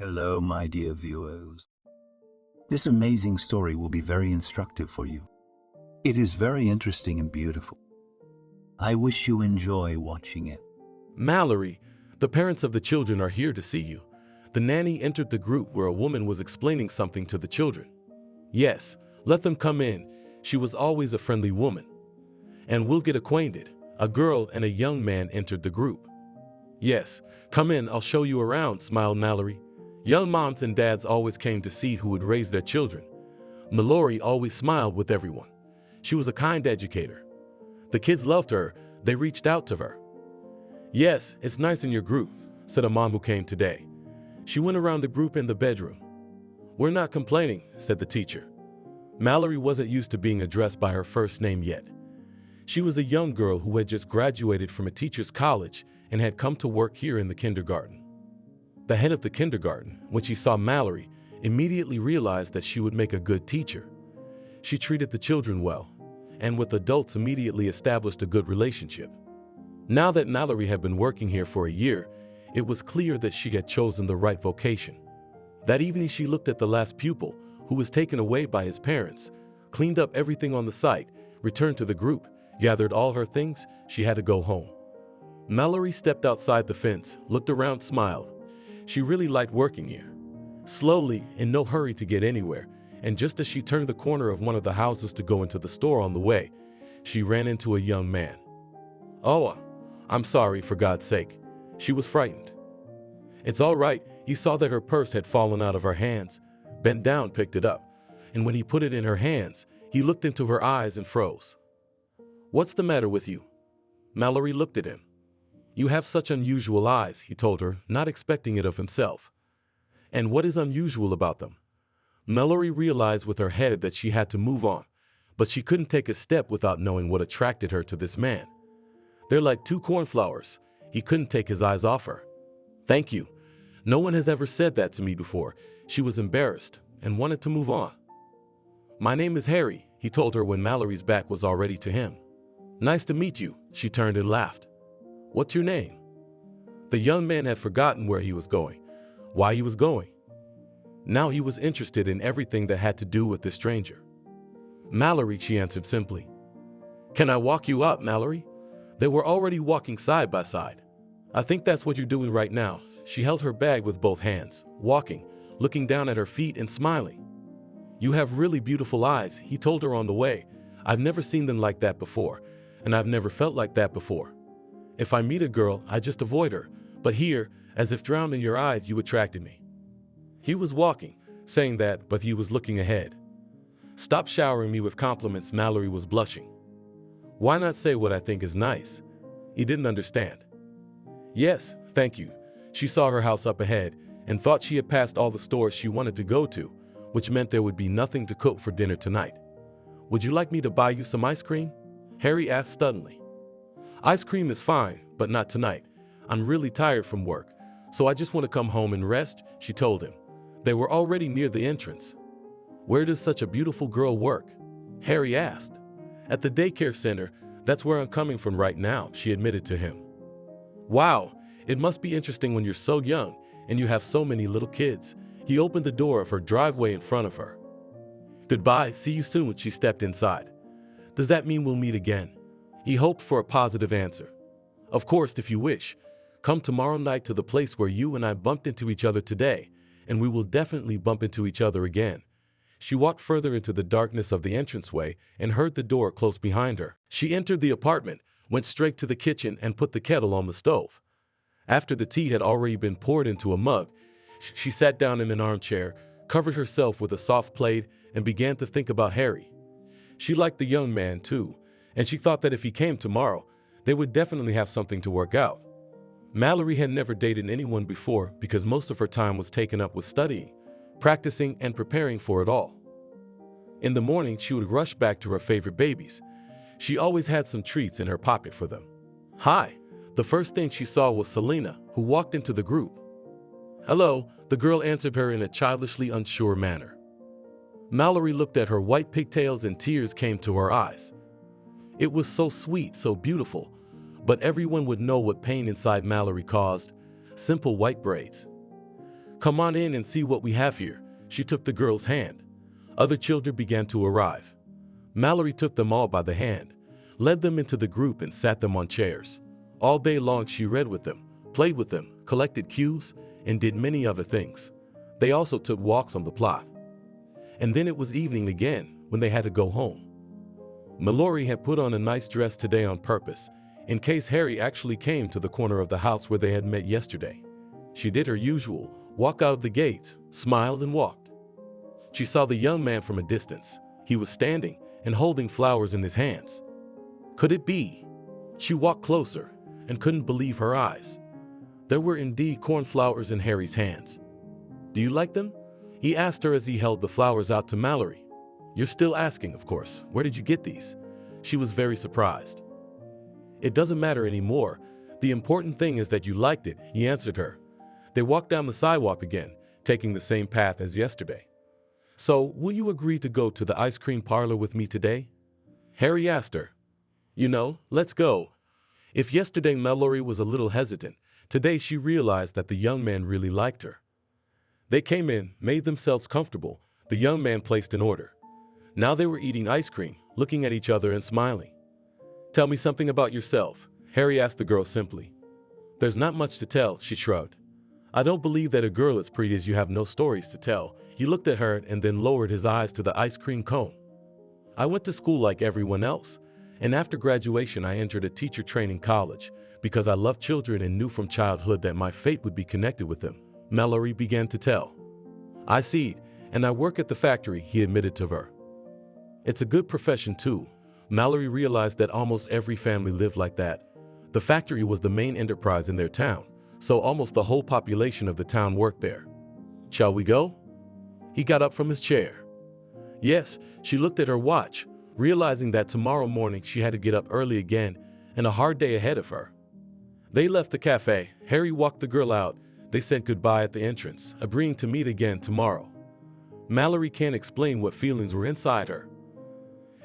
Hello, my dear viewers. This amazing story will be very instructive for you. It is very interesting and beautiful. I wish you enjoy watching it. Mallerie, the parents of the children are here to see you. The nanny entered the group where a woman was explaining something to the children. Yes, let them come in. She was always a friendly woman. And we'll get acquainted. A girl and a young man entered the group. Yes, come in, I'll show you around, smiled Mallerie. Young moms and dads always came to see who would raise their children. Mallerie always smiled with everyone. She was a kind educator. The kids loved her. They reached out to her. Yes, it's nice in your group, said a mom who came today. She went around the group in the bedroom. We're not complaining, said the teacher. Mallerie wasn't used to being addressed by her first name yet. She was a young girl who had just graduated from a teacher's college and had come to work here in the kindergarten. The head of the kindergarten, when she saw Mallerie, immediately realized that she would make a good teacher. She treated the children well, and with adults immediately established a good relationship. Now that Mallerie had been working here for a year, it was clear that she had chosen the right vocation. That evening she looked at the last pupil, who was taken away by his parents, cleaned up everything on the site, returned to the group, gathered all her things. She had to go home. Mallerie stepped outside the fence, looked around, smiled. She really liked working here. Slowly, in no hurry to get anywhere, and just as she turned the corner of one of the houses to go into the store on the way, she ran into a young man. "Oh, I'm sorry, for God's sake." She was frightened. "It's all right." He saw that her purse had fallen out of her hands, bent down, picked it up, and when he put it in her hands, he looked into her eyes and froze. "What's the matter with you?" Mallerie looked at him. "You have such unusual eyes," he told her, not expecting it of himself. "And what is unusual about them?" Mallerie realized with her head that she had to move on, but she couldn't take a step without knowing what attracted her to this man. "They're like two cornflowers." He couldn't take his eyes off her. "Thank you. No one has ever said that to me before." She was embarrassed and wanted to move on. "My name is Harry," he told her when Mallory's back was already to him. "Nice to meet you." She turned and laughed. "What's your name?" The young man had forgotten where he was going, why he was going. Now he was interested in everything that had to do with this stranger. "Mallerie," she answered simply. "Can I walk you up, Mallerie?" They were already walking side by side. "I think that's what you're doing right now." She held her bag with both hands, walking, looking down at her feet and smiling. "You have really beautiful eyes," he told her on the way. "I've never seen them like that before, and I've never felt like that before. If I meet a girl, I just avoid her, but here, as if drowned in your eyes, you attracted me." He was walking, saying that, but he was looking ahead. "Stop showering me with compliments." Mallerie was blushing. "Why not say what I think is nice?" He didn't understand. "Yes, thank you." She saw her house up ahead and thought she had passed all the stores she wanted to go to, which meant there would be nothing to cook for dinner tonight. "Would you like me to buy you some ice cream?" Harry asked suddenly. "Ice cream is fine, but not tonight. I'm really tired from work, so I just want to come home and rest," she told him. They were already near the entrance. "Where does such a beautiful girl work?" Harry asked. "At the daycare center. That's where I'm coming from right now," she admitted to him. "Wow, it must be interesting when you're so young and you have so many little kids." He opened the door of her driveway in front of her. "Goodbye, see you soon." She stepped inside. "Does that mean we'll meet again?" He hoped for a positive answer. "Of course, if you wish. Come tomorrow night to the place where you and I bumped into each other today, and we will definitely bump into each other again." She walked further into the darkness of the entranceway and heard the door close behind her. She entered the apartment, went straight to the kitchen and put the kettle on the stove. After the tea had already been poured into a mug, she sat down in an armchair, covered herself with a soft plaid, and began to think about Harry. She liked the young man too, and she thought that if he came tomorrow, they would definitely have something to work out. Mallerie had never dated anyone before because most of her time was taken up with studying, practicing, and preparing for it all. In the morning, she would rush back to her favorite babies. She always had some treats in her pocket for them. "Hi." The first thing she saw was Selena, who walked into the group. "Hello," the girl answered her in a childishly unsure manner. Mallerie looked at her white pigtails and tears came to her eyes. It was so sweet, so beautiful, but everyone would know what pain inside Mallerie caused. Simple white braids. Come on in and see what we have here. She took the girl's hand. Other children began to arrive. Mallerie took them all by the hand, led them into the group and sat them on chairs. All day long she read with them, played with them, collected cues, and did many other things. They also took walks on the plot. And then it was evening again when they had to go home. Mallerie had put on a nice dress today on purpose, in case Harry actually came to the corner of the house where they had met yesterday. She did her usual, walk out of the gate, smiled and walked. She saw the young man from a distance. He was standing and holding flowers in his hands. Could it be? She walked closer and couldn't believe her eyes. There were indeed cornflowers in Harry's hands. Do you like them? He asked her as he held the flowers out to Mallerie. You're still asking, of course. Where did you get these? She was very surprised. It doesn't matter anymore. The important thing is that you liked it, he answered her. They walked down the sidewalk again, taking the same path as yesterday. So, will you agree to go to the ice cream parlor with me today? Harry asked her. You know, let's go. If yesterday Mallerie was a little hesitant, today she realized that the young man really liked her. They came in, made themselves comfortable. The young man placed an order. Now they were eating ice cream, looking at each other and smiling. Tell me something about yourself, Harry asked the girl simply. There's not much to tell, she shrugged. I don't believe that a girl as pretty as you have no stories to tell. He looked at her and then lowered his eyes to the ice cream cone. I went to school like everyone else, and after graduation I entered a teacher training college because I loved children and knew from childhood that my fate would be connected with them, Mallerie began to tell. I see, and I work at the factory, he admitted to her. It's a good profession too. Mallerie realized that almost every family lived like that. The factory was the main enterprise in their town, so almost the whole population of the town worked there. Shall we go? He got up from his chair. Yes, she looked at her watch, realizing that tomorrow morning she had to get up early again and a hard day ahead of her. They left the cafe. Harry walked the girl out. They said goodbye at the entrance, agreeing to meet again tomorrow. Mallerie can't explain what feelings were inside her.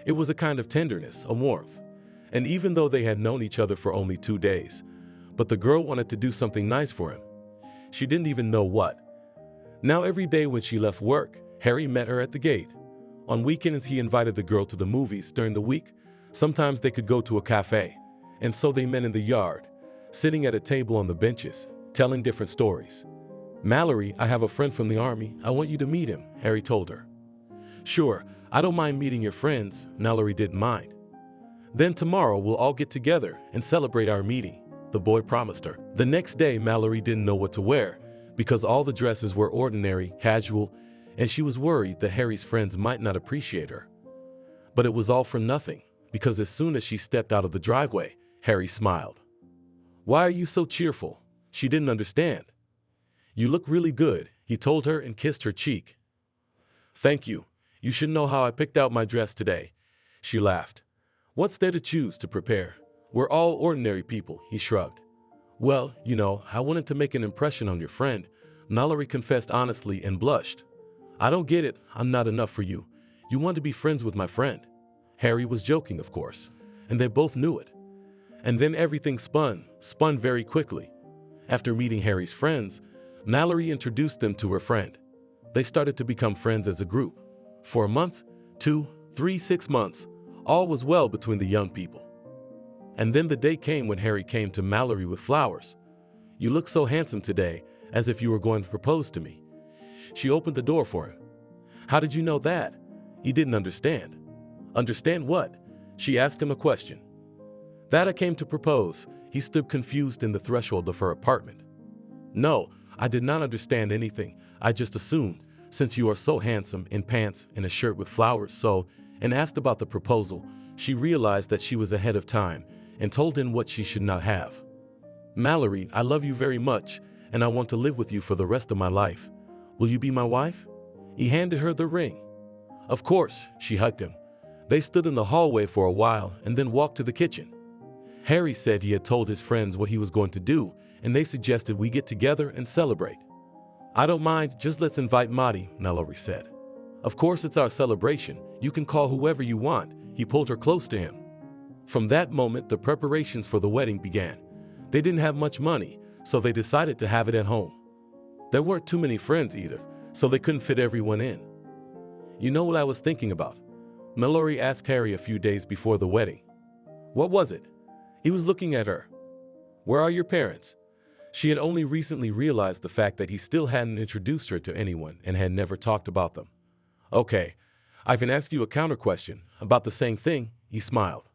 It was a kind of tenderness, a warmth. And even though they had known each other for only 2 days, but the girl wanted to do something nice for him. She didn't even know what. Now every day when she left work, Harry met her at the gate. On weekends he invited the girl to the movies. During the week, sometimes they could go to a cafe. And so they met in the yard, sitting at a table on the benches, telling different stories. Mallerie, I have a friend from the army. I want you to meet him, Harry told her. Sure, I don't mind meeting your friends. Mallerie didn't mind. Then tomorrow we'll all get together and celebrate our meeting, the boy promised her. The next day Mallerie didn't know what to wear because all the dresses were ordinary, casual, and she was worried that Harry's friends might not appreciate her. But it was all for nothing, because as soon as she stepped out of the driveway, Harry smiled. Why are you so cheerful? She didn't understand. You look really good, he told her and kissed her cheek. Thank you. You should know how I picked out my dress today. She laughed. What's there to choose to prepare? We're all ordinary people, he shrugged. Well, you know, I wanted to make an impression on your friend, Mallerie confessed honestly and blushed. I don't get it, I'm not enough for you. You want to be friends with my friend. Harry was joking, of course, and they both knew it. And then everything spun very quickly. After meeting Harry's friends, Mallerie introduced them to her friend. They started to become friends as a group. For a month, 2, 3, 6 months, all was well between the young people. And then the day came when Harry came to Mallerie with flowers. You look so handsome today, as if you were going to propose to me. She opened the door for him. How did you know that? He didn't understand. Understand what? She asked him a question. That I came to propose. He stood confused in the threshold of her apartment. No, I did not understand anything. I just assumed, since you are so handsome in pants and a shirt with flowers, so, and asked about the proposal, she realized that she was ahead of time and told him what she should not have. Mallerie, I love you very much, and I want to live with you for the rest of my life. Will you be my wife? He handed her the ring. Of course, she hugged him. They stood in the hallway for a while and then walked to the kitchen. Harry said he had told his friends what he was going to do, and they suggested we get together and celebrate. I don't mind, just let's invite Maddie, Mallerie said. Of course it's our celebration. You can call whoever you want. He pulled her close to him. From that moment, the preparations for the wedding began. They didn't have much money, so they decided to have it at home. There weren't too many friends either, so they couldn't fit everyone in. You know what I was thinking about? Mallerie asked Harry a few days before the wedding. What was it? He was looking at her. Where are your parents? She had only recently realized the fact that he still hadn't introduced her to anyone and had never talked about them. Okay, I can ask you a counter question about the same thing, he smiled.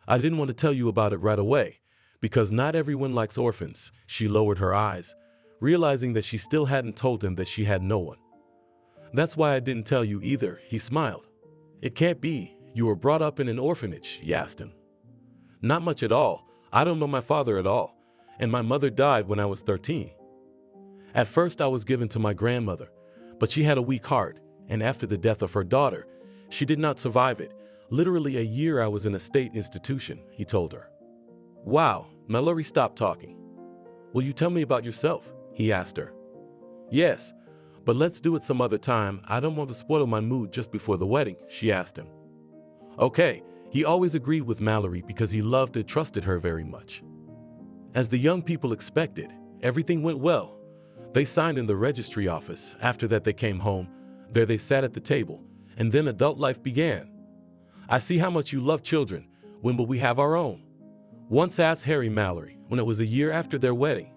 I didn't want to tell you about it right away, because not everyone likes orphans. She lowered her eyes, realizing that she still hadn't told him that she had no one. That's why I didn't tell you either, he smiled. It can't be. You were brought up in an orphanage, he asked him. Not much at all. I don't know my father at all, and my mother died when I was 13. At first I was given to my grandmother, but she had a weak heart, and after the death of her daughter, she did not survive it. Literally a year I was in a state institution, he told her. Wow, Mallerie stopped talking. Will you tell me about yourself? He asked her. Yes, but let's do it some other time. I don't want to spoil my mood just before the wedding, she asked him. Okay, he always agreed with Mallerie because he loved and trusted her very much. As the young people expected, everything went well. They signed in the registry office. After that they came home. There they sat at the table, and then adult life began. I see how much you love children. When will we have our own? Once asked Harry Mallerie when it was a year after their wedding.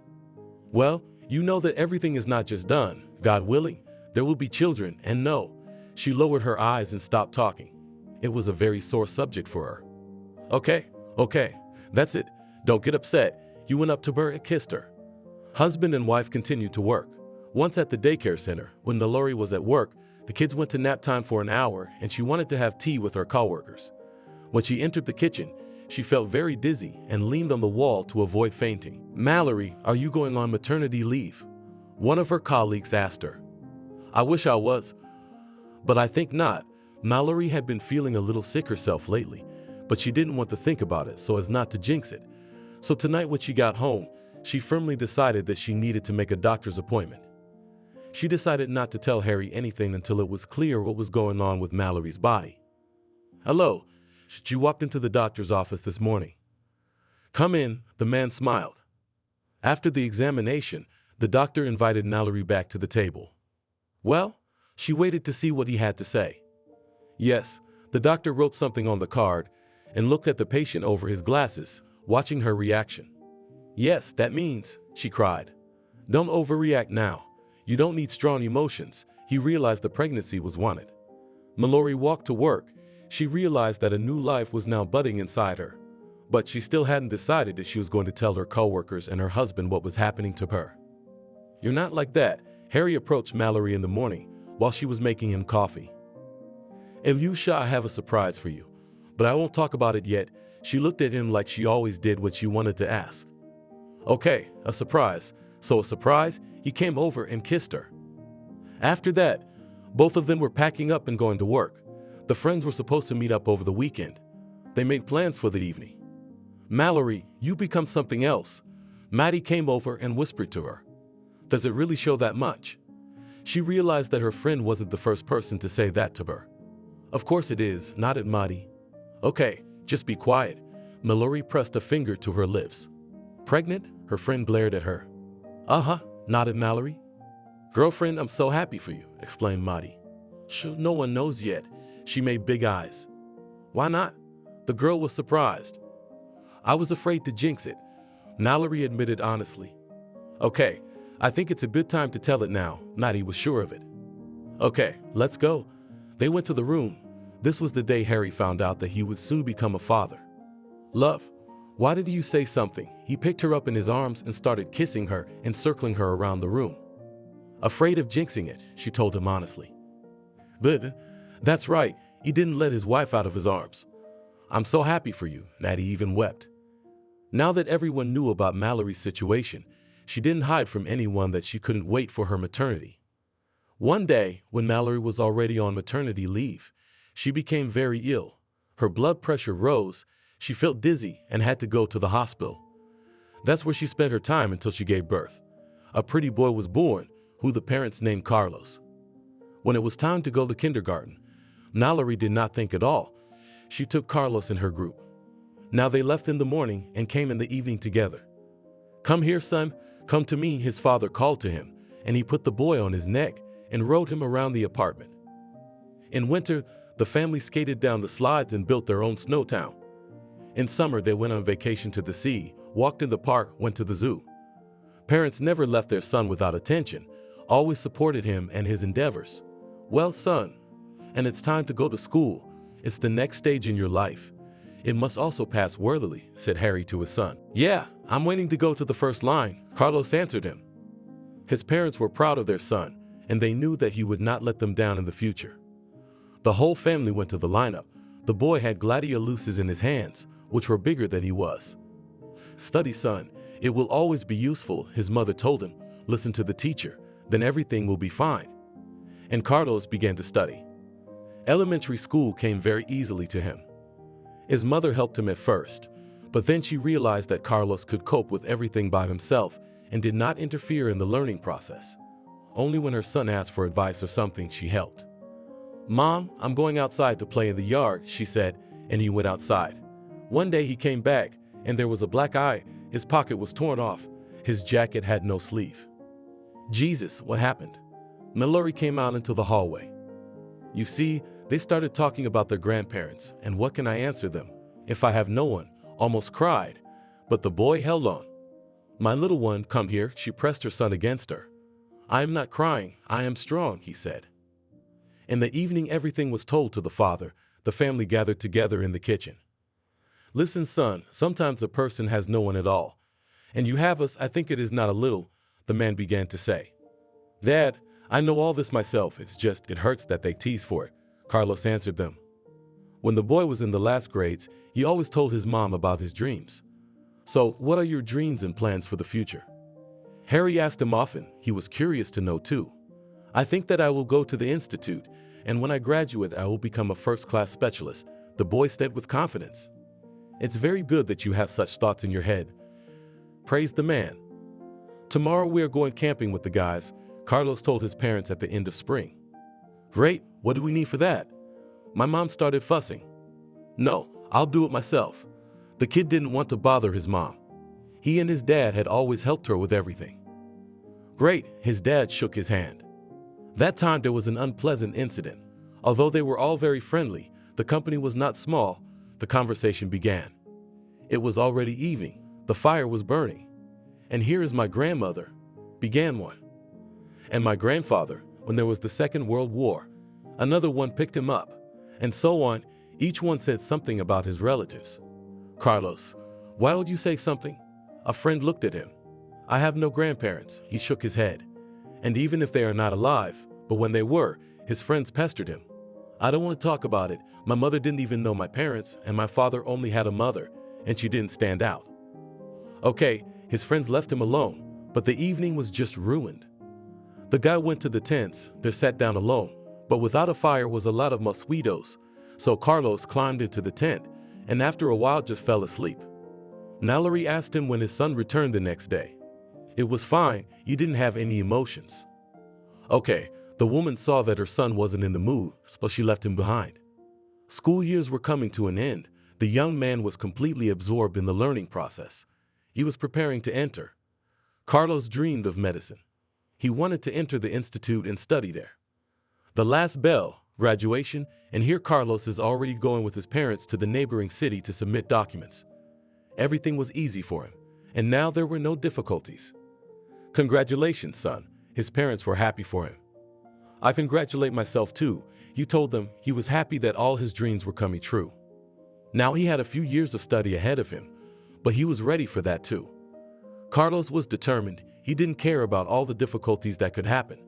Well, you know that everything is not just done. God willing, there will be children, and no. She lowered her eyes and stopped talking. It was a very sore subject for her. Okay, that's it. Don't get upset. You went up to her and kissed her. Husband and wife continued to work. Once at the daycare center, when Mallerie was at work, the kids went to nap time for an hour and she wanted to have tea with her coworkers. When she entered the kitchen, she felt very dizzy and leaned on the wall to avoid fainting. Mallerie, are you going on maternity leave? One of her colleagues asked her. I wish I was, but I think not. Mallerie had been feeling a little sick herself lately, but she didn't want to think about it so as not to jinx it. So tonight when she got home, she firmly decided that she needed to make a doctor's appointment. She decided not to tell Harry anything until it was clear what was going on with Mallory's body. Hello, she walked into the doctor's office this morning. Come in, the man smiled. After the examination, the doctor invited Mallerie back to the table. Well, she waited to see what he had to say. Yes, the doctor wrote something on the card and looked at the patient over his glasses, watching her reaction. Yes, that means, she cried. Don't overreact now. You don't need strong emotions. He realized the pregnancy was wanted. Mallerie walked to work. She realized that a new life was now budding inside her. But she still hadn't decided if she was going to tell her coworkers and her husband what was happening to her. You're not like that. Harry approached Mallerie in the morning while she was making him coffee. If you shall, I have a surprise for you, but I won't talk about it yet. She looked at him like she always did when she wanted to ask. Okay, a surprise. So a surprise, he came over and kissed her. After that, both of them were packing up and going to work. The friends were supposed to meet up over the weekend. They made plans for the evening. Mallerie, you become something else. Maddie came over and whispered to her. Does it really show that much? She realized that her friend wasn't the first person to say that to her. Of course it is, nodded Maddie. Okay, just be quiet. Mallerie pressed a finger to her lips. Pregnant? Her friend glared at her. Uh-huh, nodded Mallerie. Girlfriend, I'm so happy for you, exclaimed Maddie. Sure, no one knows yet. She made big eyes. Why not? The girl was surprised. I was afraid to jinx it, Mallerie admitted honestly. Okay, I think it's a good time to tell it now. Maddie was sure of it. Okay, let's go. They went to the room. This was the day Harry found out that he would soon become a father. Love, why did you say something? He picked her up in his arms and started kissing her and circling her around the room. Afraid of jinxing it, she told him honestly. But that's right, he didn't let his wife out of his arms. I'm so happy for you, Maddie even wept. Now that everyone knew about Mallory's situation, she didn't hide from anyone that she couldn't wait for her maternity. One day, when Mallerie was already on maternity leave, she became very ill. Her blood pressure rose, she felt dizzy and had to go to the hospital. That's where she spent her time until she gave birth. A pretty boy was born, who the parents named Carlos. When it was time to go to kindergarten, Mallerie did not think at all. She took Carlos in her group. Now they left in the morning and came in the evening together. Come here, son, come to me, his father called to him, and he put the boy on his neck and rode him around the apartment. In winter, the family skated down the slides and built their own snow town. In summer, they went on vacation to the sea, walked in the park, went to the zoo. Parents never left their son without attention, always supported him and his endeavors. Well, son, and it's time to go to school. It's the next stage in your life. It must also pass worthily, said Harry to his son. Yeah, I'm waiting to go to the first line, Carlos answered him. His parents were proud of their son, and they knew that he would not let them down in the future. The whole family went to the lineup. The boy had gladioluses in his hands, which were bigger than he was. Study, son. It will always be useful, his mother told him. Listen to the teacher, then everything will be fine. And Carlos began to study. Elementary school came very easily to him. His mother helped him at first, but then she realized that Carlos could cope with everything by himself and did not interfere in the learning process. Only when her son asked for advice or something, she helped. Mom, I'm going outside to play in the yard, she said, and he went outside. One day he came back, and there was a black eye. His pocket was torn off. His jacket had no sleeve. Jesus, what happened? Mallerie came out into the hallway. You see, they started talking about their grandparents, and what can I answer them if I have no one? Almost cried, but the boy held on. My little one, come here, she pressed her son against her. I am not crying, I am strong, he said. In the evening, everything was told to the father. The family gathered together in the kitchen. Listen, son, sometimes a person has no one at all. And you have us, I think it is not a little, the man began to say. Dad, I know all this myself, it's just, it hurts that they tease for it, Carlos answered them. When the boy was in the last grades, he always told his mom about his dreams. So, what are your dreams and plans for the future? Harry asked him often. He was curious to know too. I think that I will go to the institute, and when I graduate, I will become a first-class specialist, the boy said with confidence. It's very good that you have such thoughts in your head, praised the man. Tomorrow we are going camping with the guys, Carlos told his parents at the end of spring. Great, what do we need for that? My mom started fussing. No, I'll do it myself. The kid didn't want to bother his mom. He and his dad had always helped her with everything. Great, his dad shook his hand. That time there was an unpleasant incident. Although they were all very friendly, the company was not small, the conversation began. It was already evening, the fire was burning. And here is my grandmother, began one. And my grandfather, when there was the Second World War, another one picked him up, and so on. Each one said something about his relatives. Carlos, why would you say something? A friend looked at him. I have no grandparents, he shook his head. And even if they are not alive, but when they were, his friends pestered him. I don't want to talk about it. My mother didn't even know my parents, and my father only had a mother, and she didn't stand out. Okay, his friends left him alone, but the evening was just ruined. The guy went to the tents, they sat down alone, but without a fire was a lot of mosquitoes, so Carlos climbed into the tent, and after a while just fell asleep. Mallerie asked him when his son returned the next day. It was fine, you didn't have any emotions. Okay, the woman saw that her son wasn't in the mood, so she left him behind. School years were coming to an end. The young man was completely absorbed in the learning process. He was preparing to enter. Carlos dreamed of medicine. He wanted to enter the institute and study there. The last bell, graduation, and here Carlos is already going with his parents to the neighboring city to submit documents. Everything was easy for him, and now there were no difficulties. Congratulations, son. His parents were happy for him. I congratulate myself too. He told them he was happy that all his dreams were coming true. Now he had a few years of study ahead of him, but he was ready for that too. Carlos was determined. He didn't care about all the difficulties that could happen.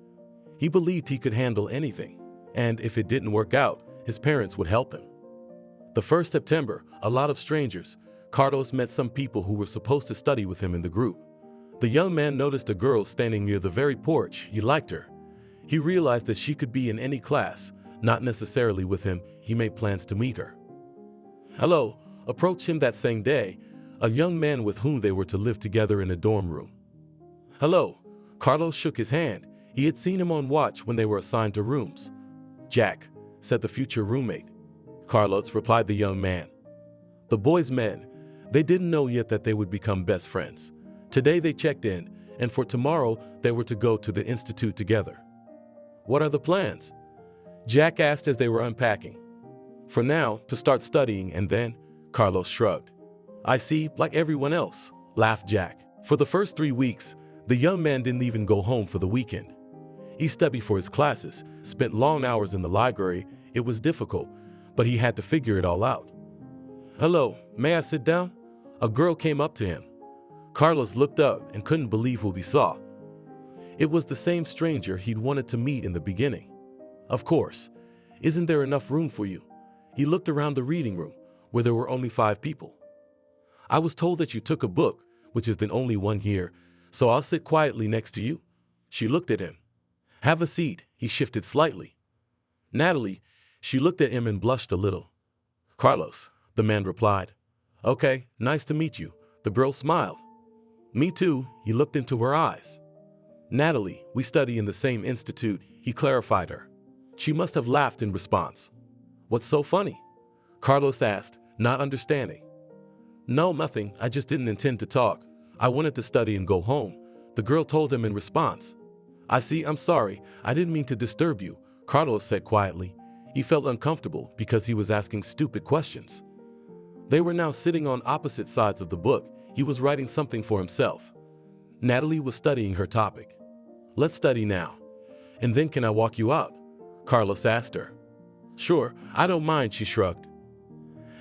He believed he could handle anything, and if it didn't work out, his parents would help him. The 1st September, a lot of strangers. Carlos met some people who were supposed to study with him in the group. The young man noticed a girl standing near the very porch. He liked her. He realized that she could be in any class, not necessarily with him. He made plans to meet her. Hello, approached him that same day, a young man with whom they were to live together in a dorm room. Hello, Carlos shook his hand. He had seen him on watch when they were assigned to rooms. Jack, said the future roommate. Carlos, replied the young man. The boys met. They didn't know yet that they would become best friends. Today they checked in, and for tomorrow they were to go to the institute together. "What are the plans?" Jack asked as they were unpacking. "For now, to start studying and then," Carlos shrugged. "I see, like everyone else," laughed Jack. For the first 3 weeks, the young man didn't even go home for the weekend. He studied for his classes, spent long hours in the library. It was difficult, but he had to figure it all out. "Hello, may I sit down?" A girl came up to him. Carlos looked up and couldn't believe who he saw. It was the same stranger he'd wanted to meet in the beginning. "Of course. Isn't there enough room for you?" He looked around the reading room, where there were only 5 people. "I was told that you took a book, which is the only one here, so I'll sit quietly next to you." She looked at him. "Have a seat." He shifted slightly. "Natalie," she looked at him and blushed a little. "Carlos," the man replied. "Okay, nice to meet you." The girl smiled. "Me too." He looked into her eyes. "Natalie, we study in the same institute," he clarified her. She must have laughed in response. "What's so funny?" Carlos asked, not understanding. "No, nothing. I just didn't intend to talk. I wanted to study and go home," the girl told him in response. "I see. I'm sorry. I didn't mean to disturb you," Carlos said quietly. He felt uncomfortable because he was asking stupid questions. They were now sitting on opposite sides of the book. He was writing something for himself. Natalie was studying her topic. "Let's study now. And then can I walk you out?" Carlos asked her. "Sure, I don't mind," she shrugged.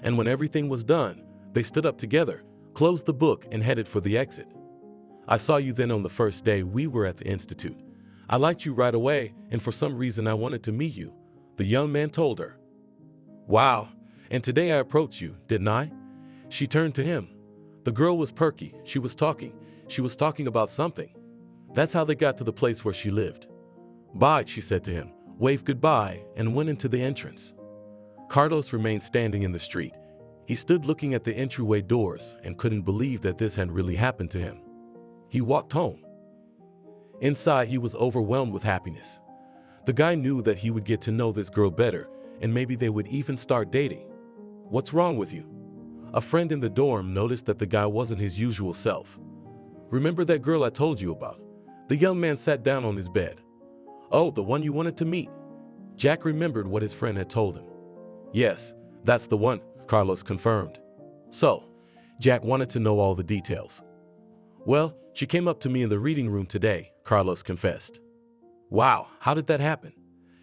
And when everything was done, they stood up together, closed the book, and headed for the exit. "I saw you then on the first day we were at the institute. I liked you right away, and for some reason I wanted to meet you," the young man told her. "Wow, and today I approached you, didn't I?" She turned to him. The girl was perky. She was talking about something. That's how they got to the place where she lived. "Bye," she said to him, waved goodbye, and went into the entrance. Carlos remained standing in the street. He stood looking at the entryway doors and couldn't believe that this had really happened to him. He walked home. Inside, he was overwhelmed with happiness. The guy knew that he would get to know this girl better, and maybe they would even start dating. "What's wrong with you?" A friend in the dorm noticed that the guy wasn't his usual self. "Remember that girl I told you about?" The young man sat down on his bed. "Oh, the one you wanted to meet?" Jack remembered what his friend had told him. "Yes, that's the one," Carlos confirmed. "So," Jack wanted to know all the details. "Well, she came up to me in the reading room today," Carlos confessed. "Wow, how did that happen?"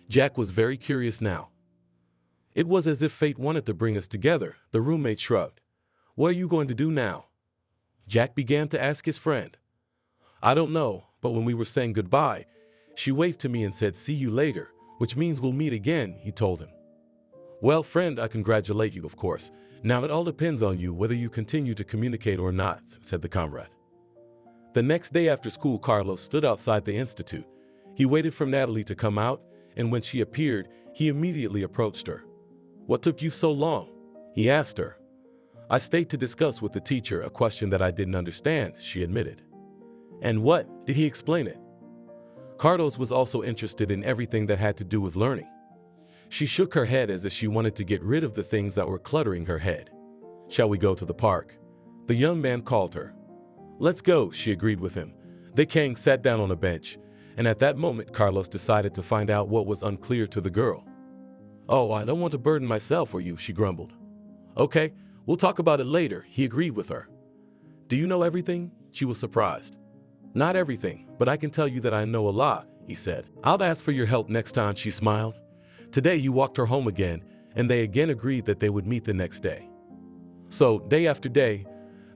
Jack was very curious now. "It was as if fate wanted to bring us together," the roommate shrugged. "What are you going to do now?" Jack began to ask his friend. "I don't know, but when we were saying goodbye, she waved to me and said, 'See you later,' which means we'll meet again," he told him. "Well, friend, I congratulate you, of course. Now it all depends on you whether you continue to communicate or not," said the comrade. The next day after school, Carlos stood outside the institute. He waited for Natalie to come out, and when she appeared, he immediately approached her. "What took you so long?" he asked her. "I stayed to discuss with the teacher a question that I didn't understand," she admitted. "And what? Did he explain it?" Carlos was also interested in everything that had to do with learning. She shook her head as if she wanted to get rid of the things that were cluttering her head. "Shall we go to the park?" the young man called her. "Let's go," she agreed with him. They sat down on a bench, and at that moment Carlos decided to find out what was unclear to the girl. "Oh, I don't want to burden myself or you," she grumbled. "Okay, we'll talk about it later," he agreed with her. "Do you know everything?" She was surprised. "Not everything, but I can tell you that I know a lot," he said. "I'll ask for your help next time," she smiled. Today he walked her home again, and they again agreed that they would meet the next day. So, day after day,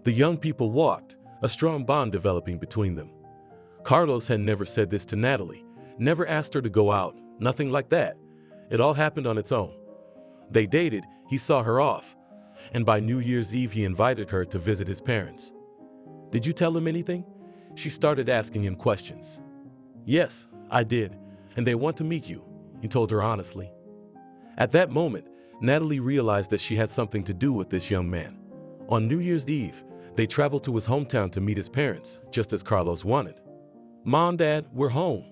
the young people walked, a strong bond developing between them. Carlos had never said this to Natalie, never asked her to go out, nothing like that. It all happened on its own. They dated, he saw her off, and by New Year's Eve he invited her to visit his parents. "Did you tell them anything?" She started asking him questions. "Yes, I did, and they want to meet you," he told her honestly. At that moment, Natalie realized that she had something to do with this young man. On New Year's Eve, they traveled to his hometown to meet his parents, just as Carlos wanted. "Mom, Dad, we're home."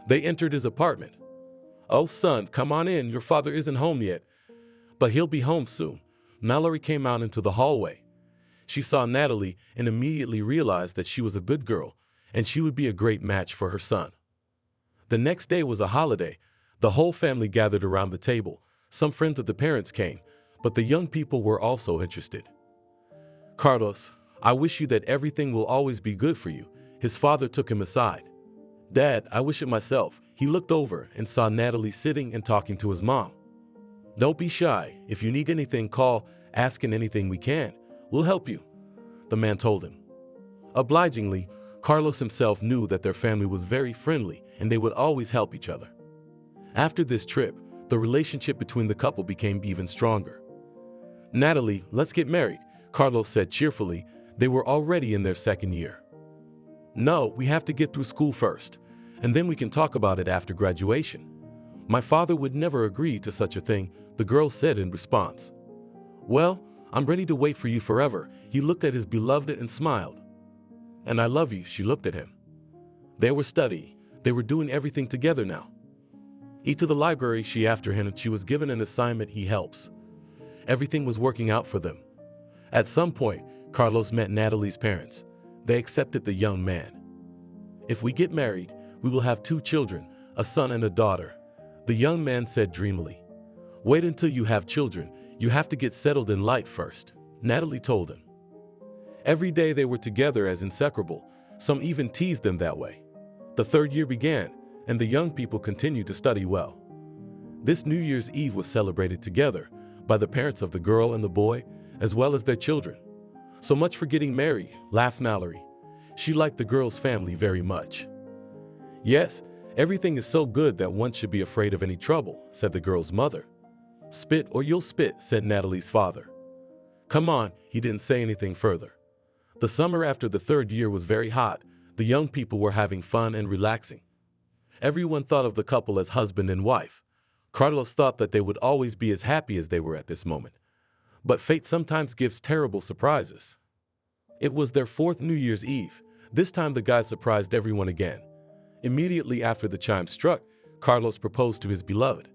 They entered his apartment. "Oh, son, come on in. Your father isn't home yet, but he'll be home soon." Mallerie came out into the hallway. She saw Natalie and immediately realized that she was a good girl, and she would be a great match for her son. The next day was a holiday. The whole family gathered around the table. Some friends of the parents came, but the young people were also interested. "Carlos, I wish you that everything will always be good for you." His father took him aside. "Dad, I wish it myself." He looked over and saw Natalie sitting and talking to his mom. "Don't be shy. If you need anything, call, asking anything we can. We'll help you," the man told him. Obligingly, Carlos himself knew that their family was very friendly and they would always help each other. After this trip, the relationship between the couple became even stronger. "Natalie, let's get married," Carlos said cheerfully. They were already in their second year. "No, we have to get through school first, and then we can talk about it after graduation." "My father would never agree to such a thing," the girl said in response. "Well, I'm ready to wait for you forever." He looked at his beloved and smiled. "And I love you," she looked at him. They were studying. They were doing everything together now. "Eat to the library," she after him, and she was given an assignment. He helps. Everything was working out for them. At some point, Carlos met Natalie's parents. They accepted the young man. "If we get married, we will have 2 children, a son and a daughter," the young man said dreamily. "Wait until you have children. You have to get settled in life first," Natalie told him. Every day they were together as inseparable. Some even teased them that way. The 3rd year began, and the young people continued to study well. This New Year's Eve was celebrated together by the parents of the girl and the boy, as well as their children. "So much for getting married," laughed Mallerie. She liked the girl's family very much. "Yes, everything is so good that one should be afraid of any trouble," said the girl's mother. "Spit or you'll spit," said Natalie's father. "Come on," he didn't say anything further. The summer after the 3rd year was very hot. The young people were having fun and relaxing. Everyone thought of the couple as husband and wife. Carlos thought that they would always be as happy as they were at this moment. But fate sometimes gives terrible surprises. It was their 4th New Year's Eve. This time the guy surprised everyone again. Immediately after the chime struck, Carlos proposed to his beloved.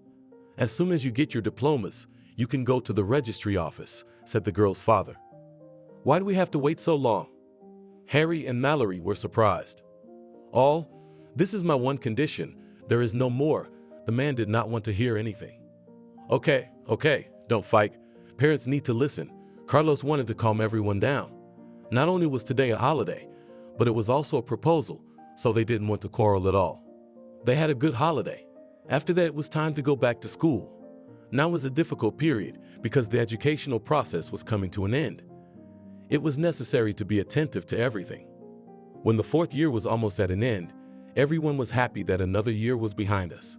"As soon as you get your diplomas, you can go to the registry office," said the girl's father. "Why do we have to wait so long?" Harry and Mallerie were surprised. "All, this is my one condition. There is no more." The man did not want to hear anything. Okay, don't fight. Parents need to listen." Carlos wanted to calm everyone down. Not only was today a holiday, but it was also a proposal, so they didn't want to quarrel at all. They had a good holiday. After that, it was time to go back to school. Now was a difficult period because the educational process was coming to an end. It was necessary to be attentive to everything. When the 4th year was almost at an end, everyone was happy that another year was behind us.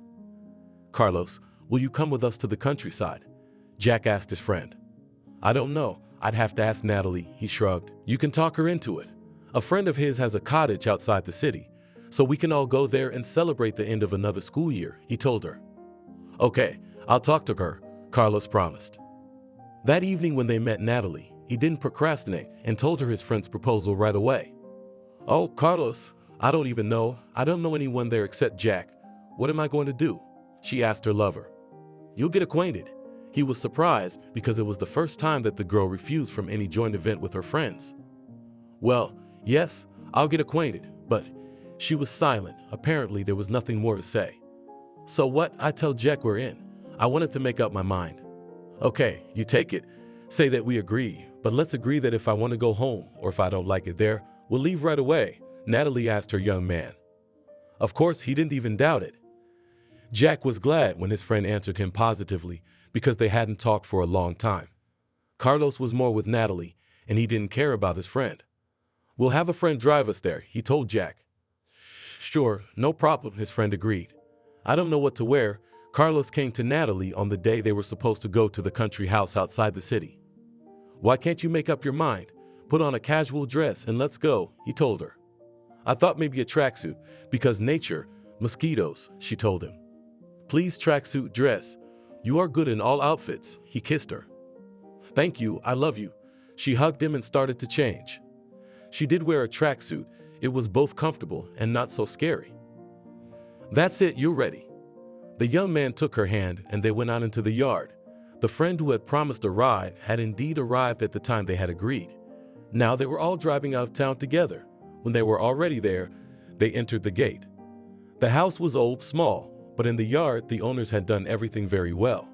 "Carlos, will you come with us to the countryside?" Jack asked his friend. "I don't know. I'd have to ask Natalie," he shrugged. "You can talk her into it. A friend of his has a cottage outside the city, so we can all go there and celebrate the end of another school year," he told her. "Okay, I'll talk to her," Carlos promised. That evening when they met Natalie, he didn't procrastinate and told her his friend's proposal right away. "Oh, Carlos, I don't know anyone there except Jack. What am I going to do?" she asked her lover. "You'll get acquainted." He was surprised because it was the first time that the girl refused from any joint event with her friends. "Well, yes, I'll get acquainted," but she was silent. Apparently there was nothing more to say. "So what? I tell Jack we're in. I wanted to make up my mind." "Okay, you take it. Say that we agree, but let's agree that if I want to go home or if I don't like it there, we'll leave right away," Natalie asked her young man. Of course, he didn't even doubt it. Jack was glad when his friend answered him positively because they hadn't talked for a long time. Carlos was more with Natalie, and he didn't care about his friend. "We'll have a friend drive us there," he told Jack. "Sure, no problem," his friend agreed. "I don't know what to wear." Carlos came to Natalie on the day they were supposed to go to the country house outside the city. "Why can't you make up your mind? Put on a casual dress and let's go," he told her. "I thought maybe a tracksuit, because nature, mosquitoes," she told him. "Please, tracksuit dress. You are good in all outfits," he kissed her. "Thank you, I love you." She hugged him and started to change. She did wear a tracksuit. It was both comfortable and not so scary. "That's it, you're ready." The young man took her hand and they went out into the yard. The friend who had promised a ride had indeed arrived at the time they had agreed. Now they were all driving out of town together. When they were already there, They entered the gate. The house was old, small, but in the yard the owners had done everything very well.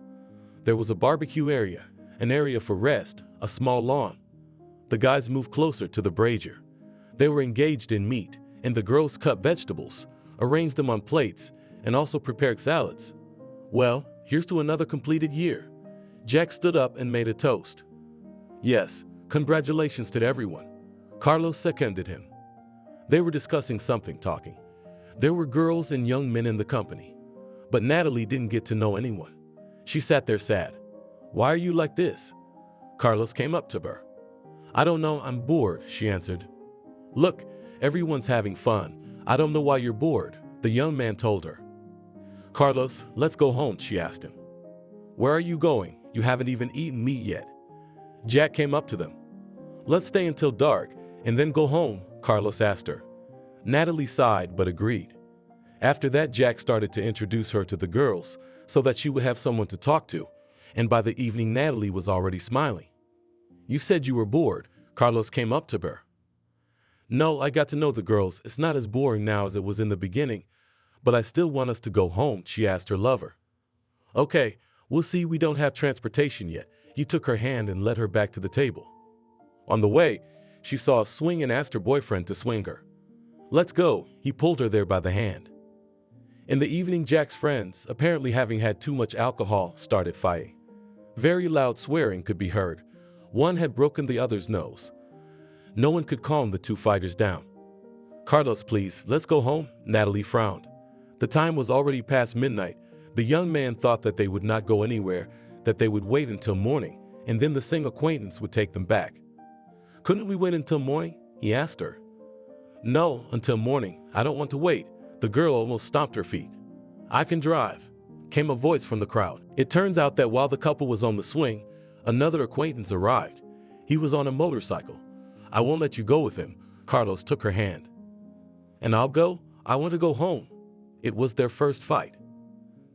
There was a barbecue area, an area for rest, a small lawn. The guys moved closer to the brazier. They were engaged in meat, and the girls cut vegetables, arranged them on plates, and also prepared salads. Well, here's to another completed year. Jack stood up and made a toast. Yes, congratulations to everyone. Carlos seconded him. They were discussing something, talking. There were girls and young men in the company. But Natalie didn't get to know anyone. She sat there sad. Why are you like this? Carlos came up to her. I don't know, I'm bored, she answered. Look, everyone's having fun. I don't know why you're bored, the young man told her. Carlos, let's go home, she asked him. Where are you going? You haven't even eaten meat yet. Jack came up to them. Let's stay until dark and then go home, Carlos asked her. Natalie sighed but agreed. After that, Jack started to introduce her to the girls so that she would have someone to talk to, and by the evening Natalie was already smiling. You said you were bored, Carlos came up to her. No, I got to know the girls. It's not as boring now as it was in the beginning, but I still want us to go home, she asked her lover. Okay, we'll see, we don't have transportation yet. He took her hand and led her back to the table. On the way, she saw a swing and asked her boyfriend to swing her. Let's go, he pulled her there by the hand. In the evening, Jack's friends, apparently having had too much alcohol, started fighting. Very loud swearing could be heard. One had broken the other's nose. No one could calm the two fighters down. Carlos, please, let's go home, Natalie frowned. The time was already past midnight. The young man thought that they would not go anywhere, that they would wait until morning, and then the same acquaintance would take them back. Couldn't we wait until morning? He asked her. No, until morning. I don't want to wait. The girl almost stomped her feet. I can drive, came a voice from the crowd. It turns out that while the couple was on the swing, another acquaintance arrived. He was on a motorcycle. I won't let you go with him. Carlos took her hand. And I'll go? I want to go home. It was their first fight.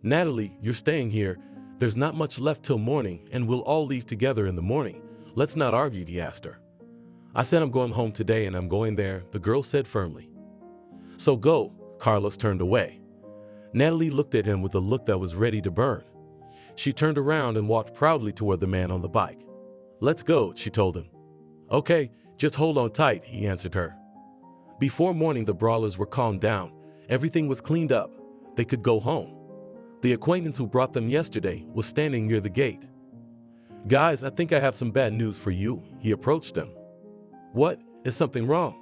Natalie, you're staying here. There's not much left till morning, and we'll all leave together in the morning. Let's not argue, he asked her. I said I'm going home today and I'm going there, the girl said firmly. So go, Carlos turned away. Natalie looked at him with a look that was ready to burn. She turned around and walked proudly toward the man on the bike. Let's go, she told him. Okay, just hold on tight, he answered her. Before morning, the brawlers were calmed down. Everything was cleaned up. They could go home. The acquaintance who brought them yesterday was standing near the gate. Guys, I think I have some bad news for you, he approached them. What? Is something wrong?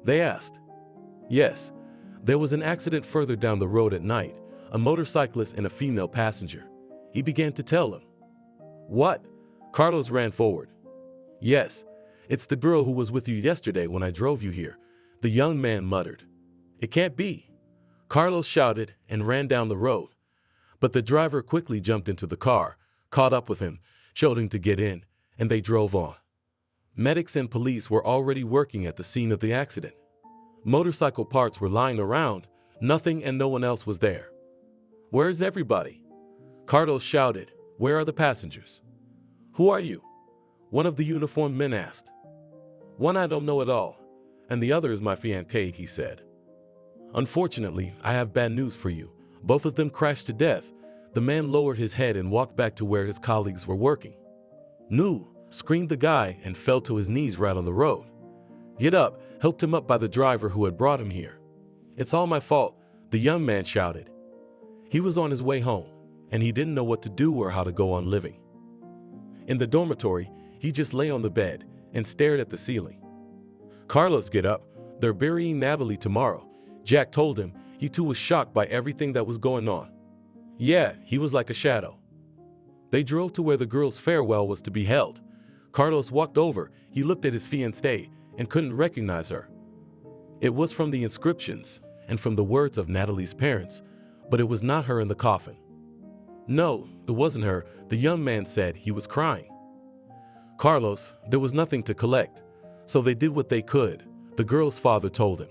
They asked. Yes, there was an accident further down the road at night, a motorcyclist and a female passenger. He began to tell them. What? Carlos ran forward. Yes, it's the girl who was with you yesterday when I drove you here, the young man muttered. It can't be. Carlos shouted and ran down the road. But the driver quickly jumped into the car, caught up with him, showed him to get in, and they drove on. Medics and police were already working at the scene of the accident. Motorcycle parts were lying around, nothing and no one else was there. Where's everybody? Carlos shouted. Where are the passengers? Who are you? One of the uniformed men asked. One I don't know at all, and the other is my fiancée, he said. Unfortunately, I have bad news for you. Both of them crashed to death. The man lowered his head and walked back to where his colleagues were working. No, screamed the guy and fell to his knees right on the road. Get up, helped him up by the driver who had brought him here. It's all my fault, the young man shouted. He was on his way home, and he didn't know what to do or how to go on living. In the dormitory, he just lay on the bed and stared at the ceiling. Carlos, get up. They're burying Natalie tomorrow, Jack told him. He too was shocked by everything that was going on. Yeah, he was like a shadow. They drove to where the girl's farewell was to be held. Carlos walked over. He looked at his fiancée and couldn't recognize her. It was from the inscriptions and from the words of Natalie's parents, but it was not her in the coffin. No, it wasn't her, the young man said. He was crying. Carlos, there was nothing to collect, so they did what they could, the girl's father told him.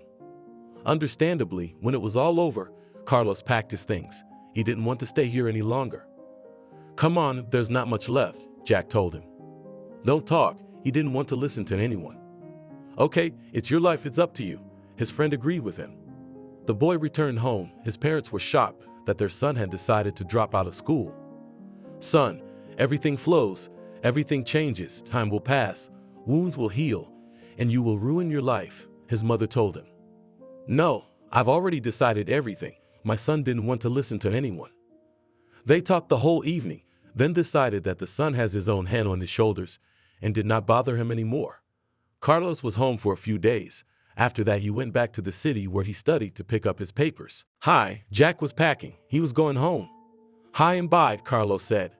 Understandably, when it was all over, Carlos packed his things. He didn't want to stay here any longer. Come on, there's not much left, Jack told him. Don't talk. He didn't want to listen to anyone. Okay, it's your life, it's up to you. His friend agreed with him. The boy returned home. His parents were shocked that their son had decided to drop out of school. "Son, everything flows, everything changes, time will pass, wounds will heal, and you will ruin your life," his mother told him. "No, I've already decided everything." My son didn't want to listen to anyone. They talked the whole evening, then decided that the son has his own hand on his shoulders and did not bother him anymore. Carlos was home for a few days. After that, he went back to the city where he studied to pick up his papers. "Hi," Jack was packing. He was going home. "Hi and bye," Carlos said.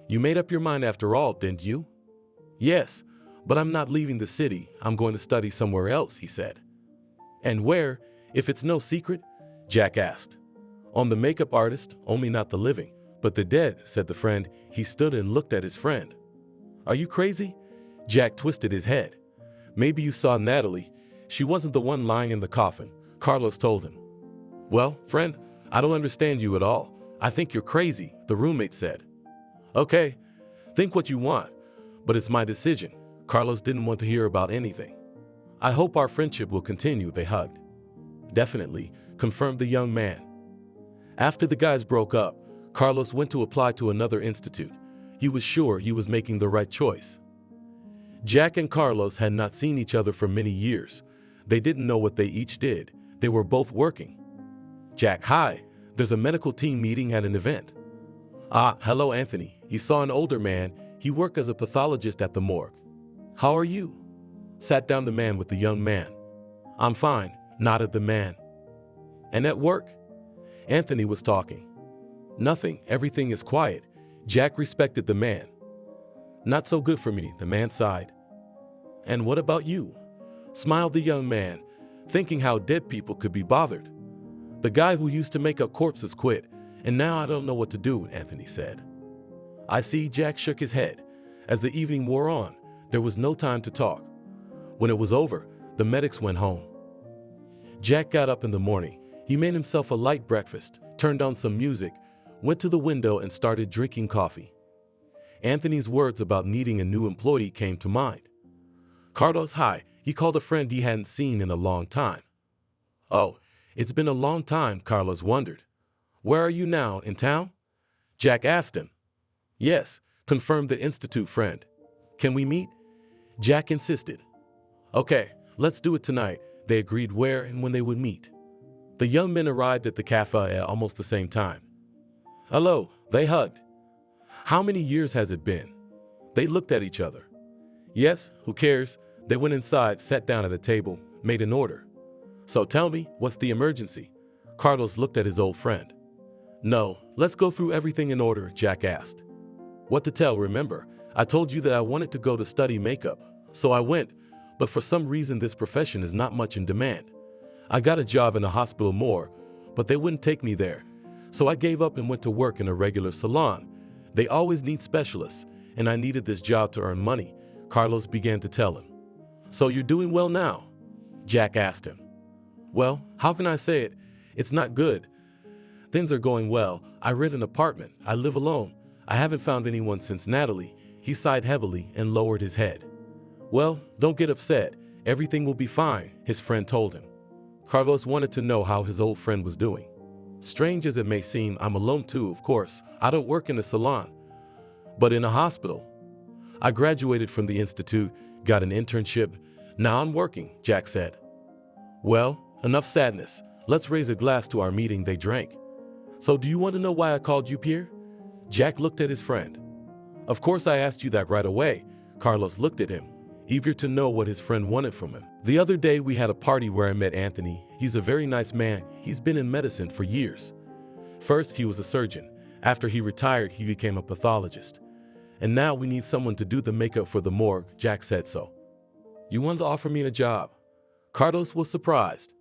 "You made up your mind after all, didn't you?" "Yes, but I'm not leaving the city. I'm going to study somewhere else," he said. "And where, if it's no secret?" Jack asked. "On the makeup artist, only not the living, but the dead," said the friend. He stood and looked at his friend. "Are you crazy?" Jack twisted his head. "Maybe you saw Natalie. She wasn't the one lying in the coffin," Carlos told him. "Well, friend, I don't understand you at all. I think you're crazy," the roommate said. "Okay, think what you want, but it's my decision." Carlos didn't want to hear about anything. "I hope our friendship will continue," they hugged. "Definitely," confirmed the young man. After the guys broke up, Carlos went to apply to another institute. He was sure he was making the right choice. Jack and Carlos had not seen each other for many years. They didn't know what they each did. They were both working. "Jack, hi. There's a medical team meeting at an event." "Ah, hello, Anthony." He saw an older man. He worked as a pathologist at the morgue. "How are you?" Sat down the man with the young man. "I'm fine," nodded the man. "And at work?" Anthony was talking. "Nothing, everything is quiet." Jack respected the man. "Not so good for me," the man sighed. "And what about you?" Smiled the young man, thinking how dead people could be bothered. "The guy who used to make up corpses quit, and now I don't know what to do," Anthony said. "I see." Jack shook his head. As the evening wore on, there was no time to talk. When it was over, the medics went home. Jack got up in the morning. He made himself a light breakfast, turned on some music, went to the window and started drinking coffee. Anthony's words about needing a new employee came to mind. "Carlos, hi." He called a friend he hadn't seen in a long time. "Oh, it's been a long time," Carlos wondered. "Where are you now, in town?" Jack asked him. "Yes," confirmed the institute friend. "Can we meet?" Jack insisted. "Okay, let's do it tonight." They agreed where and when they would meet. The young men arrived at the cafe at almost the same time. "Hello," they hugged. "How many years has it been?" They looked at each other. "Yes, who cares?" They went inside, sat down at a table, made an order. "So tell me, what's the emergency?" Carlos looked at his old friend. "No, let's go through everything in order," Jack asked. "What to tell? Remember, I told you that I wanted to go to study makeup, so I went, but for some reason this profession is not much in demand. I got a job in a hospital morgue, but they wouldn't take me there, so I gave up and went to work in a regular salon. They always need specialists, and I needed this job to earn money," Carlos began to tell him. "So you're doing well now?" Jack asked him. "Well, how can I say it? It's not good. Things are going well. I rent an apartment. I live alone. I haven't found anyone since Natalie." He sighed heavily and lowered his head. "Well, don't get upset. Everything will be fine," his friend told him. Carlos wanted to know how his old friend was doing. "Strange as it may seem, I'm alone too, of course. I don't work in a salon, but in a hospital. I graduated from the institute, got an internship. Now I'm working," Jack said. "Well, enough sadness. Let's raise a glass to our meeting." They drank. "So do you want to know why I called you here?" Jack looked at his friend. "Of course I asked you that right away." Carlos looked at him, eager to know what his friend wanted from him. "The other day we had a party where I met Anthony. He's a very nice man. He's been in medicine for years. First, he was a surgeon. After he retired, he became a pathologist. And now we need someone to do the makeup for the morgue." Jack said so. "You wanted to offer me a job?" Carlos was surprised.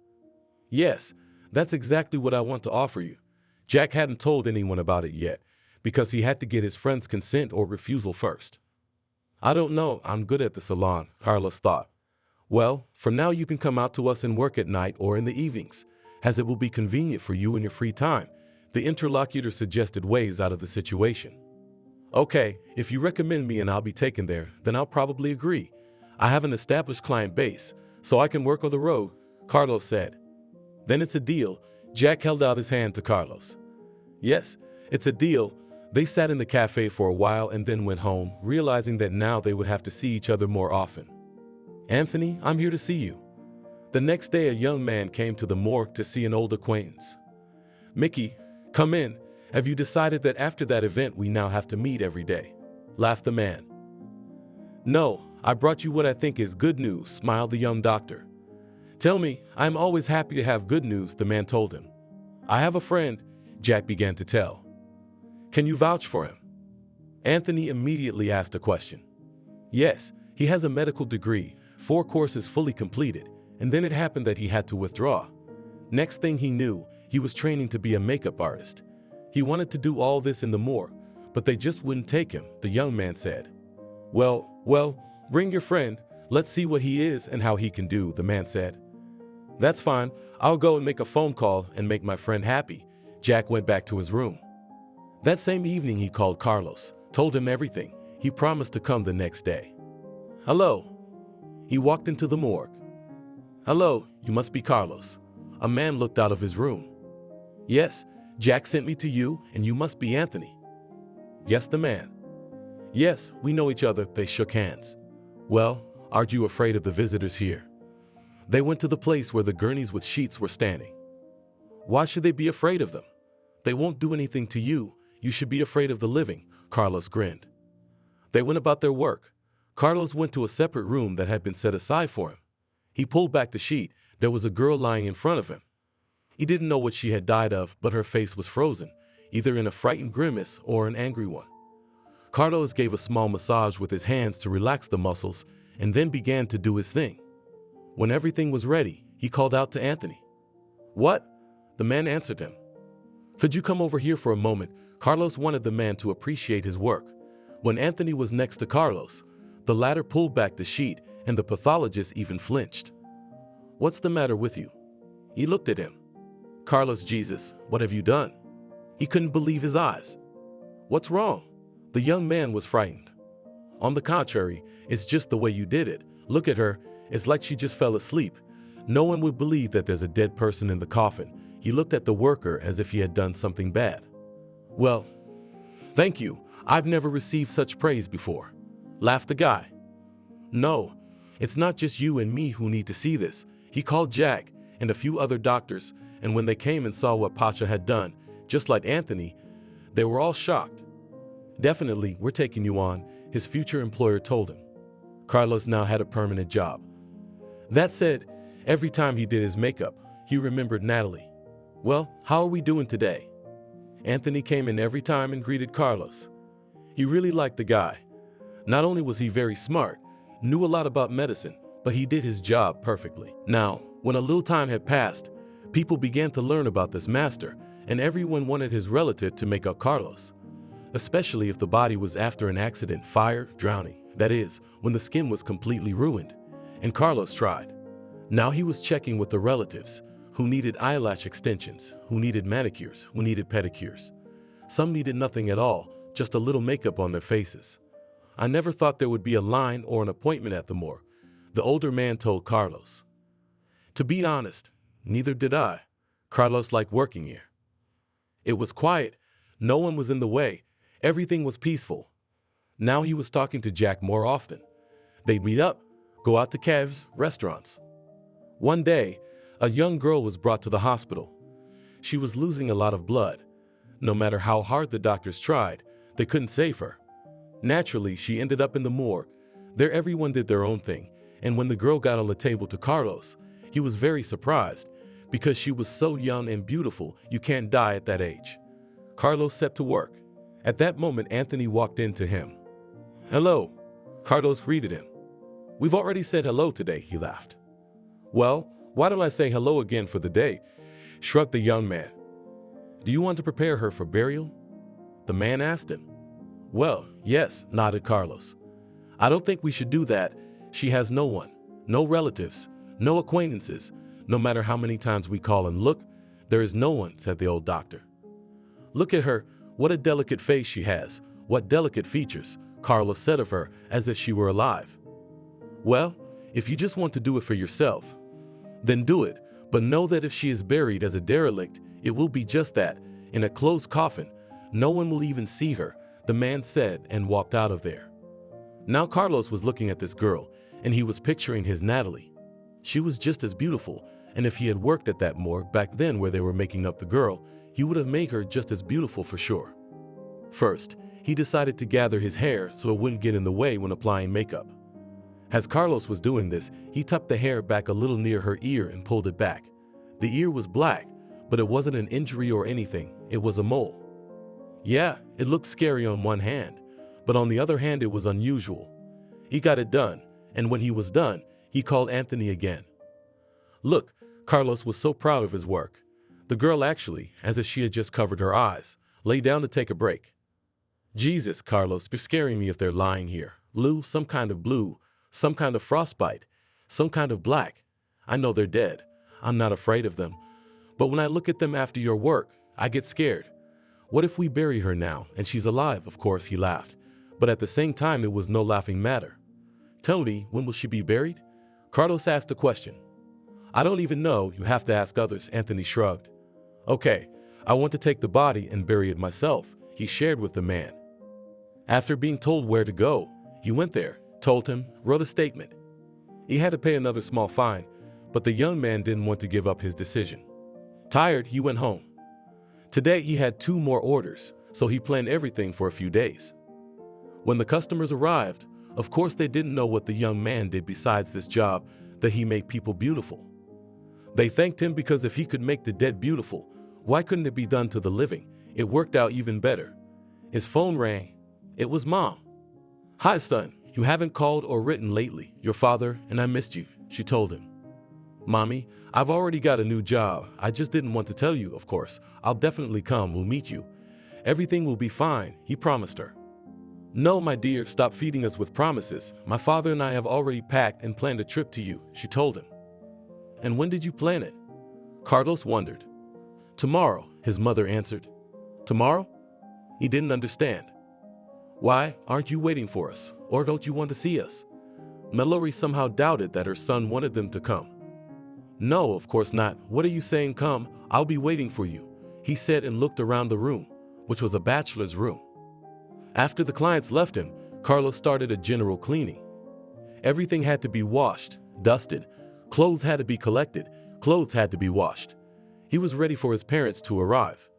"Yes, that's exactly what I want to offer you." Jack hadn't told anyone about it yet, because he had to get his friend's consent or refusal first. "I don't know, I'm good at the salon," Carlos thought. "Well, from now you can come out to us and work at night or in the evenings, as it will be convenient for you in your free time." The interlocutor suggested ways out of the situation. "Okay, if you recommend me and I'll be taken there, then I'll probably agree. I have an established client base, so I can work on the road," Carlos said. "Then it's a deal." Jack held out his hand to Carlos. Yes, it's a deal. They sat in the cafe for a while and then went home, realizing that now they would have to see each other more often. Anthony, I'm here to see you. The next day, a young man came to the morgue to see an old acquaintance. Mickey, come in. Have you decided that after that event we now have to meet every day? Laughed the man. No, I brought you what I think is good news, smiled the young doctor. Tell me, I'm always happy to have good news, the man told him. I have a friend, Jack began to tell. Can you vouch for him? Anthony immediately asked a question. Yes, he has a medical degree, 4 courses fully completed, and then it happened that he had to withdraw. Next thing he knew, he was training to be a makeup artist. He wanted to do all this in the morgue, but they just wouldn't take him, the young man said. Well, bring your friend. Let's see what he is and how he can do, the man said. That's fine. I'll go and make a phone call and make my friend happy. Jack went back to his room. That same evening he called Carlos, told him everything. He promised to come the next day. Hello. He walked into the morgue. Hello, you must be Carlos. A man looked out of his room. Yes, Jack sent me to you, and you must be Anthony. Yes, the man. Yes, we know each other, they shook hands. Well, aren't you afraid of the visitors here? They went to the place where the gurneys with sheets were standing. Why should they be afraid of them? They won't do anything to you. You should be afraid of the living, Carlos grinned. They went about their work. Carlos went to a separate room that had been set aside for him. He pulled back the sheet. There was a girl lying in front of him. He didn't know what she had died of, but her face was frozen, either in a frightened grimace or an angry one. Carlos gave a small massage with his hands to relax the muscles and then began to do his thing. When everything was ready, he called out to Anthony. What? The man answered him. Could you come over here for a moment? Carlos wanted the man to appreciate his work. When Anthony was next to Carlos, the latter pulled back the sheet and the pathologist even flinched. What's the matter with you? He looked at him. Carlos, Jesus, what have you done? He couldn't believe his eyes. What's wrong? The young man was frightened. On the contrary, it's just the way you did it. Look at her. It's like she just fell asleep. No one would believe that there's a dead person in the coffin. He looked at the worker as if he had done something bad. Well, thank you. I've never received such praise before, laughed the guy. No, it's not just you and me who need to see this. He called Jack and a few other doctors, and when they came and saw what Pasha had done, just like Anthony, they were all shocked. Definitely, we're taking you on, his future employer told him. Carlos now had a permanent job. That said, every time he did his makeup, he remembered Natalie. Well, how are we doing today? Anthony came in every time and greeted Carlos. He really liked the guy. Not only was he very smart, knew a lot about medicine, but he did his job perfectly. Now, when a little time had passed, people began to learn about this master, and everyone wanted his relative to make up Carlos, especially if the body was after an accident, fire, drowning. That is, when the skin was completely ruined. And Carlos tried. Now he was checking with the relatives, who needed eyelash extensions, who needed manicures, who needed pedicures. Some needed nothing at all, just a little makeup on their faces. I never thought there would be a line or an appointment at the morgue, the older man told Carlos. To be honest, neither did I. Carlos liked working here. It was quiet, no one was in the way, everything was peaceful. Now he was talking to Jack more often. They'd meet up, go out to caves, restaurants. One day, a young girl was brought to the hospital. She was losing a lot of blood. No matter how hard the doctors tried, they couldn't save her. Naturally, she ended up in the morgue. There everyone did their own thing, and when the girl got on the table to Carlos, he was very surprised, because she was so young and beautiful, you can't die at that age. Carlos set to work. At that moment, Anthony walked in to him. Hello, Carlos greeted him. We've already said hello today, he laughed. Well, why don't I say hello again for the day? Shrugged the young man. Do you want to prepare her for burial? The man asked him. Well, yes, nodded Carlos. I don't think we should do that. She has no one, no relatives, no acquaintances. No matter how many times we call and look, there is no one, said the old doctor. Look at her, what a delicate face she has, what delicate features, Carlos said of her as if she were alive. Well, if you just want to do it for yourself, then do it, but know that if she is buried as a derelict, It will be just that, in a closed coffin. No one will even see her, the man said and walked out of there. Now Carlos was looking at this girl, and he was picturing his Natalie. She was just as beautiful, and if he had worked at that morgue back then where they were making up the girl, he would have made her just as beautiful for sure. First, he decided to gather his hair so it wouldn't get in the way when applying makeup. As Carlos was doing this, he tucked the hair back a little near her ear and pulled it back. The ear was black, but it wasn't an injury or anything, it was a mole. Yeah, it looked scary on one hand, but on the other hand it was unusual. He got it done, and when he was done, he called Anthony again. Look, Carlos was so proud of his work. The girl actually, as if she had just covered her eyes, lay down to take a break. Jesus, Carlos, you're scaring me if they're lying here. Blue, some kind of frostbite, some kind of black. I know they're dead. I'm not afraid of them. But when I look at them after your work, I get scared. What if we bury her now and she's alive? Of course, he laughed. But at the same time, it was no laughing matter. Tell me, when will she be buried? Carlos asked the question. I don't even know. You have to ask others, Anthony shrugged. Okay, I want to take the body and bury it myself, he shared with the man. After being told where to go, he went there, told him, wrote a statement. He had to pay another small fine, but the young man didn't want to give up his decision. Tired, he went home. Today he had 2 more orders, so he planned everything for a few days. When the customers arrived, of course they didn't know what the young man did besides this job, that he made people beautiful. They thanked him because if he could make the dead beautiful, why couldn't it be done to the living? It worked out even better. His phone rang. It was Mom. Hi, son. You haven't called or written lately. Your father and I missed you, she told him. Mommy, I've already got a new job. I just didn't want to tell you, of course. I'll definitely come. We'll meet you. Everything will be fine, he promised her. No, my dear, stop feeding us with promises. My father and I have already packed and planned a trip to you, she told him. And when did you plan it? Carlos wondered. Tomorrow, his mother answered. Tomorrow? He didn't understand. Why aren't you waiting for us, or don't you want to see us? Mallerie somehow doubted that her son wanted them to come. No, of course not. What are you saying? Come, I'll be waiting for you, he said and looked around the room, which was a bachelor's room. After the clients left him, Carlos started a general cleaning. Everything had to be washed, dusted, clothes had to be collected, clothes had to be washed. He was ready for his parents to arrive.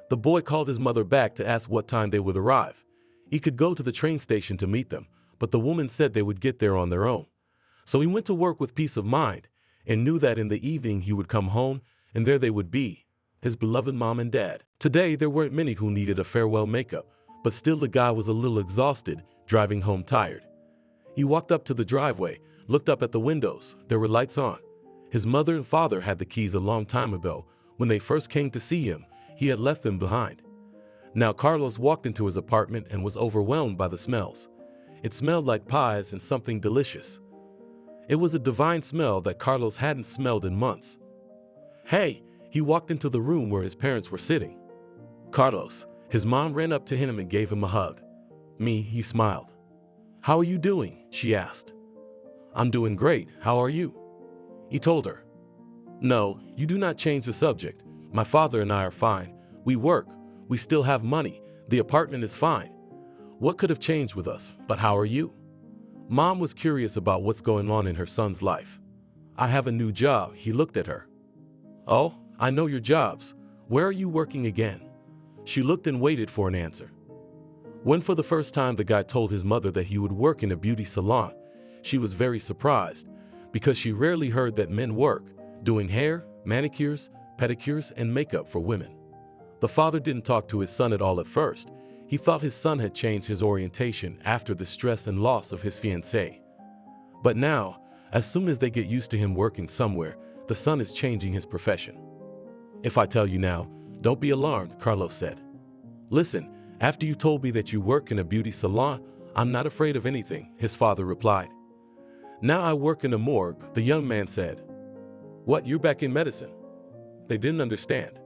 The boy called his mother back to ask what time they would arrive. He could go to the train station to meet them, but the woman said they would get there on their own. So he went to work with peace of mind and knew that in the evening he would come home and there they would be, his beloved mom and dad. Today there weren't many who needed a farewell makeup, but still the guy was a little exhausted, driving home tired. He walked up to the driveway, looked up at the windows. There were lights on. His mother and father had the keys a long time ago. When they first came to see him, he had left them behind. Now Carlos walked into his apartment and was overwhelmed by the smells. It smelled like pies and something delicious. It was a divine smell that Carlos hadn't smelled in months. Hey, he walked into the room where his parents were sitting. Carlos, his mom ran up to him and gave him a hug. Me, he smiled. How are you doing? She asked. I'm doing great. How are you? He told her. No, you do not change the subject. My father and I are fine. We work. We still have money. The apartment is fine. What could have changed with us? But how are you? Mom was curious about what's going on in her son's life. I have a new job. He looked at her. Oh, I know your jobs. Where are you working again? She looked and waited for an answer. When for the first time the guy told his mother that he would work in a beauty salon, she was very surprised because she rarely heard that men work, doing hair, manicures, pedicures, and makeup for women. The father didn't talk to his son at all at first. He thought his son had changed his orientation after the stress and loss of his fiancée. But now, as soon as they get used to him working somewhere, the son is changing his profession. If I tell you now, don't be alarmed, Carlos said. Listen, after you told me that you work in a beauty salon, I'm not afraid of anything, his father replied. Now I work in a morgue, the young man said. What, you're back in medicine? They didn't understand.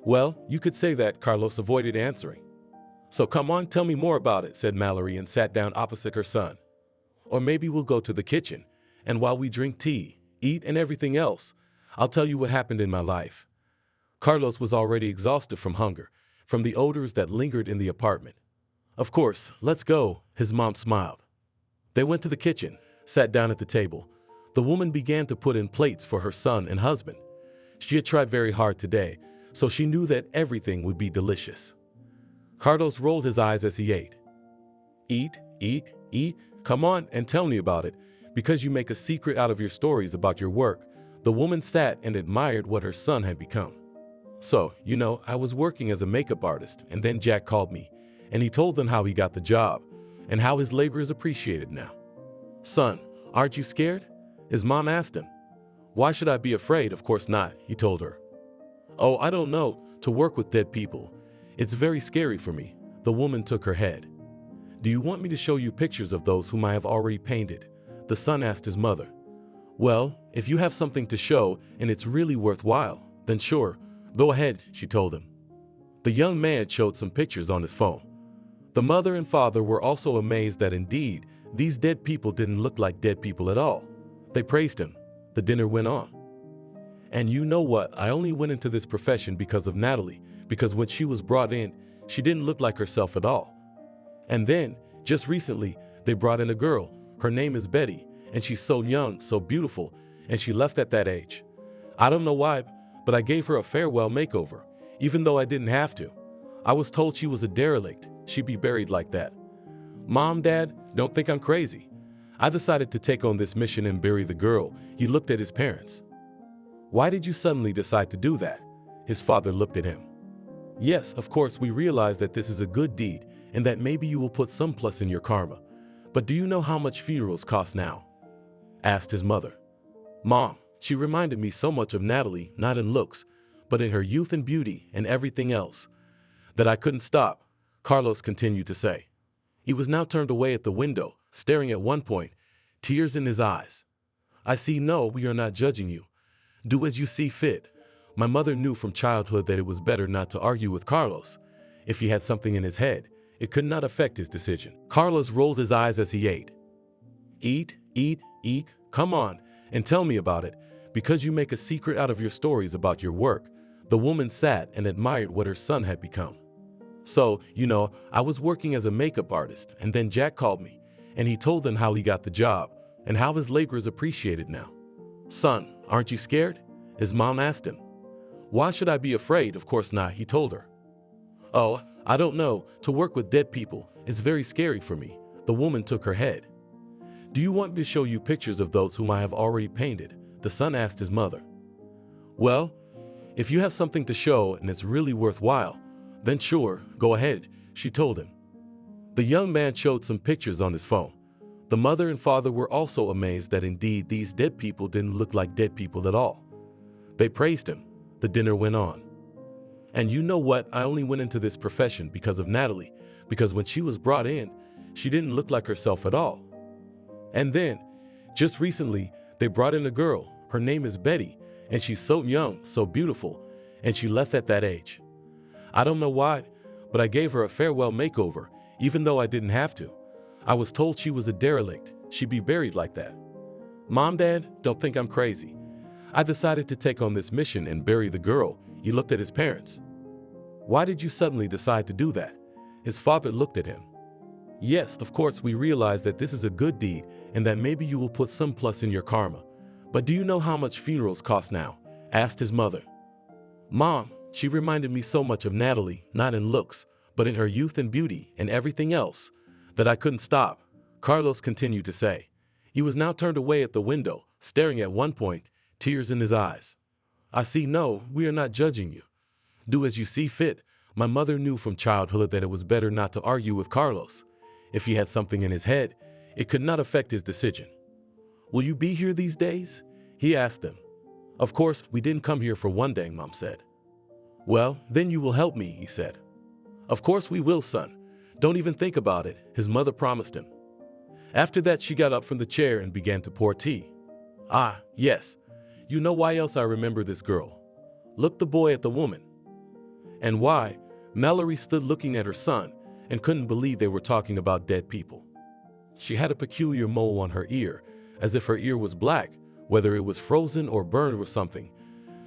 Well, you could say that, Carlos avoided answering. So come on, tell me more about it, said Mallerie and sat down opposite her son. Or maybe we'll go to the kitchen, and while we drink tea, eat, and everything else, I'll tell you what happened in my life. Carlos was already exhausted from hunger, from the odors that lingered in the apartment. Of course, let's go, his mom smiled. They went to the kitchen, sat down at the table. The woman began to put in plates for her son and husband. She had tried very hard today, so she knew that everything would be delicious. Carlos rolled his eyes as he ate. Eat, eat, eat, come on and tell me about it, because you make a secret out of your stories about your work. The woman sat and admired what her son had become. So, I was working as a makeup artist, and then Jack called me, and he told them how he got the job, and how his labor is appreciated now. Son, aren't you scared? His mom asked him. Why should I be afraid? Of course not, he told her. Oh, I don't know, to work with dead people. It's very scary for me. The woman took her head. Do you want me to show you pictures of those whom I have already painted? The son asked his mother. Well, if you have something to show and it's really worthwhile, then sure, go ahead, she told him. The young man showed some pictures on his phone. The mother and father were also amazed that indeed, these dead people didn't look like dead people at all. They praised him. The dinner went on. And you know what? I only went into this profession because of Natalie, because when she was brought in, she didn't look like herself at all. And then, just recently, they brought in a girl. Her name is Betty, and she's so young, so beautiful, and she left at that age. I don't know why, but I gave her a farewell makeover, even though I didn't have to. I was told she was a derelict. She'd be buried like that. Mom, Dad, don't think I'm crazy. I decided to take on this mission and bury the girl. He looked at his parents. Why did you suddenly decide to do that? His father looked at him. Yes, of course, we realize that this is a good deed and that maybe you will put some plus in your karma. But do you know how much funerals cost now? Asked his mother. Mom, she reminded me so much of Natalie, not in looks, but in her youth and beauty and everything else, that I couldn't stop, Carlos continued to say. He was now turned away at the window, staring at one point, tears in his eyes. I see. No, we are not judging you. Do as you see fit. My mother knew from childhood that it was better not to argue with Carlos. If he had something in his head, it could not affect his decision. Carlos rolled his eyes as he ate. Eat, eat, eat, come on, and tell me about it, because you make a secret out of your stories about your work. The woman sat and admired what her son had become. So, I was working as a makeup artist, and then Jack called me, and he told them how he got the job, and how his labor is appreciated now. Son, aren't you scared? His mom asked him. Why should I be afraid? Of course not, he told her. Oh, I don't know, to work with dead people is very scary for me. The woman took her head. Do you want me to show you pictures of those whom I have already painted? The son asked his mother. Well, if you have something to show and it's really worthwhile, then sure, go ahead, she told him. The young man showed some pictures on his phone. The mother and father were also amazed that indeed these dead people didn't look like dead people at all. They praised him. The dinner went on. And you know what? I only went into this profession because of Natalie, because when she was brought in, she didn't look like herself at all. And then, just recently, they brought in a girl. Her name is Betty, and she's so young, so beautiful, and she left at that age. I don't know why, but I gave her a farewell makeover, even though I didn't have to. I was told she was a derelict. She'd be buried like that. Mom, Dad, don't think I'm crazy. I decided to take on this mission and bury the girl. He looked at his parents. Why did you suddenly decide to do that? His father looked at him. Yes, of course, we realize that this is a good deed and that maybe you will put some plus in your karma. But do you know how much funerals cost now? Asked his mother. Mom, she reminded me so much of Natalie, not in looks, but in her youth and beauty and everything else, that I couldn't stop, Carlos continued to say. He was now turned away at the window, staring at one point, tears in his eyes. I see. No, we are not judging you. Do as you see fit. My mother knew from childhood that it was better not to argue with Carlos. If he had something in his head, it could not affect his decision. Will you be here these days? He asked them. Of course, we didn't come here for one day, Mom said. Well, then you will help me, he said. Of course we will, son. Don't even think about it, his mother promised him. After that, she got up from the chair and began to pour tea. Ah, yes. You know why else I remember this girl? Looked the boy at the woman. And why? Mallerie stood looking at her son and couldn't believe they were talking about dead people. She had a peculiar mole on her ear, as if her ear was black, whether it was frozen or burned or something.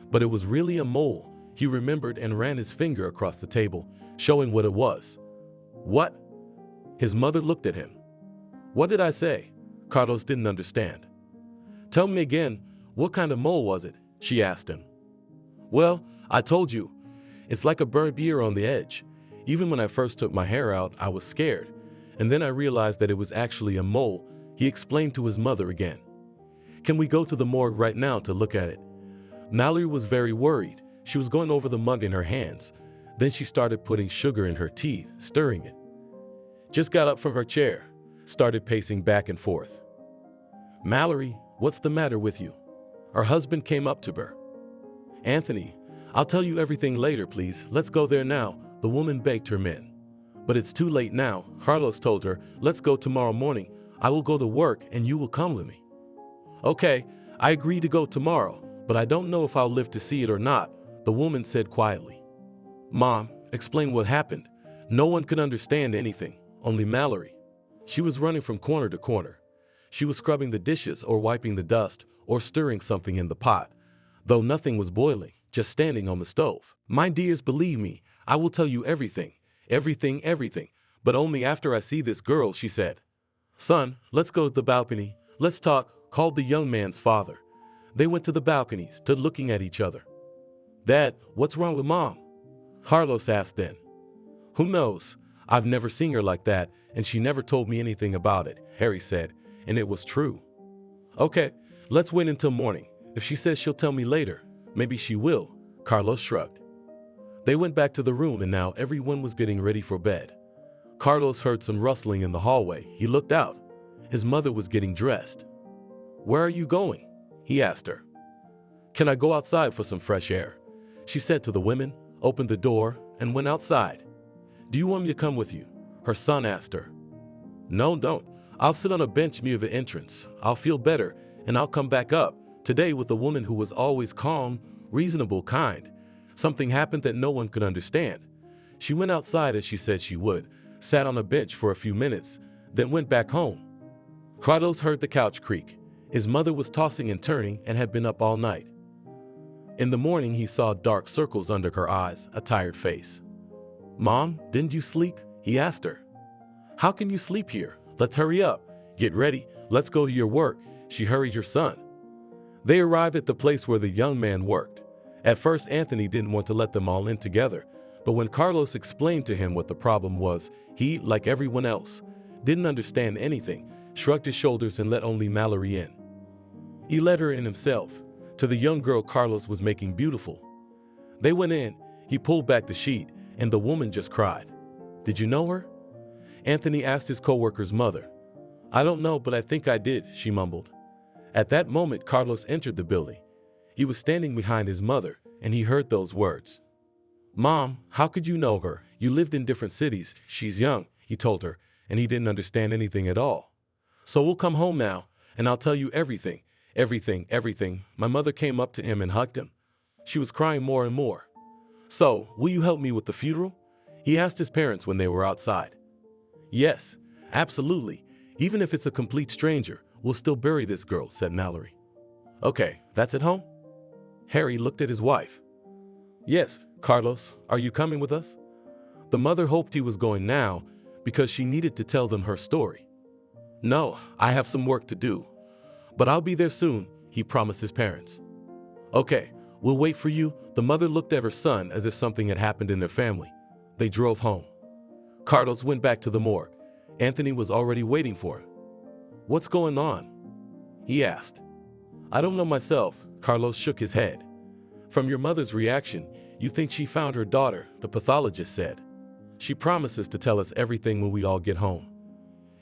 But it was really a mole. He remembered and ran his finger across the table, showing what it was. What? His mother looked at him. What did I say? Carlos didn't understand. Tell me again, what kind of mole was it? She asked him. Well, I told you. It's like a burnt ear on the edge. Even when I first took my hair out, I was scared. And then I realized that it was actually a mole, he explained to his mother again. Can we go to the morgue right now to look at it? Mallerie was very worried. She was going over the mug in her hands. Then she started putting sugar in her tea, stirring it. Just got up from her chair, started pacing back and forth. Mallerie, what's the matter with you? Her husband came up to her. Anthony, I'll tell you everything later, please. Let's go there now, the woman begged her men. But it's too late now, Carlos told her. Let's go tomorrow morning. I will go to work and you will come with me. Okay, I agree to go tomorrow, but I don't know if I'll live to see it or not, the woman said quietly. Mom, explain what happened. No one could understand anything, only Mallerie. She was running from corner to corner. She was scrubbing the dishes or wiping the dust or stirring something in the pot, though nothing was boiling, just standing on the stove. My dears, believe me, I will tell you everything, everything, but only after I see this girl, she said. Son, let's go to the balcony. Let's talk, called the young man's father. They went to the balcony, stood looking at each other. Dad, what's wrong with Mom? Carlos asked then. Who knows? I've never seen her like that, and she never told me anything about it, Harry said, and it was true. Okay, let's wait until morning. If she says she'll tell me later, maybe she will, Carlos shrugged. They went back to the room and now everyone was getting ready for bed. Carlos heard some rustling in the hallway. He looked out. His mother was getting dressed. Where are you going? He asked her. Can I go outside for some fresh air? She said to the women, opened the door, and went outside. Do you want me to come with you? Her son asked her. No, don't. I'll sit on a bench near the entrance. I'll feel better, and I'll come back up. Today with a woman who was always calm, reasonable, kind. Something happened that no one could understand. She went outside as she said she would, sat on a bench for a few minutes, then went back home. Carlos heard the couch creak. His mother was tossing and turning and had been up all night. In the morning, he saw dark circles under her eyes, a tired face. Mom, didn't you sleep? He asked her. How can you sleep here? Let's hurry up. Get ready. Let's go to your work. She hurried her son. They arrived at the place where the young man worked. At first, Anthony didn't want to let them all in together, but when Carlos explained to him what the problem was, he, like everyone else, didn't understand anything, shrugged his shoulders and let only Mallerie in. He let her in himself. To the young girl Carlos was making beautiful. They went in, he pulled back the sheet, and the woman just cried. Did you know her? Anthony asked his co-worker's mother. I don't know, but I think I did, she mumbled. At that moment, Carlos entered the building. He was standing behind his mother, and he heard those words. Mom, how could you know her? You lived in different cities. She's young, he told her, and he didn't understand anything at all. So we'll come home now, and I'll tell you everything. Everything. My mother came up to him and hugged him. She was crying more and more. So, will you help me with the funeral? He asked his parents when they were outside. Yes, absolutely. Even if it's a complete stranger, we'll still bury this girl, said Mallerie. Okay, that's at home? Harry looked at his wife. Yes, Carlos, are you coming with us? The mother hoped he was going now because she needed to tell them her story. No, I have some work to do. But I'll be there soon, he promised his parents. Okay, we'll wait for you. The mother looked at her son as if something had happened in their family. They drove home. Carlos went back to the morgue. Anthony was already waiting for him. What's going on? He asked. I don't know myself, Carlos shook his head. From your mother's reaction, you think she found her daughter, the pathologist said. She promises to tell us everything when we all get home.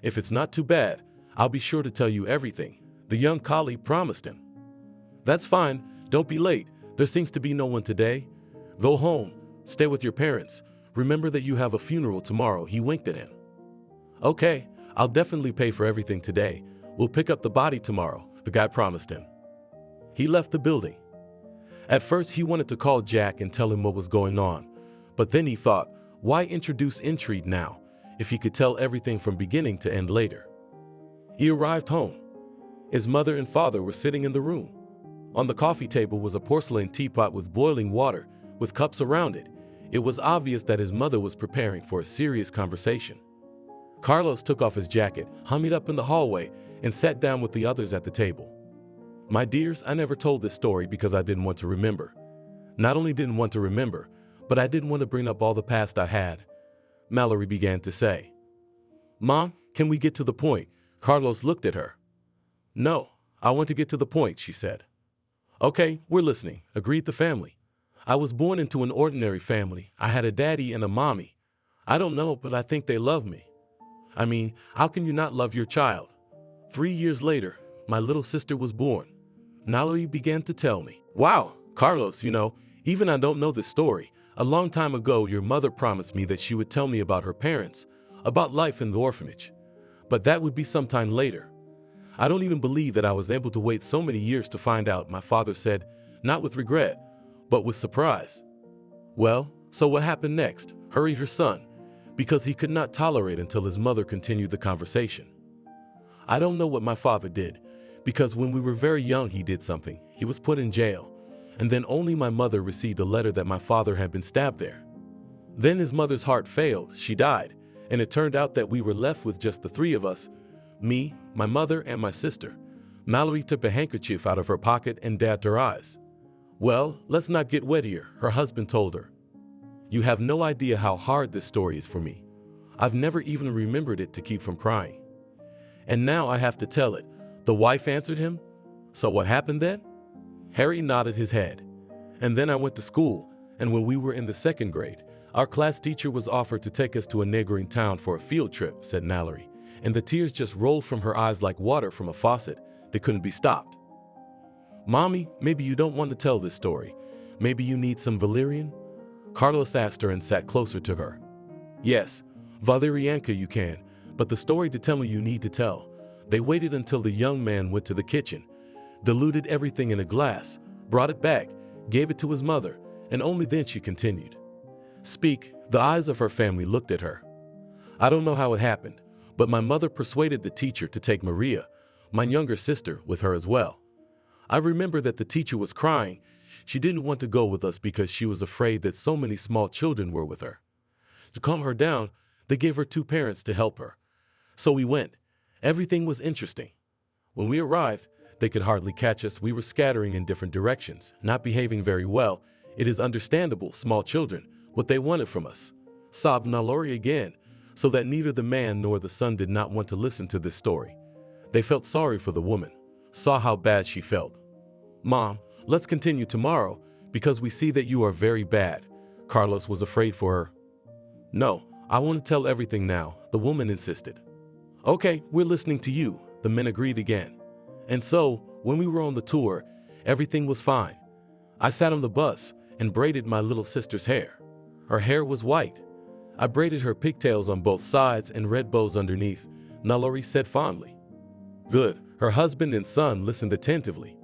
If it's not too bad, I'll be sure to tell you everything, the young colleague promised him. That's fine, don't be late. There seems to be no one today. Go home, stay with your parents. Remember that you have a funeral tomorrow, he winked at him. Okay, I'll definitely pay for everything today. We'll pick up the body tomorrow, the guy promised him. He left the building. At first he wanted to call Jack and tell him what was going on, but then he thought, why introduce intrigue now, if he could tell everything from beginning to end later? He arrived home. His mother and father were sitting in the room. On the coffee table was a porcelain teapot with boiling water, with cups around it. It was obvious that his mother was preparing for a serious conversation. Carlos took off his jacket, hummed up in the hallway, and sat down with the others at the table. My dears, I never told this story because I didn't want to remember. Not only didn't want to remember, but I didn't want to bring up all the past I had. Mallerie began to say. Mom, can we get to the point? Carlos looked at her. No, I want to get to the point, she said. Okay, we're listening, agreed the family. I was born into an ordinary family. I had a daddy and a mommy. I don't know, but I think they love me. I mean, how can you not love your child? 3 years later, my little sister was born. Mallerie began to tell me. Wow, Carlos, even I don't know this story. A long time ago, your mother promised me that she would tell me about her parents, about life in the orphanage. But that would be sometime later. I don't even believe that I was able to wait so many years to find out, my father said, not with regret, but with surprise. Well, so what happened next? Hurried her son, because he could not tolerate until his mother continued the conversation. I don't know what my father did, because when we were very young he did something. He was put in jail, and then only my mother received a letter that my father had been stabbed there. Then his mother's heart failed, she died, and it turned out that we were left with just the three of us, me, my mother, and my sister. Mallerie took a handkerchief out of her pocket and dabbed her eyes. Well, let's not get wet here, her husband told her. You have no idea how hard this story is for me. I've never even remembered it to keep from crying. And now I have to tell it, the wife answered him. So what happened then? Harry nodded his head. And then I went to school, and when we were in the 2nd grade, our class teacher was offered to take us to a neighboring town for a field trip, said Mallerie, and the tears just rolled from her eyes like water from a faucet. They couldn't be stopped. Mommy, maybe you don't want to tell this story. Maybe you need some valerian? Carlos asked her and sat closer to her. Yes, valerianka you can, but the story to tell me you need to tell. They waited until the young man went to the kitchen, diluted everything in a glass, brought it back, gave it to his mother, and only then she continued. Speak. The eyes of her family looked at her. I don't know how it happened, but my mother persuaded the teacher to take Maria, my younger sister, with her as well. I remember that the teacher was crying. She didn't want to go with us because she was afraid that so many small children were with her. To calm her down, they gave her 2 parents to help her. So we went. Everything was interesting. When we arrived, they could hardly catch us. We were scattering in different directions, not behaving very well. It is understandable, small children, what they wanted from us. Sobbed Mallerie again, so that neither the man nor the son did not want to listen to this story. They felt sorry for the woman, saw how bad she felt. Mom, let's continue tomorrow, because we see that you are very bad. Carlos was afraid for her. No, I want to tell everything now, the woman insisted. Okay, we're listening to you, the men agreed again. And so, when we were on the tour, everything was fine. I sat on the bus and braided my little sister's hair. Her hair was white. I braided her pigtails on both sides and red bows underneath, Mallerie said fondly. Good, her husband and son listened attentively.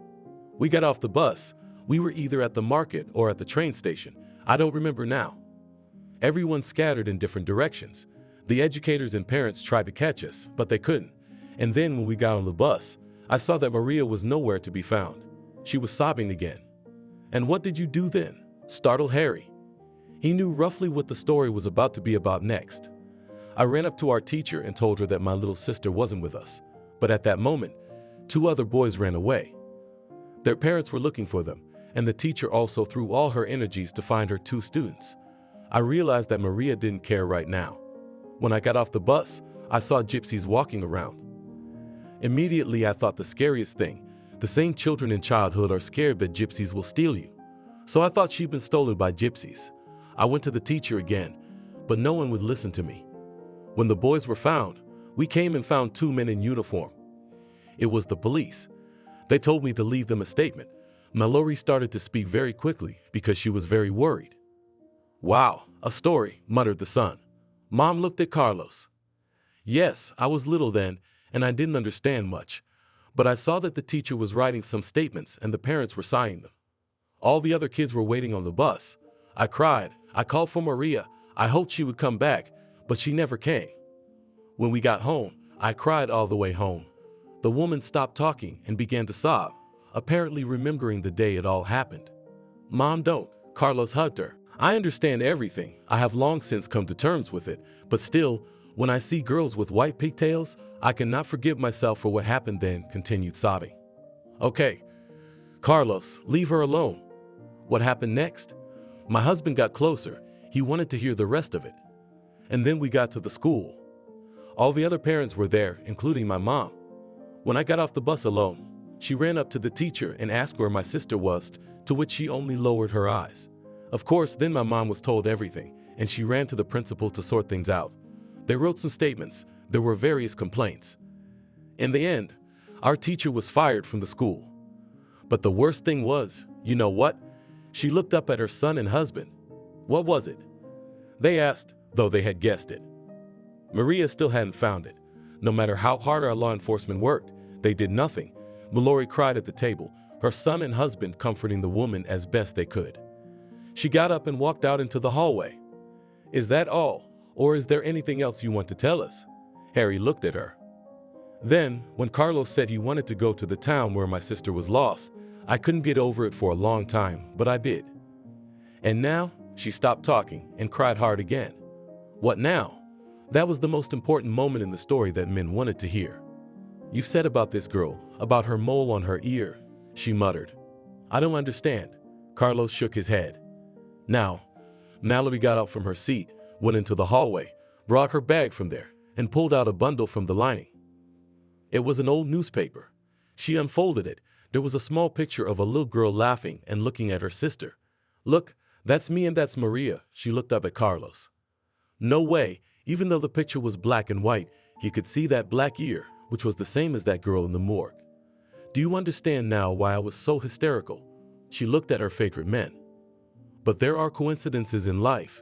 We got off the bus. We were either at the market or at the train station. I don't remember now. Everyone scattered in different directions. The educators and parents tried to catch us, but they couldn't. And then when we got on the bus, I saw that Maria was nowhere to be found. She was sobbing again. And what did you do then? Startled Harry. He knew roughly what the story was about to be about next. I ran up to our teacher and told her that my little sister wasn't with us. But at that moment, 2 other boys ran away. Their parents were looking for them, and the teacher also threw all her energies to find her 2 students. I realized that Maria didn't care right now. When I got off the bus, I saw gypsies walking around. Immediately, I thought the scariest thing. The same children in childhood are scared that gypsies will steal you. So I thought she'd been stolen by gypsies. I went to the teacher again, but no one would listen to me. When the boys were found, we came and found 2 men in uniform. It was the police. They told me to leave them a statement. Mallerie started to speak very quickly because she was very worried. Wow, a story, muttered the son. Mom looked at Carlos. Yes, I was little then, and I didn't understand much, but I saw that the teacher was writing some statements and the parents were signing them. All the other kids were waiting on the bus. I cried. I called for Maria. I hoped she would come back, but she never came. When we got home, I cried all the way home. The woman stopped talking and began to sob, apparently remembering the day it all happened. Mom, don't, Carlos hugged her. I understand everything. I have long since come to terms with it. But still, when I see girls with white pigtails, I cannot forgive myself for what happened then, continued sobbing. Okay, Carlos, leave her alone. What happened next? My husband got closer. He wanted to hear the rest of it. And then we got to the school. All the other parents were there, including my mom. When I got off the bus alone, she ran up to the teacher and asked where my sister was, to which she only lowered her eyes. Of course, then my mom was told everything, and she ran to the principal to sort things out. They wrote some statements. There were various complaints. In the end, our teacher was fired from the school. But the worst thing was, you know what? She looked up at her son and husband. What was it? They asked, though they had guessed it. Maria still hadn't found it. No matter how hard our law enforcement worked, they did nothing. Mallerie cried at the table, her son and husband comforting the woman as best they could. She got up and walked out into the hallway. Is that all, or is there anything else you want to tell us? Harry looked at her. Then, when Carlos said he wanted to go to the town where my sister was lost, I couldn't get over it for a long time, but I did. And now, she stopped talking and cried hard again. What now? That was the most important moment in the story that men wanted to hear. You said about this girl, about her mole on her ear, she muttered. I don't understand. Carlos shook his head. Now, Mallerie got up from her seat, went into the hallway, brought her bag from there, and pulled out a bundle from the lining. It was an old newspaper. She unfolded it. There was a small picture of a little girl laughing and looking at her sister. Look, that's me and that's Maria. She looked up at Carlos. No way. Even though the picture was black and white, he could see that black ear, which was the same as that girl in the morgue. Do you understand now why I was so hysterical? She looked at her favorite men. But there are coincidences in life.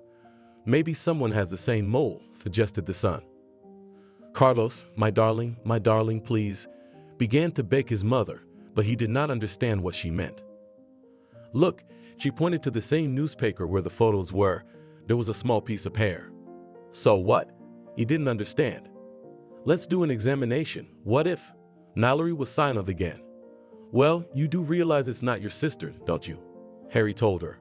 Maybe someone has the same mole, suggested the son. Carlos, my darling, please, began to beg his mother, but he did not understand what she meant. Look, she pointed to the same newspaper where the photos were. There was a small piece of hair. So what? He didn't understand. Let's do an examination. What if? Mallerie was silent again. Well, you do realize it's not your sister, don't you? Harry told her.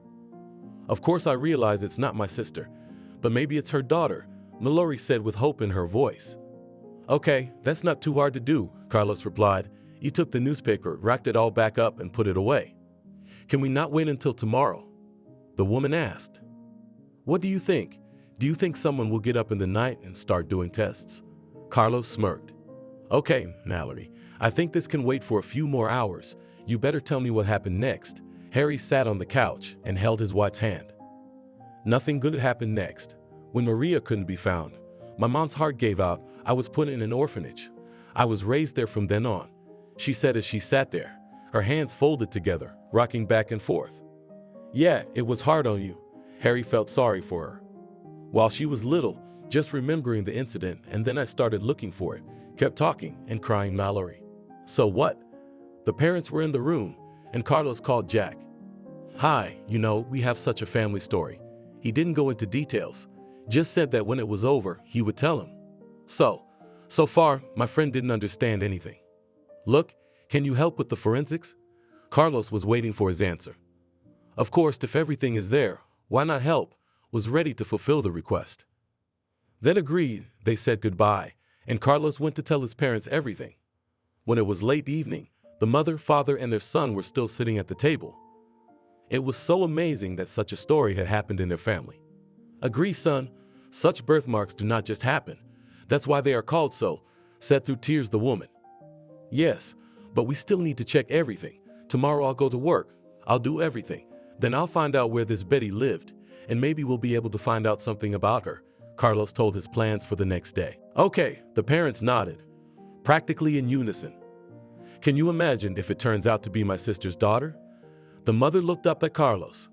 Of course I realize it's not my sister, but maybe it's her daughter, Mallerie said with hope in her voice. Okay, that's not too hard to do, Carlos replied. He took the newspaper, racked it all back up and put it away. Can we not wait until tomorrow? The woman asked. What do you think? Do you think someone will get up in the night and start doing tests? Carlos smirked. Okay, Mallerie, I think this can wait for a few more hours. You better tell me what happened next. Harry sat on the couch and held his wife's hand. Nothing good happened next. When Maria couldn't be found, my mom's heart gave out. I was put in an orphanage. I was raised there from then on, she said as she sat there, her hands folded together, rocking back and forth. Yeah, it was hard on you. Harry felt sorry for her. While she was little, just remembering the incident, and then I started looking for it, kept talking and crying Mallerie. So what? The parents were in the room, and Carlos called Jack. Hi, we have such a family story. He didn't go into details, just said that when it was over, he would tell him. So far, my friend didn't understand anything. Look, can you help with the forensics? Carlos was waiting for his answer. Of course, if everything is there, why not help? Was ready to fulfill the request. Then agreed, they said goodbye, and Carlos went to tell his parents everything. When it was late evening, the mother, father, and their son were still sitting at the table. It was so amazing that such a story had happened in their family. Agree, son, such birthmarks do not just happen. That's why they are called so, said through tears the woman. Yes, but we still need to check everything. Tomorrow I'll go to work. I'll do everything. Then I'll find out where this Betty lived, and maybe we'll be able to find out something about her. Carlos told his plans for the next day. Okay, the parents nodded, practically in unison. Can you imagine if it turns out to be my sister's daughter? The mother looked up at Carlos.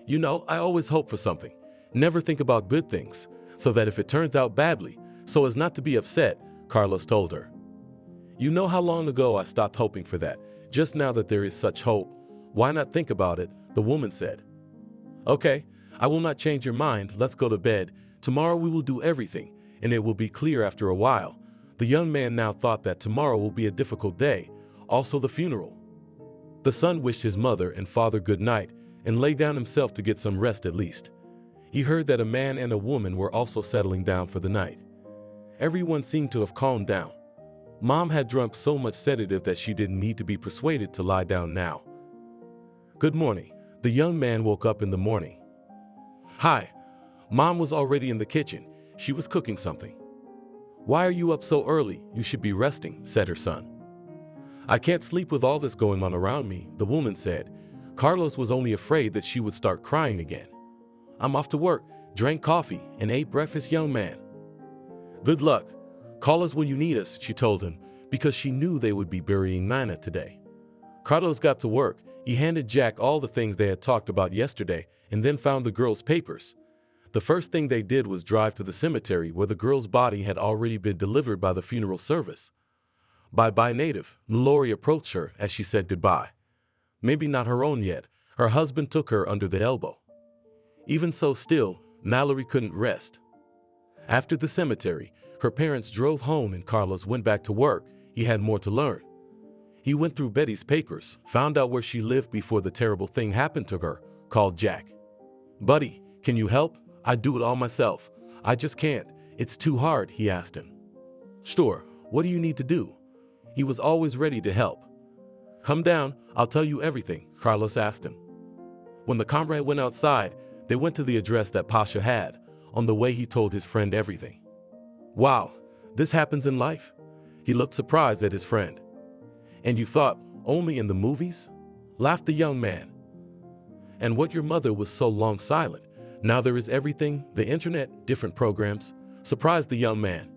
I always hope for something. Never think about good things, so that if it turns out badly, so as not to be upset, Carlos told her. You know how long ago I stopped hoping for that. Just now that there is such hope, why not think about it? The woman said. Okay, I will not change your mind. Let's go to bed. Tomorrow we will do everything, and it will be clear after a while. The young man now thought that tomorrow will be a difficult day, also the funeral. The son wished his mother and father good night, and lay down himself to get some rest at least. He heard that a man and a woman were also settling down for the night. Everyone seemed to have calmed down. Mom had drunk so much sedative that she didn't need to be persuaded to lie down now. Good morning. The young man woke up in the morning. Hi. Mom was already in the kitchen. She was cooking something. Why are you up so early? You should be resting, said her son. I can't sleep with all this going on around me, the woman said. Carlos was only afraid that she would start crying again. I'm off to work, drank coffee, and ate breakfast, young man. Good luck. Call us when you need us, she told him, because she knew they would be burying Nina today. Carlos got to work. He handed Jack all the things they had talked about yesterday and then found the girl's papers. The first thing they did was drive to the cemetery where the girl's body had already been delivered by the funeral service. Bye-bye, native. Mallerie approached her as she said goodbye. Maybe not her own yet. Her husband took her under the elbow. Even so, still, Mallerie couldn't rest. After the cemetery, her parents drove home and Carlos went back to work. He had more to learn. He went through Betty's papers, found out where she lived before the terrible thing happened to her, called Jack. Buddy, can you help? I'd do it all myself. I just can't. It's too hard, he asked him. Sure, what do you need to do? He was always ready to help. Come down, I'll tell you everything, Carlos asked him. When the comrade went outside, they went to the address that Pasha had. On the way, he told his friend everything. Wow, this happens in life? He looked surprised at his friend. And you thought, only in the movies? Laughed the young man. And what your mother was so long silent. Now there is everything, the internet, different programs, surprised the young man.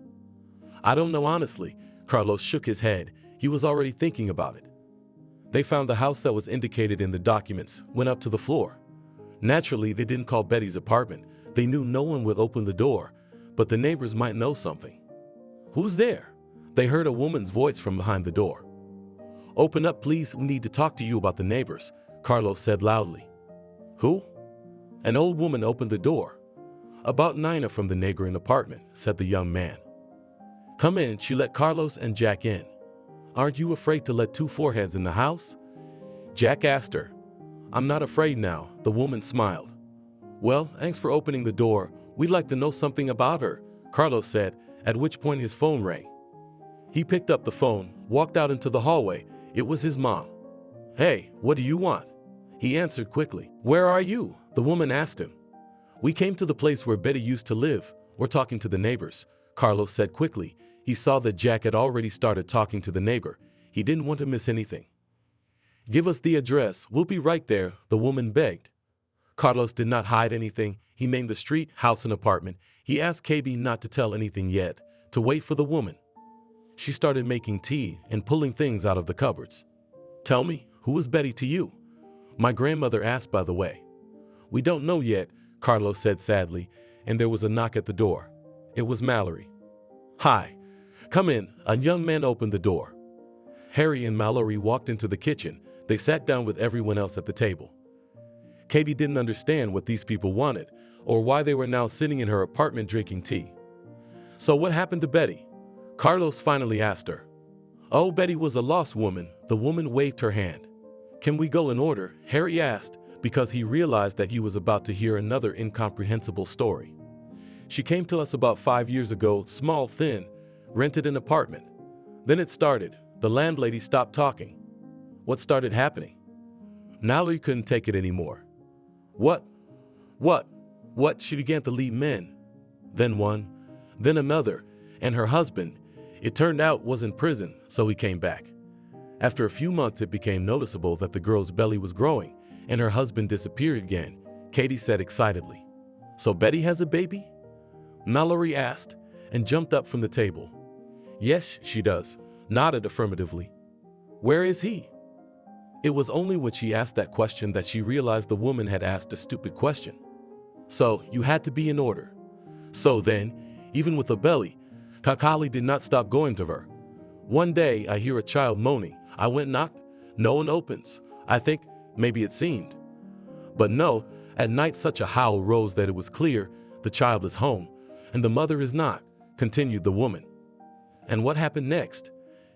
I don't know honestly, Carlos shook his head. He was already thinking about it. They found the house that was indicated in the documents, went up to the floor. Naturally, they didn't call Betty's apartment. They knew no one would open the door, but the neighbors might know something. Who's there? They heard a woman's voice from behind the door. Open up, please. We need to talk to you about the neighbors, Carlos said loudly. Who? An old woman opened the door. About Nina from the neighboring apartment, said the young man. Come in. She let Carlos and Jack in. Aren't you afraid to let two foreheads in the house? Jack asked her. I'm not afraid now, the woman smiled. Well, thanks for opening the door. We'd like to know something about her, Carlos said, at which point his phone rang. He picked up the phone, walked out into the hallway. It was his mom. Hey, what do you want? He answered quickly. Where are you? The woman asked him. We came to the place where Betty used to live. We're talking to the neighbors, Carlos said quickly. He saw that Jack had already started talking to the neighbor. He didn't want to miss anything. Give us the address. We'll be right there, the woman begged. Carlos did not hide anything. He named the street, house, and apartment. He asked KB not to tell anything yet, to wait for the woman. She started making tea and pulling things out of the cupboards. Tell me, who is Betty to you? My grandmother asked, by the way. We don't know yet, Carlos said sadly, and there was a knock at the door. It was Mallerie. Hi. Come in. A young man opened the door. Harry and Mallerie walked into the kitchen. They sat down with everyone else at the table. Katie didn't understand what these people wanted or why they were now sitting in her apartment drinking tea. So what happened to Betty? Carlos finally asked her. Oh, Betty was a lost woman. The woman waved her hand. Can we go in order? Harry asked, because he realized that he was about to hear another incomprehensible story. She came to us about 5 years ago, small, thin, rented an apartment. Then it started. The landlady stopped talking. What started happening? Mallerie couldn't take it anymore. What? She began to leave men. Then one, then another, and her husband, it turned out, was in prison, so he came back. After a few months, it became noticeable that the girl's belly was growing, and her husband disappeared again, Katie said excitedly. So Betty has a baby? Mallerie asked, and jumped up from the table. Yes, she does, nodded affirmatively. Where is he? It was only when she asked that question that she realized the woman had asked a stupid question. So, you had to be in order. So then, even with a belly, Kakali did not stop going to her. One day, I hear a child moaning. I went knock. No one opens. I think, maybe it seemed. But no, at night such a howl rose that it was clear the child is home, and the mother is not, continued the woman. And what happened next?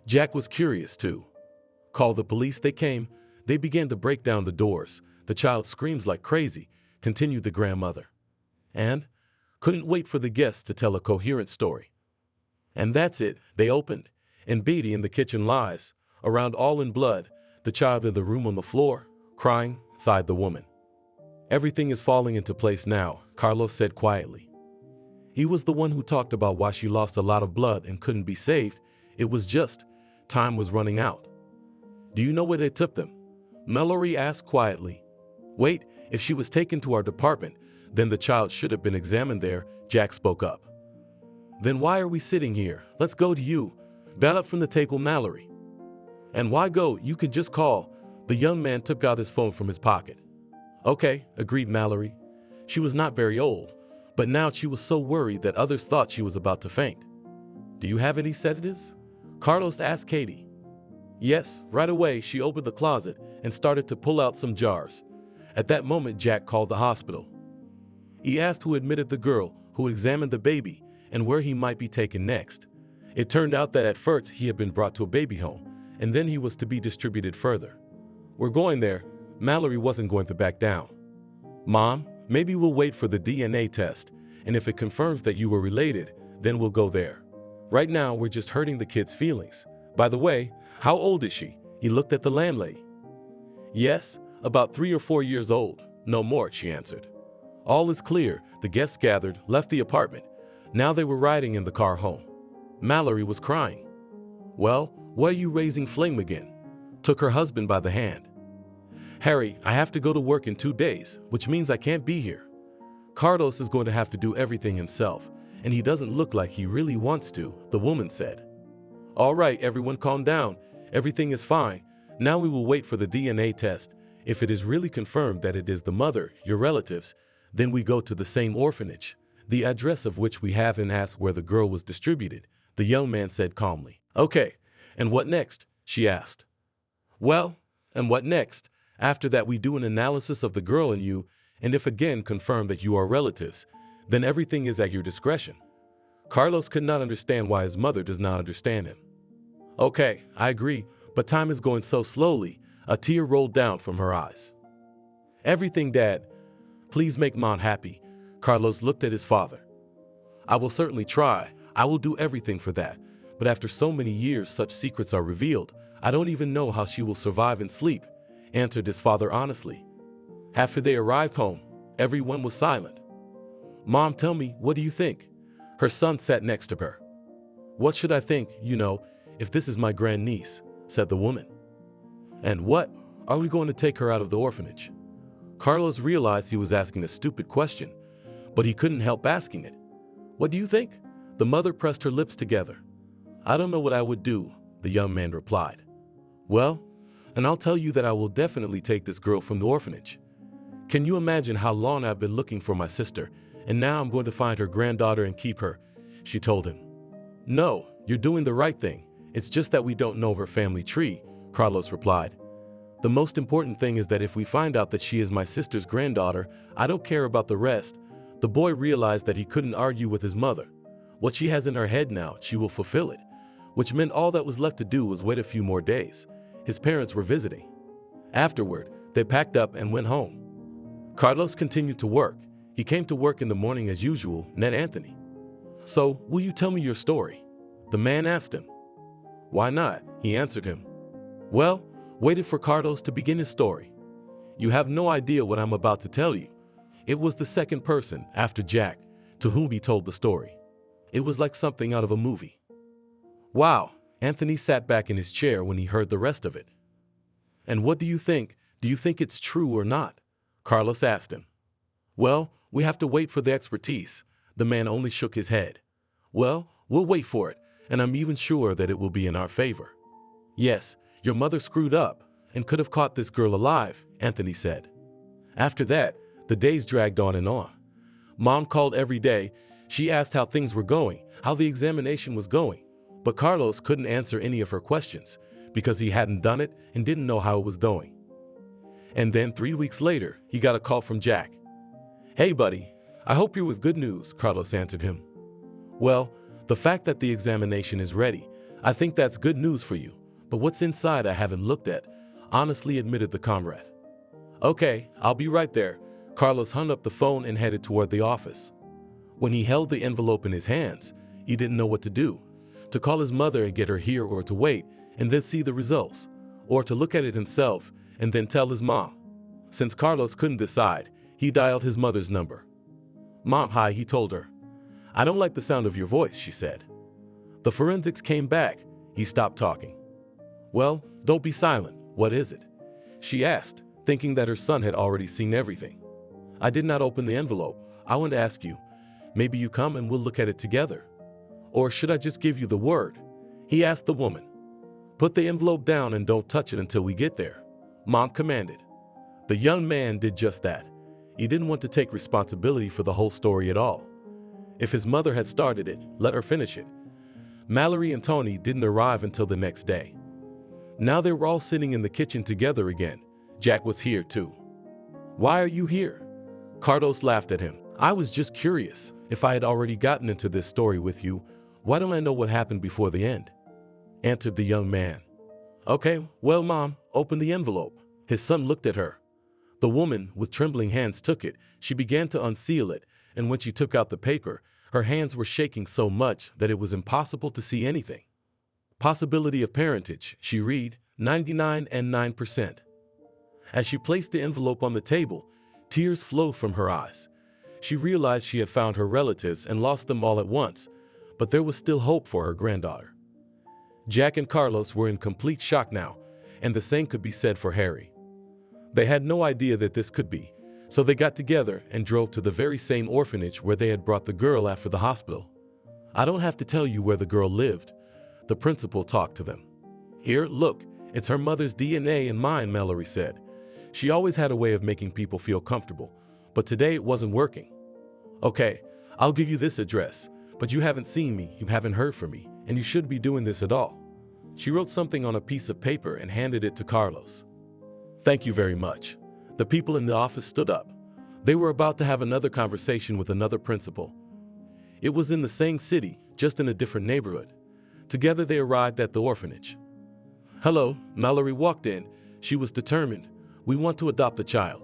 Jack was curious too. Call the police, they came. They began to break down the doors. The child screams like crazy, continued the grandmother. And couldn't wait for the guests to tell a coherent story. And that's it, they opened, and Beatty in the kitchen lies, around all in blood, the child in the room on the floor, crying, sighed the woman. Everything is falling into place now, Carlos said quietly. He was the one who talked about why she lost a lot of blood and couldn't be saved. It was just, time was running out. Do you know where they took them? Mallerie asked quietly. Wait, if she was taken to our department, then the child should have been examined there, Jack spoke up. Then why are we sitting here? Let's go to you. Got up from the table, Mallerie. And why go? You can just call. The young man took out his phone from his pocket. Okay, agreed Mallerie. She was not very old, but now she was so worried that others thought she was about to faint. Do you have any sedatives? Carlos asked Katie. Yes, right away she opened the closet and started to pull out some jars. At that moment Jack called the hospital. He asked who admitted the girl, who examined the baby, and where he might be taken next. It turned out that at first he had been brought to a baby home, and then he was to be distributed further. We're going there. Mallerie wasn't going to back down. Mom, maybe we'll wait for the DNA test, and if it confirms that you were related, then we'll go there. Right now we're just hurting the kid's feelings. By the way, how old is she? He looked at the landlady. Yes, about 3 or 4 years old. No more, she answered. All is clear. The guests gathered, left the apartment. Now they were riding in the car home. Mallerie was crying. Well, why are you raising flame again? Took her husband by the hand. Harry, I have to go to work in 2 days, which means I can't be here. Carlos is going to have to do everything himself, and he doesn't look like he really wants to, the woman said. All right, everyone calm down. Everything is fine. Now we will wait for the DNA test. If it is really confirmed that it is the mother, your relatives, then we go to the same orphanage, the address of which we have, and ask where the girl was distributed, the young man said calmly. Okay, and what next? She asked. Well, and what next? After that we do an analysis of the girl and you, and if again confirmed that you are relatives, then everything is at your discretion. Carlos could not understand why his mother does not understand him. Okay, I agree, but time is going so slowly. A tear rolled down from her eyes. Everything, Dad. Please make Mom happy. Carlos looked at his father. I will certainly try. I will do everything for that. But after so many years such secrets are revealed, I don't even know how she will survive and sleep, answered his father honestly. After they arrived home, everyone was silent. Mom, tell me, what do you think? Her son sat next to her. What should I think, if this is my grandniece, said the woman. And what? Are we going to take her out of the orphanage? Carlos realized he was asking a stupid question, but he couldn't help asking it. What do you think? The mother pressed her lips together. I don't know what I would do, the young man replied. Well, and I'll tell you that I will definitely take this girl from the orphanage. Can you imagine how long I've been looking for my sister, and now I'm going to find her granddaughter and keep her, she told him. No, you're doing the right thing. It's just that we don't know her family tree, Carlos replied. The most important thing is that if we find out that she is my sister's granddaughter, I don't care about the rest. The boy realized that he couldn't argue with his mother. What she has in her head now, she will fulfill it, which meant all that was left to do was wait a few more days. His parents were visiting. Afterward, they packed up and went home. Carlos continued to work. He came to work in the morning as usual, met Anthony. So, will you tell me your story? The man asked him. Why not? He answered him. Well, waited for Carlos to begin his story. You have no idea what I'm about to tell you. It was the second person, after Jack, to whom he told the story. It was like something out of a movie. Wow, Anthony sat back in his chair when he heard the rest of it. And what do you think? Do you think it's true or not? Carlos asked him. Well, we have to wait for the expertise. The man only shook his head. Well, we'll wait for it, and I'm even sure that it will be in our favor. Yes, your mother screwed up and could have caught this girl alive, Anthony said. After that, the days dragged on and on. Mom called every day. She asked how things were going, how the examination was going, but Carlos couldn't answer any of her questions because he hadn't done it and didn't know how it was going. And then 3 weeks later, he got a call from Jack. Hey, buddy, I hope you're with good news, Carlos answered him. Well, the fact that the examination is ready, I think that's good news for you, but what's inside I haven't looked at. honestly admitted the comrade. Okay, I'll be right there. Carlos hung up the phone and headed toward the office. When he held the envelope in his hands, he didn't know what to do. To call his mother and get her here, or to wait and then see the results, or to look at it himself and then tell his mom. Since Carlos couldn't decide, he dialed his mother's number. "Mom, hi," he told her. "I don't like the sound of your voice," she said. The forensics came back. He stopped talking. "Well, don't be silent. What is it?" she asked, thinking that her son had already seen everything. "I did not open the envelope. I want to ask you. Maybe you come and we'll look at it together. Or should I just give you the word?" he asked the woman. "Put the envelope down and don't touch it until we get there," Mom commanded. The young man did just that. He didn't want to take responsibility for the whole story at all. If his mother had started it, let her finish it. Mallerie and Tony didn't arrive until the next day. Now they were all sitting in the kitchen together again. Jack was here too. "Why are you here?" Carlos laughed at him. "I was just curious. If I had already gotten into this story with you, why don't I know what happened before the end?" answered the young man. "Okay, well, Mom, open the envelope." His son looked at her. The woman, with trembling hands, took it. She began to unseal it, and when she took out the paper, her hands were shaking so much that it was impossible to see anything. "Possibility of parentage," she read, 99 and 9%. As she placed the envelope on the table, tears flowed from her eyes. She realized she had found her relatives and lost them all at once, but there was still hope for her granddaughter. Jack and Carlos were in complete shock now, and the same could be said for Harry. They had no idea that this could be, so they got together and drove to the very same orphanage where they had brought the girl after the hospital. "I don't have to tell you where the girl lived," the principal talked to them. "Here, look, it's her mother's DNA and mine," Mallerie said. She always had a way of making people feel comfortable, but today it wasn't working. "Okay, I'll give you this address, but you haven't seen me, you haven't heard from me, and you shouldn't be doing this at all." She wrote something on a piece of paper and handed it to Carlos. "Thank you very much." The people in the office stood up. They were about to have another conversation with another principal. It was in the same city, just in a different neighborhood. Together they arrived at the orphanage. "Hello," Mallerie walked in. She was determined. "We want to adopt a child."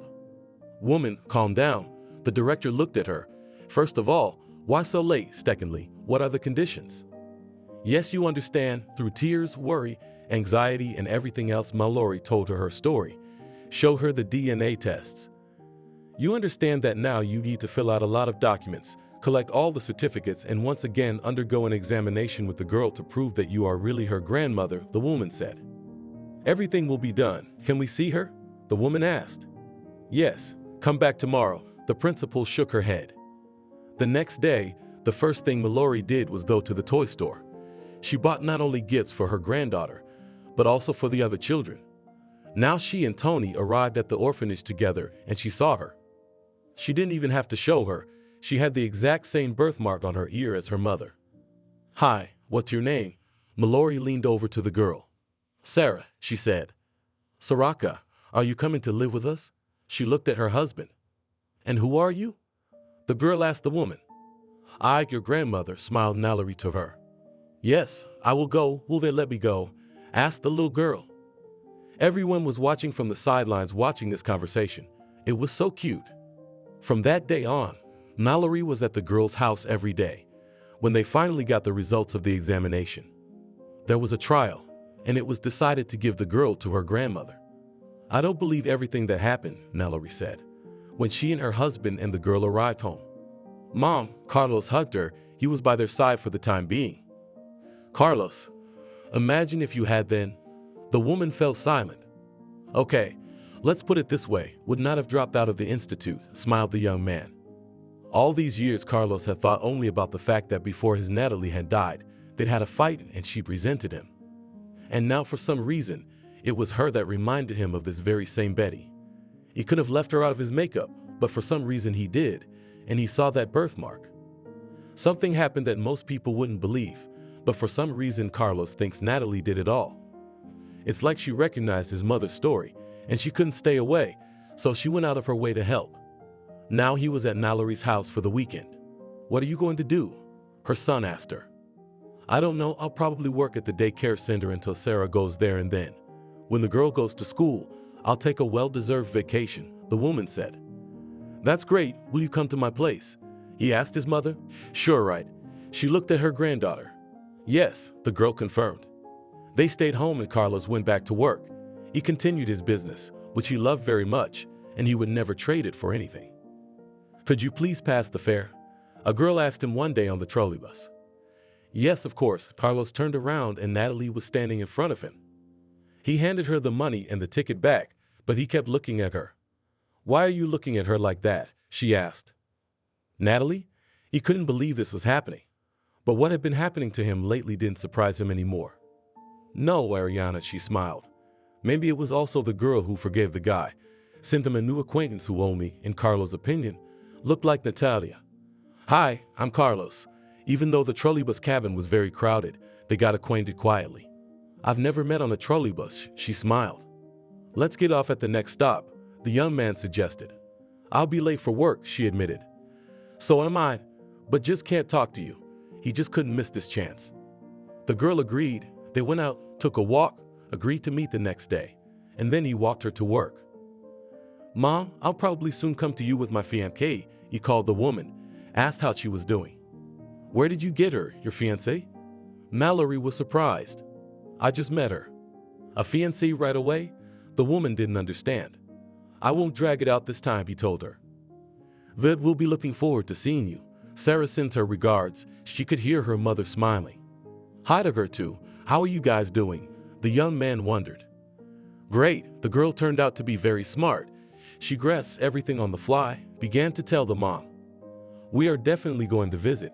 "Woman, calm down." The director looked at her. "First of all, why so late? Secondly, what are the conditions?" "Yes, you understand." Through tears, worry, anxiety, and everything else, Mallerie told her story. Show her the DNA tests. "You understand that now you need to fill out a lot of documents, collect all the certificates, and once again undergo an examination with the girl to prove that you are really her grandmother," the woman said. "Everything will be done. Can we see her?" the woman asked. "Yes, come back tomorrow." The principal shook her head. The next day, the first thing Mallerie did was go to the toy store. She bought not only gifts for her granddaughter, but also for the other children. Now she and Tony arrived at the orphanage together, and she saw her. She didn't even have to show her. She had the exact same birthmark on her ear as her mother. "Hi, what's your name?" Mallerie leaned over to the girl. "Sarah," she said. "Soraka, are you coming to live with us?" She looked at her husband. "And who are you?" the girl asked the woman. "I, your grandmother," smiled Mallerie to her. "Yes, I will go. Will they let me go?" asked the little girl. Everyone was watching from the sidelines, watching this conversation. It was so cute. From that day on, Mallerie was at the girl's house every day. When they finally got the results of the examination, there was a trial, and it was decided to give the girl to her grandmother. "I don't believe everything that happened," Mallerie said, when she and her husband and the girl arrived home. "Mom," Carlos hugged her. He was by their side for the time being. "Carlos, imagine if you had then." The woman fell silent. "Okay, let's put it this way, would not have dropped out of the institute," smiled the young man. All these years, Carlos had thought only about the fact that before his Natalie had died, they'd had a fight and she resented him. And now for some reason, it was her that reminded him of this very same Betty. He could have left her out of his makeup, but for some reason he did, and he saw that birthmark. Something happened that most people wouldn't believe, but for some reason Carlos thinks Natalie did it all. It's like she recognized his mother's story, and she couldn't stay away, so she went out of her way to help. Now he was at Mallerie's house for the weekend. "What are you going to do?" her son asked her. "I don't know, I'll probably work at the daycare center until Sarah goes there and then." When the girl goes to school, I'll take a well-deserved vacation, the woman said. That's great. Will you come to my place? He asked his mother. Sure, right. She looked at her granddaughter. Yes, the girl confirmed. They stayed home and Carlos went back to work. He continued his business, which he loved very much, and he would never trade it for anything. Could you please pass the fare? A girl asked him one day on the trolley bus. Yes, of course. Carlos turned around and Natalie was standing in front of him. He handed her the money and the ticket back, but he kept looking at her. Why are you looking at her like that? She asked. Natalie? He couldn't believe this was happening. But what had been happening to him lately didn't surprise him anymore. No, Ariana, she smiled. Maybe it was also the girl who forgave the guy, sent him a new acquaintance who only, in Carlos' opinion, looked like Natalia. Hi, I'm Carlos. Even though the trolleybus cabin was very crowded, they got acquainted quietly. I've never met on a trolleybus, she smiled. Let's get off at the next stop, the young man suggested. I'll be late for work, she admitted. So am I, but just can't talk to you. He just couldn't miss this chance. The girl agreed. They went out, took a walk, agreed to meet the next day, and then he walked her to work. Mom, I'll probably soon come to you with my fiancée, he called the woman, asked how she was doing. Where did you get her, your fiancée? Mallerie was surprised. I just met her. A fiancée right away? The woman didn't understand. I won't drag it out this time, he told her. Vid will be looking forward to seeing you. Sarah sends her regards. She could hear her mother smiling. Hi to her too. How are you guys doing? The young man wondered. Great. The girl turned out to be very smart. She grasped everything on the fly, began to tell the mom. We are definitely going to visit,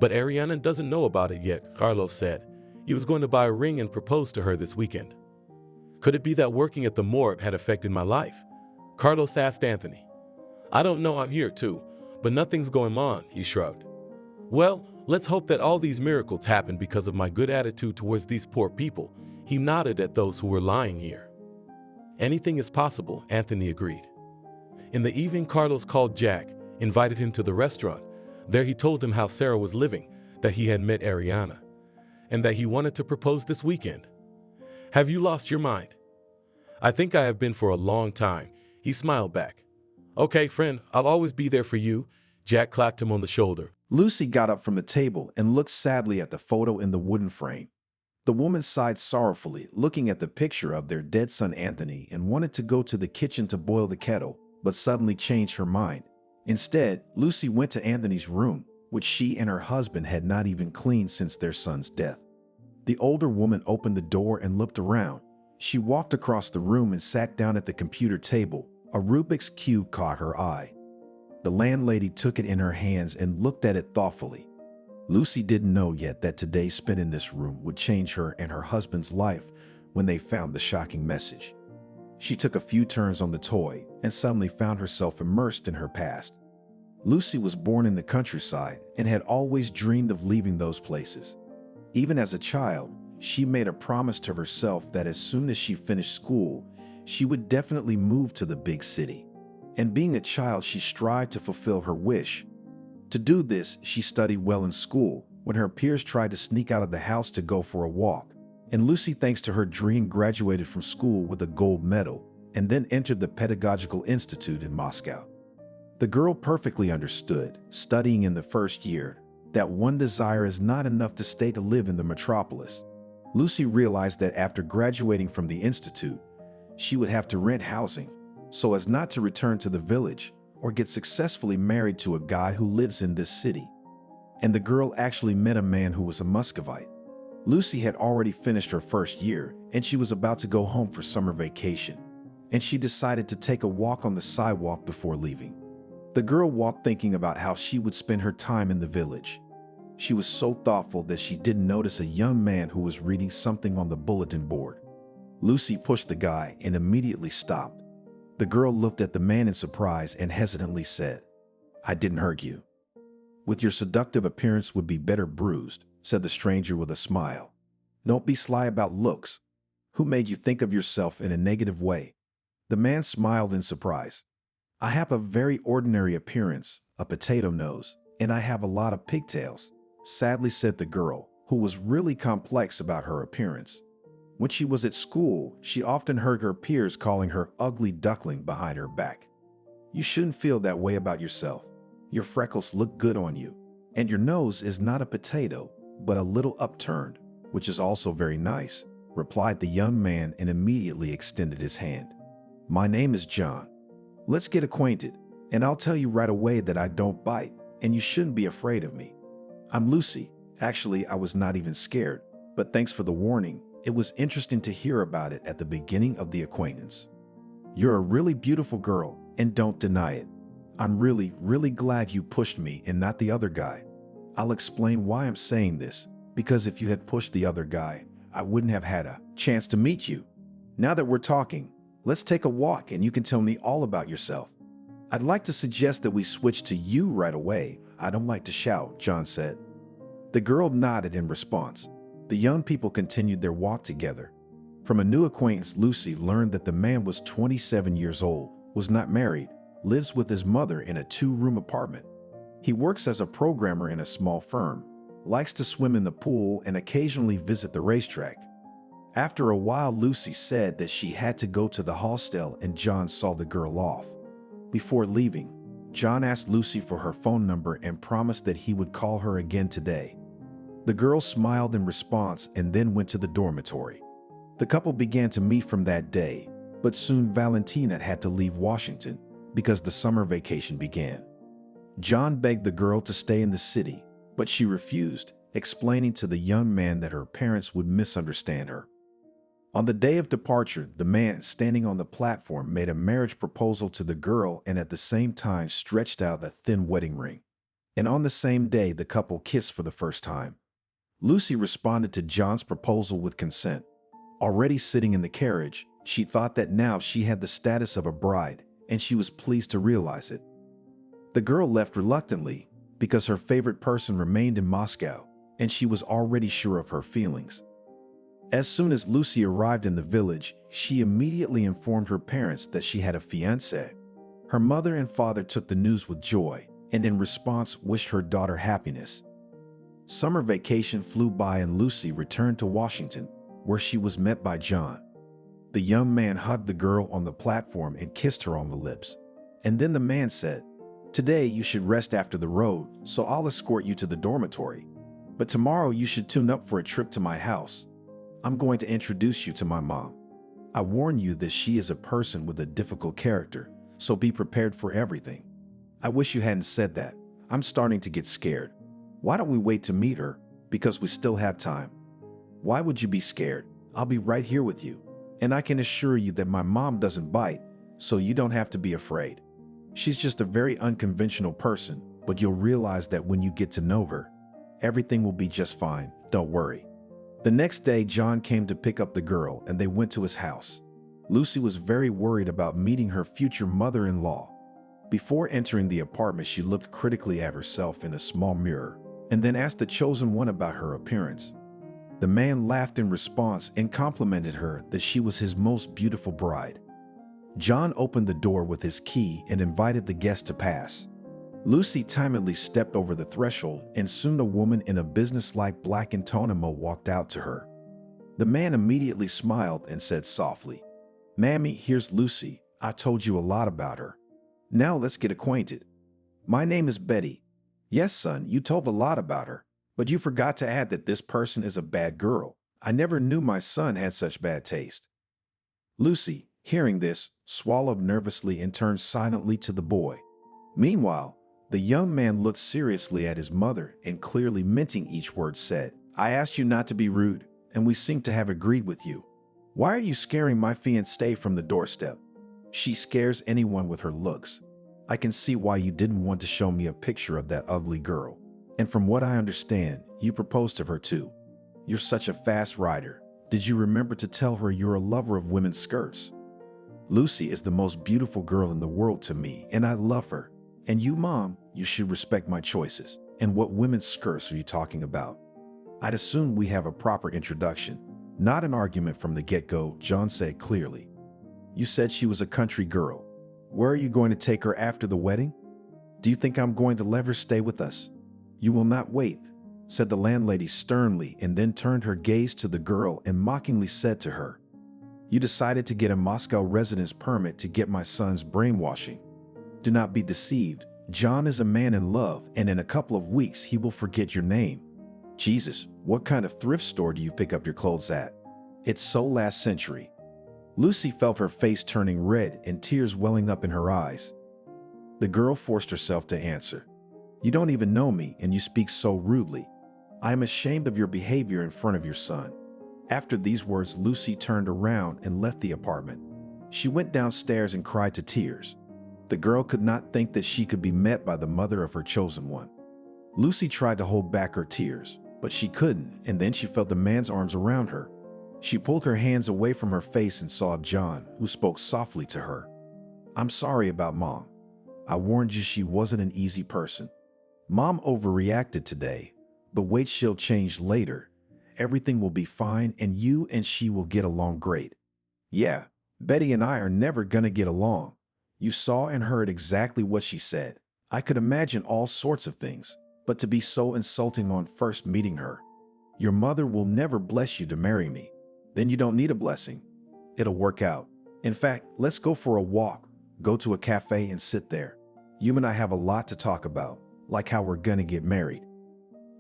but Ariana doesn't know about it yet, Carlos said. He was going to buy a ring and propose to her this weekend. Could it be that working at the morgue had affected my life? Carlos asked Anthony. I don't know, I'm here too, but nothing's going on, he shrugged. Well, let's hope that all these miracles happen because of my good attitude towards these poor people. He nodded at those who were lying here. Anything is possible, Anthony agreed. In the evening, Carlos called Jack, invited him to the restaurant. There he told him how Sarah was living, that he had met Ariana, and that he wanted to propose this weekend. Have you lost your mind? I think I have been for a long time, he smiled back. Okay, friend, I'll always be there for you. Jack clapped him on the shoulder. Lucy got up from the table and looked sadly at the photo in the wooden frame. The woman sighed sorrowfully, looking at the picture of their dead son Anthony, and wanted to go to the kitchen to boil the kettle, but suddenly changed her mind. Instead, Lucy went to Anthony's room, which she and her husband had not even cleaned since their son's death. The older woman opened the door and looked around. She walked across the room and sat down at the computer table. A Rubik's Cube caught her eye. The landlady took it in her hands and looked at it thoughtfully. Lucy didn't know yet that today spent in this room would change her and her husband's life when they found the shocking message. She took a few turns on the toy and suddenly found herself immersed in her past. Lucy was born in the countryside and had always dreamed of leaving those places. Even as a child, she made a promise to herself that as soon as she finished school, she would definitely move to the big city. And being a child, she strived to fulfill her wish. To do this, she studied well in school when her peers tried to sneak out of the house to go for a walk. And Lucy, thanks to her dream, graduated from school with a gold medal and then entered the Pedagogical Institute in Moscow. The girl perfectly understood, studying in the first year, that one desire is not enough to stay to live in the metropolis. Lucy realized that after graduating from the institute, she would have to rent housing so as not to return to the village or get successfully married to a guy who lives in this city. And the girl actually met a man who was a Muscovite. Lucy had already finished her first year and she was about to go home for summer vacation, and she decided to take a walk on the sidewalk before leaving. The girl walked thinking about how she would spend her time in the village. She was so thoughtful that she didn't notice a young man who was reading something on the bulletin board. Lucy pushed the guy and immediately stopped. The girl looked at the man in surprise and hesitantly said, I didn't hurt you. With your seductive appearance would be better bruised, said the stranger with a smile. Don't be sly about looks. Who made you think of yourself in a negative way? The man smiled in surprise. I have a very ordinary appearance, a potato nose, and I have a lot of pigtails, sadly said the girl, who was really complex about her appearance. When she was at school, she often heard her peers calling her ugly duckling behind her back. You shouldn't feel that way about yourself. Your freckles look good on you, and your nose is not a potato, but a little upturned, which is also very nice, replied the young man and immediately extended his hand. My name is John. Let's get acquainted, and I'll tell you right away that I don't bite, and you shouldn't be afraid of me. I'm Lucy. Actually, I was not even scared, but thanks for the warning. It was interesting to hear about it at the beginning of the acquaintance. You're a really beautiful girl, and don't deny it. I'm really, really glad you pushed me and not the other guy. I'll explain why I'm saying this, because if you had pushed the other guy, I wouldn't have had a chance to meet you. Now that we're talking, let's take a walk and you can tell me all about yourself. I'd like to suggest that we switch to you right away. I don't like to shout, John said. The girl nodded in response. The young people continued their walk together. From a new acquaintance, Lucy learned that the man was 27 years old, was not married, lives with his mother in a 2-room apartment. He works as a programmer in a small firm, likes to swim in the pool and occasionally visit the racetrack. After a while, Lucy said that she had to go to the hostel and John saw the girl off. Before leaving, John asked Lucy for her phone number and promised that he would call her again today. The girl smiled in response and then went to the dormitory. The couple began to meet from that day, but soon Valentina had to leave Washington because the summer vacation began. John begged the girl to stay in the city, but she refused, explaining to the young man that her parents would misunderstand her. On the day of departure, the man standing on the platform made a marriage proposal to the girl and at the same time stretched out a thin wedding ring. And on the same day, the couple kissed for the first time. Lucy responded to John's proposal with consent. Already sitting in the carriage, she thought that now she had the status of a bride, and she was pleased to realize it. The girl left reluctantly because her favorite person remained in Moscow, and she was already sure of her feelings. As soon as Lucy arrived in the village, she immediately informed her parents that she had a fiancé. Her mother and father took the news with joy, and in response wished her daughter happiness. Summer vacation flew by and Lucy returned to Washington, where she was met by John. The young man hugged the girl on the platform and kissed her on the lips. And then the man said, "Today you should rest after the road, so I'll escort you to the dormitory. But tomorrow you should tune up for a trip to my house. I'm going to introduce you to my mom. I warn you that she is a person with a difficult character, so be prepared for everything." I wish you hadn't said that. I'm starting to get scared. Why don't we wait to meet her? Because we still have time. Why would you be scared? I'll be right here with you. And I can assure you that my mom doesn't bite, so you don't have to be afraid. She's just a very unconventional person, but you'll realize that when you get to know her, everything will be just fine. Don't worry. The next day, John came to pick up the girl and they went to his house. Lucy was very worried about meeting her future mother-in-law. Before entering the apartment, she looked critically at herself in a small mirror and then asked the chosen one about her appearance. The man laughed in response and complimented her that she was his most beautiful bride. John opened the door with his key and invited the guest to pass. Lucy timidly stepped over the threshold, and soon a woman in a businesslike black Antonimo walked out to her. The man immediately smiled and said softly, "Mammy, here's Lucy. I told you a lot about her. Now let's get acquainted. My name is Betty. Yes, son, you told a lot about her, but you forgot to add that this person is a bad girl. I never knew my son had such bad taste." Lucy, hearing this, swallowed nervously and turned silently to the boy. Meanwhile, the young man looked seriously at his mother and clearly minting each word said, "I asked you not to be rude, and we seem to have agreed with you. Why are you scaring my fiancée from the doorstep? She scares anyone with her looks. I can see why you didn't want to show me a picture of that ugly girl. And from what I understand, you proposed to her too. You're such a fast rider. Did you remember to tell her you're a lover of women's skirts? Lucy is the most beautiful girl in the world to me, and I love her. And you, Mom, you should respect my choices. And what women's skirts are you talking about? I'd assume we have a proper introduction, not an argument from the get-go," John said clearly. "You said she was a country girl. Where are you going to take her after the wedding? Do you think I'm going to let her stay with us? You will not wait. said the landlady sternly, and then turned her gaze to the girl and mockingly said to her, "You decided to get a Moscow residence permit to get my son's brainwashing. Do not be deceived. John is a man in love, and in a couple of weeks he will forget your name. Jesus, what kind of thrift store do you pick up your clothes at? It's so last century." Lucy felt her face turning red and tears welling up in her eyes. The girl forced herself to answer, "You don't even know me, and you speak so rudely. I am ashamed of your behavior in front of your son." After these words, Lucy turned around and left the apartment. She went downstairs and cried to tears. The girl could not think that she could be met by the mother of her chosen one. Lucy tried to hold back her tears, but she couldn't, and then she felt the man's arms around her. She pulled her hands away from her face and saw John, who spoke softly to her. "I'm sorry about Mom. I warned you she wasn't an easy person. Mom overreacted today, but wait, she'll change later. Everything will be fine, and you and she will get along great." "Yeah, Betty and I are never gonna get along." You saw and heard exactly what she said. I could imagine all sorts of things, but to be so insulting on first meeting her. Your mother will never bless you to marry me. Then you don't need a blessing. It'll work out. In fact, let's go for a walk, go to a cafe and sit there. You and I have a lot to talk about, like how we're gonna get married.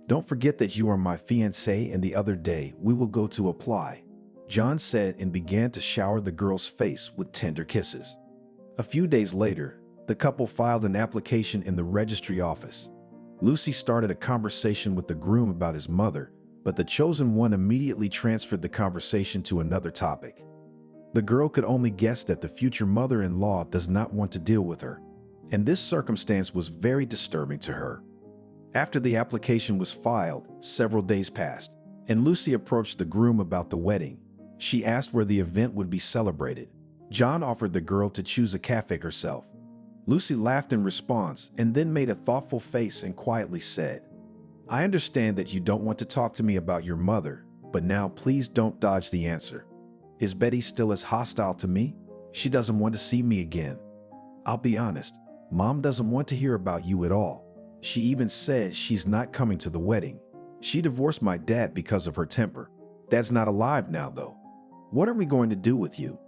Don't forget that you are my fiancé, and the other day we will go to apply," John said, and began to shower the girl's face with tender kisses. A few days later, the couple filed an application in the registry office. Lucy started a conversation with the groom about his mother, but the chosen one immediately transferred the conversation to another topic. The girl could only guess that the future mother-in-law does not want to deal with her, and this circumstance was very disturbing to her. After the application was filed, several days passed, and Lucy approached the groom about the wedding. She asked where the event would be celebrated. John offered the girl to choose a cafe herself. Lucy laughed in response and then made a thoughtful face and quietly said, "I understand that you don't want to talk to me about your mother, but now please don't dodge the answer. Is Betty still as hostile to me? She doesn't want to see me again. I'll be honest, Mom doesn't want to hear about you at all. She even says she's not coming to the wedding. She divorced my dad because of her temper. Dad's not alive now, though. What are we going to do with you?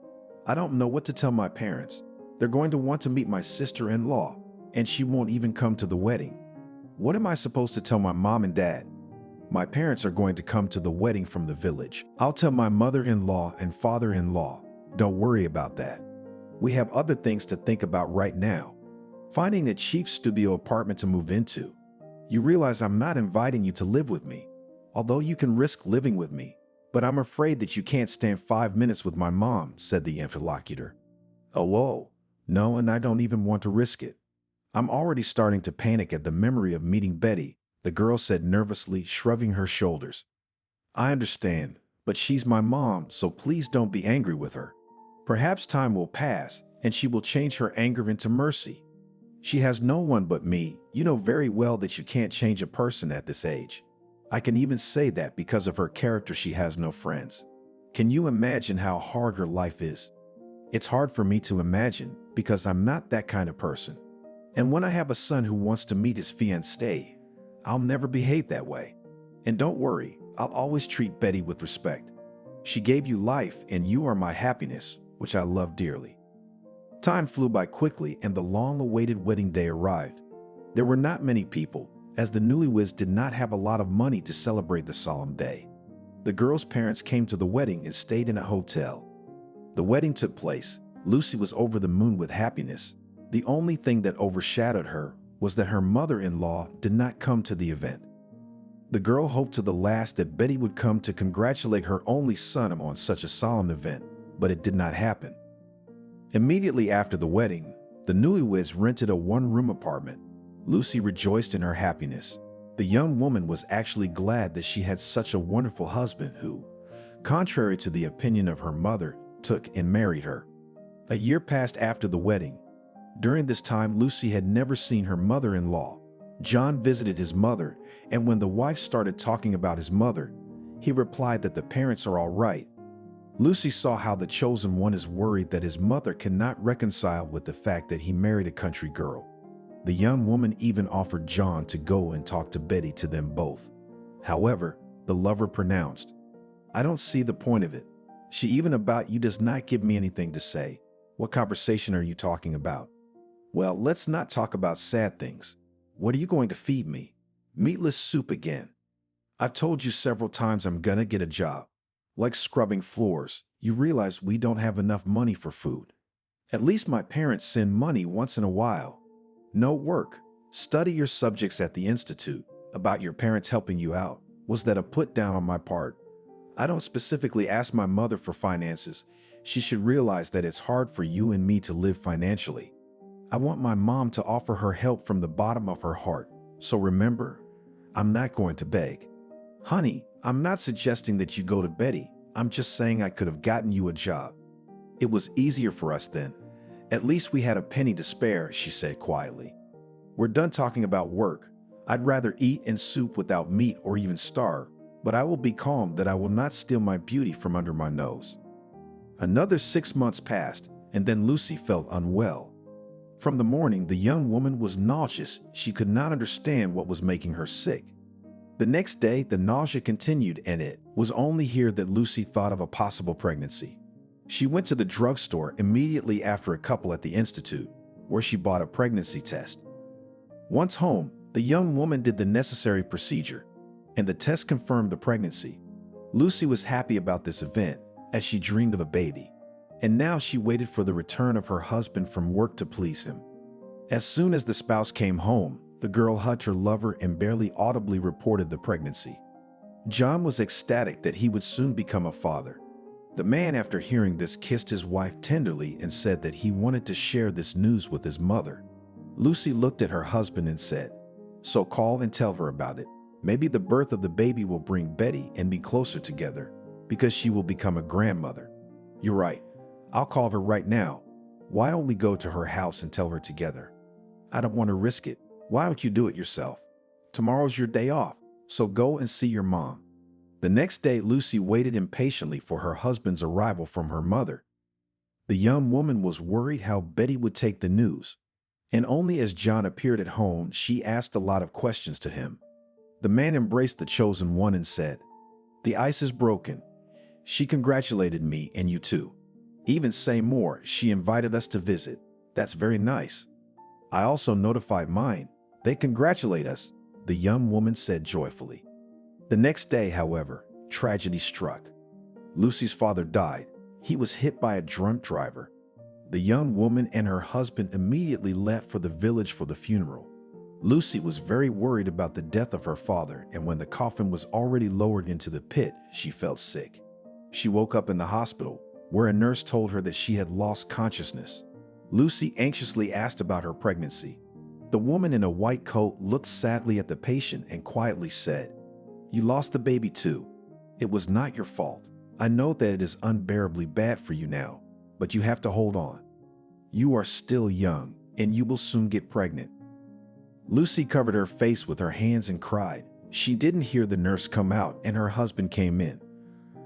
I don't know what to tell my parents. They're going to want to meet my sister-in-law, and she won't even come to the wedding. What am I supposed to tell my mom and dad? My parents are going to come to the wedding from the village. I'll tell my mother-in-law and father-in-law. Don't worry about that. We have other things to think about right now. Finding a cheap studio apartment to move into. You realize I'm not inviting you to live with me, although you can risk living with me. But I'm afraid that you can't stand 5 minutes with my mom," said the interlocutor. "Oh, no, and I don't even want to risk it. I'm already starting to panic at the memory of meeting Betty," the girl said nervously, shrugging her shoulders. "I understand, but she's my mom, so please don't be angry with her. Perhaps time will pass, and she will change her anger into mercy. She has no one but me. You know very well that you can't change a person at this age. I can even say that because of her character she has no friends. Can you imagine how hard her life is? It's hard for me to imagine because I'm not that kind of person. And when I have a son who wants to meet his fiancée, I'll never behave that way. And don't worry, I'll always treat Betty with respect. She gave you life and you are my happiness, which I love dearly." Time flew by quickly and the long-awaited wedding day arrived. There were not many people, as the newlyweds did not have a lot of money to celebrate the solemn day. The girl's parents came to the wedding and stayed in a hotel. The wedding took place. Lucy was over the moon with happiness. The only thing that overshadowed her was that her mother-in-law did not come to the event. The girl hoped to the last that Betty would come to congratulate her only son on such a solemn event, but it did not happen. Immediately after the wedding, the newlyweds rented a one-room apartment. Lucy rejoiced in her happiness. The young woman was actually glad that she had such a wonderful husband who, contrary to the opinion of her mother, took and married her. A year passed after the wedding. During this time, Lucy had never seen her mother-in-law. John visited his mother, and when the wife started talking about his mother, he replied that the parents are all right. Lucy saw how the chosen one is worried that his mother cannot reconcile with the fact that he married a country girl. The young woman even offered John to go and talk to Betty to them both. However, the lover pronounced, "I don't see the point of it. She even about you does not give me anything to say. What conversation are you talking about? Well, let's not talk about sad things. What are you going to feed me? Meatless soup again. I've told you several times I'm gonna get a job. Like scrubbing floors, you realize we don't have enough money for food. At least my parents send money once in a while. No work. Study your subjects at the institute. About your parents helping you out. Was that a put down on my part? I don't specifically ask my mother for finances. She should realize that it's hard for you and me to live financially. I want my mom to offer her help from the bottom of her heart. So remember, I'm not going to beg. Honey, I'm not suggesting that you go to Betty. I'm just saying I could have gotten you a job. It was easier for us then. At least we had a penny to spare," she said quietly. "We're done talking about work. I'd rather eat and soup without meat or even starve, but I will be calm that I will not steal my beauty from under my nose." Another 6 months passed, and then Lucy felt unwell. From the morning, the young woman was nauseous. She could not understand what was making her sick. The next day, the nausea continued, and it was only here that Lucy thought of a possible pregnancy. She went to the drugstore immediately after a couple at the institute, where she bought a pregnancy test. Once home, the young woman did the necessary procedure, and the test confirmed the pregnancy. Lucy was happy about this event, as she dreamed of a baby, and now she waited for the return of her husband from work to please him. As soon as the spouse came home, the girl hugged her lover and barely audibly reported the pregnancy. John was ecstatic that he would soon become a father. The man, after hearing this, kissed his wife tenderly and said that he wanted to share this news with his mother. Lucy looked at her husband and said, "So call and tell her about it. Maybe the birth of the baby will bring Betty and me closer together, because she will become a grandmother." "You're right. I'll call her right now. Why don't we go to her house and tell her together?" "I don't want to risk it. Why don't you do it yourself? Tomorrow's your day off, so go and see your mom." The next day, Lucy waited impatiently for her husband's arrival from her mother. The young woman was worried how Betty would take the news, and only as John appeared at home, she asked a lot of questions to him. The man embraced the chosen one and said, "The ice is broken. She congratulated me and you too. Even say more, she invited us to visit. That's very nice. I also notified mine. They congratulate us," the young woman said joyfully. The next day, however, tragedy struck. Lucy's father died. He was hit by a drunk driver. The young woman and her husband immediately left for the village for the funeral. Lucy was very worried about the death of her father, and when the coffin was already lowered into the pit, she felt sick. She woke up in the hospital, where a nurse told her that she had lost consciousness. Lucy anxiously asked about her pregnancy. The woman in a white coat looked sadly at the patient and quietly said, "You lost the baby too. It was not your fault. I know that it is unbearably bad for you now, but you have to hold on. You are still young, and you will soon get pregnant." Lucy covered her face with her hands and cried. She didn't hear the nurse come out, and her husband came in.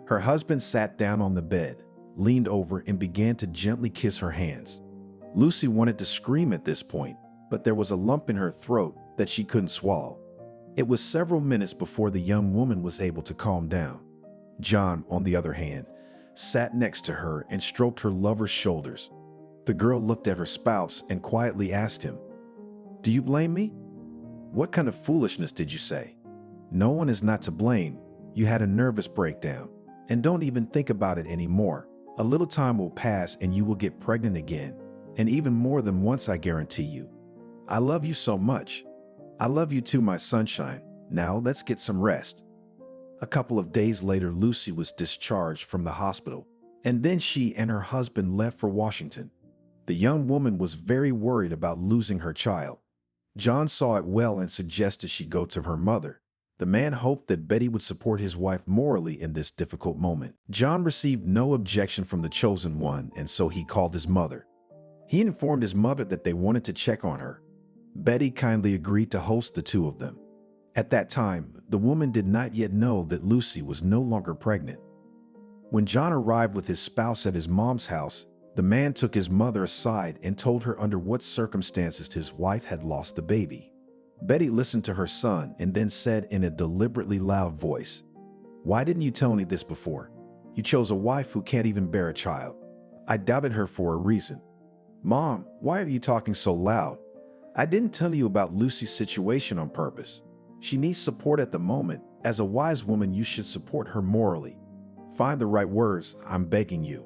Her husband sat down on the bed, leaned over, and began to gently kiss her hands. Lucy wanted to scream at this point, but there was a lump in her throat that she couldn't swallow. It was several minutes before the young woman was able to calm down. John, on the other hand, sat next to her and stroked her lover's shoulders. The girl looked at her spouse and quietly asked him, "Do you blame me? What kind of foolishness did you say? No one is not to blame. You had a nervous breakdown. And don't even think about it anymore. A little time will pass and you will get pregnant again. And even more than once, I guarantee you. I love you so much. I love you too, my sunshine. Now let's get some rest." A couple of days later, Lucy was discharged from the hospital, and then she and her husband left for Washington. The young woman was very worried about losing her child. John saw it well and suggested she go to her mother. The man hoped that Betty would support his wife morally in this difficult moment. John received no objection from the chosen one, and so he called his mother. He informed his mother that they wanted to check on her. Betty kindly agreed to host the two of them. At that time, the woman did not yet know that Lucy was no longer pregnant. When John arrived with his spouse at his mom's house, the man took his mother aside and told her under what circumstances his wife had lost the baby. Betty listened to her son and then said in a deliberately loud voice, "Why didn't you tell me this before? You chose a wife who can't even bear a child. I doubted her for a reason." "Mom, why are you talking so loud? I didn't tell you about Lucy's situation on purpose. She needs support at the moment. As a wise woman, you should support her morally. Find the right words, I'm begging you.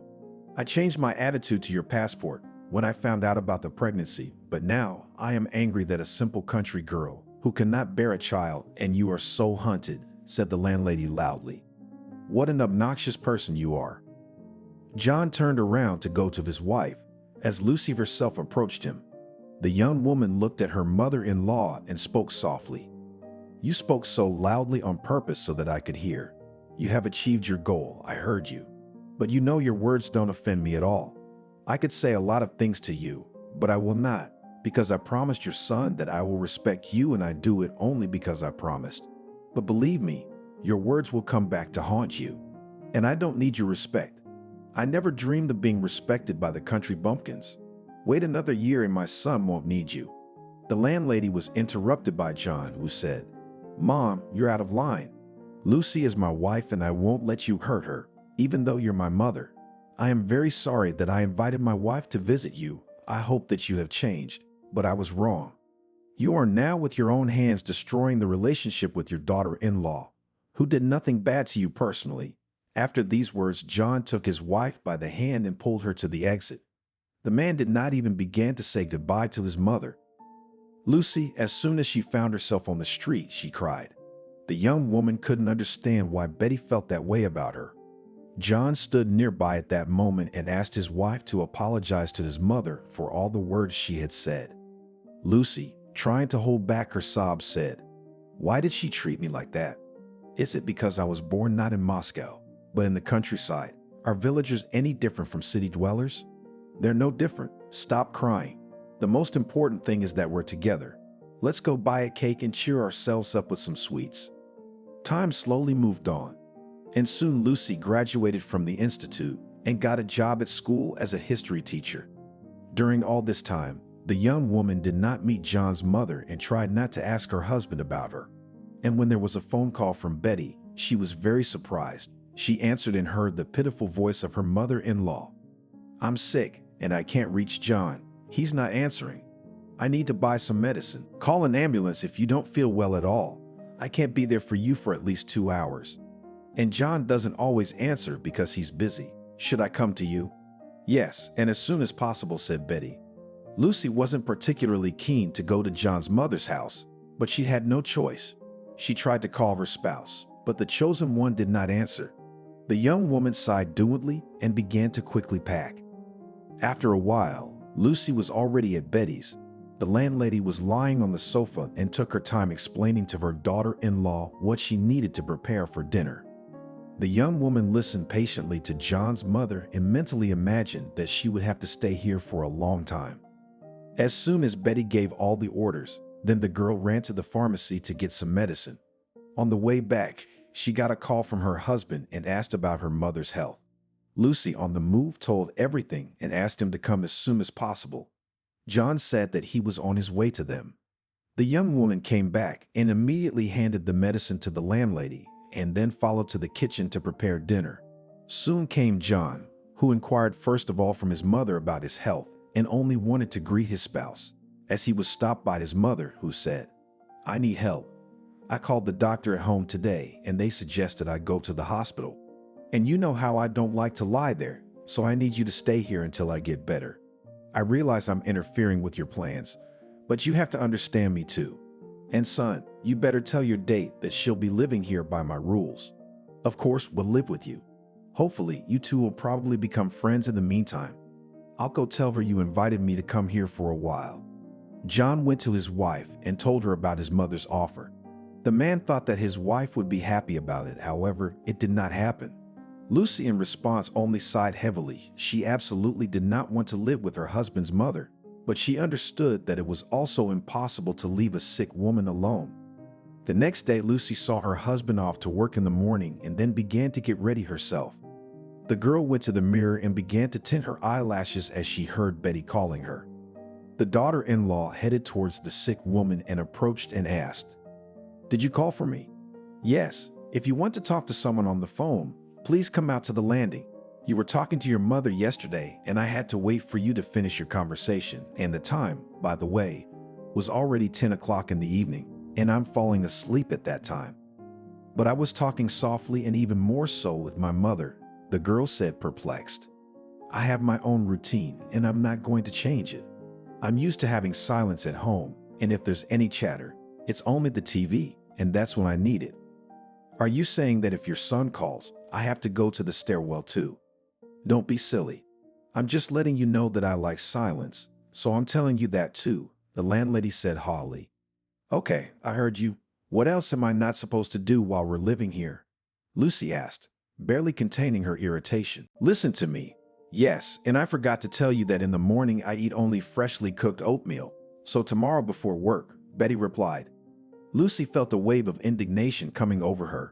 I changed my attitude to your passport when I found out about the pregnancy, but now I am angry that a simple country girl who cannot bear a child and you are so hunted," said the landlady loudly. "What an obnoxious person you are." John turned around to go to his wife as Lucy herself approached him. The young woman looked at her mother-in-law and spoke softly. "You spoke so loudly on purpose so that I could hear. You have achieved your goal, I heard you. But you know your words don't offend me at all. I could say a lot of things to you, but I will not, because I promised your son that I will respect you, and I do it only because I promised. But believe me, your words will come back to haunt you. And I don't need your respect. I never dreamed of being respected by the country bumpkins. Wait another year and my son won't need you." The landlady was interrupted by John, who said, "Mom, you're out of line. Lucy is my wife and I won't let you hurt her, even though you're my mother. I am very sorry that I invited my wife to visit you. I hope that you have changed, but I was wrong. You are now with your own hands destroying the relationship with your daughter-in-law, who did nothing bad to you personally." After these words, John took his wife by the hand and pulled her to the exit. The man did not even begin to say goodbye to his mother. Lucy, as soon as she found herself on the street, she cried. The young woman couldn't understand why Betty felt that way about her. John stood nearby at that moment and asked his wife to apologize to his mother for all the words she had said. Lucy, trying to hold back her sobs, said, "Why did she treat me like that? Is it because I was born not in Moscow, but in the countryside? Are villagers any different from city dwellers? They're no different. Stop crying. The most important thing is that we're together. Let's go buy a cake and cheer ourselves up with some sweets." Time slowly moved on, and soon Lucy graduated from the institute and got a job at school as a history teacher. During all this time, the young woman did not meet John's mother and tried not to ask her husband about her. And when there was a phone call from Betty, she was very surprised. She answered and heard the pitiful voice of her mother-in-law. "I'm sick and I can't reach John. He's not answering. I need to buy some medicine. Call an ambulance if you don't feel well at all. I can't be there for you for at least 2 hours. And John doesn't always answer because he's busy. Should I come to you?" "Yes, and as soon as possible," said Betty. Lucy wasn't particularly keen to go to John's mother's house, but she had no choice. She tried to call her spouse, but the chosen one did not answer. The young woman sighed doubtfully and began to quickly pack. After a while, Lucy was already at Betty's. The landlady was lying on the sofa and took her time explaining to her daughter-in-law what she needed to prepare for dinner. The young woman listened patiently to John's mother and mentally imagined that she would have to stay here for a long time. As soon as Betty gave all the orders, then the girl ran to the pharmacy to get some medicine. On the way back, she got a call from her husband and asked about her mother's health. Lucy, on the move, told everything and asked him to come as soon as possible. John said that he was on his way to them. The young woman came back and immediately handed the medicine to the landlady and then followed to the kitchen to prepare dinner. Soon came John, who inquired first of all from his mother about his health and only wanted to greet his spouse, as he was stopped by his mother, who said, "I need help. I called the doctor at home today and they suggested I go to the hospital. And you know how I don't like to lie there, so I need you to stay here until I get better. I realize I'm interfering with your plans, but you have to understand me too. And son, you better tell your date that she'll be living here by my rules. Of course, we'll live with you. Hopefully, you two will probably become friends in the meantime. I'll go tell her you invited me to come here for a while." John went to his wife and told her about his mother's offer. The man thought that his wife would be happy about it. However, it did not happen. Lucy, in response, only sighed heavily. She absolutely did not want to live with her husband's mother, but she understood that it was also impossible to leave a sick woman alone. The next day, Lucy saw her husband off to work in the morning and then began to get ready herself. The girl went to the mirror and began to tint her eyelashes as she heard Betty calling her. The daughter-in-law headed towards the sick woman and approached and asked, "Did you call for me?" "Yes. If you want to talk to someone on the phone, please come out to the landing. You were talking to your mother yesterday, and I had to wait for you to finish your conversation. And the time, by the way, was already 10 o'clock in the evening, and I'm falling asleep at that time." "But I was talking softly and even more so with my mother," the girl said, perplexed. "I have my own routine, and I'm not going to change it. I'm used to having silence at home, and if there's any chatter, it's only the TV, and that's when I need it." "Are you saying that if your son calls, I have to go to the stairwell too?" "Don't be silly. I'm just letting you know that I like silence, so I'm telling you that too," the landlady said haughtily. "Okay, I heard you. What else am I not supposed to do while we're living here?" Lucy asked, barely containing her irritation. "Listen to me. Yes, and I forgot to tell you that in the morning I eat only freshly cooked oatmeal. So tomorrow before work," Betty replied. Lucy felt a wave of indignation coming over her.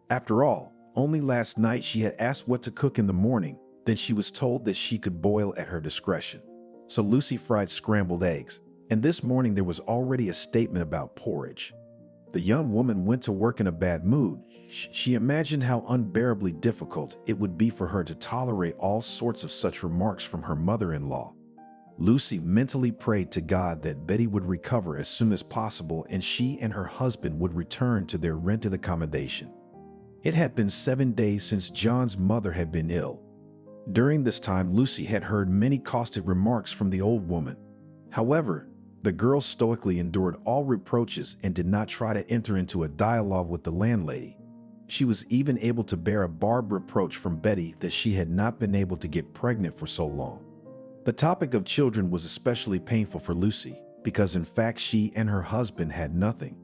After all, only last night she had asked what to cook in the morning, then she was told that she could boil at her discretion. So Lucy fried scrambled eggs, and this morning there was already a statement about porridge. The young woman went to work in a bad mood. She imagined how unbearably difficult it would be for her to tolerate all sorts of such remarks from her mother-in-law. Lucy mentally prayed to God that Betty would recover as soon as possible and she and her husband would return to their rented accommodation. It had been 7 days since John's mother had been ill. During this time, Lucy had heard many caustic remarks from the old woman. However, the girl stoically endured all reproaches and did not try to enter into a dialogue with the landlady. She was even able to bear a barbed reproach from Betty that she had not been able to get pregnant for so long. The topic of children was especially painful for Lucy because in fact she and her husband had nothing.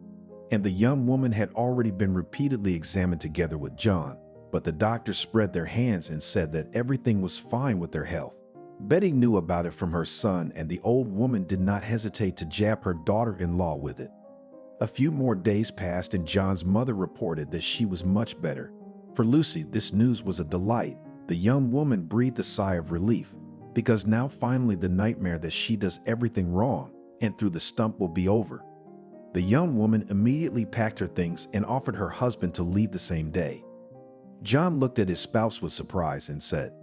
And the young woman had already been repeatedly examined together with John, but the doctors spread their hands and said that everything was fine with their health. Betty knew about it from her son, and the old woman did not hesitate to jab her daughter-in-law with it. A few more days passed and John's mother reported that she was much better. For Lucy, this news was a delight. The young woman breathed a sigh of relief, because now finally the nightmare that she does everything wrong and through the stump will be over. The young woman immediately packed her things and offered her husband to leave the same day. John looked at his spouse with surprise and said,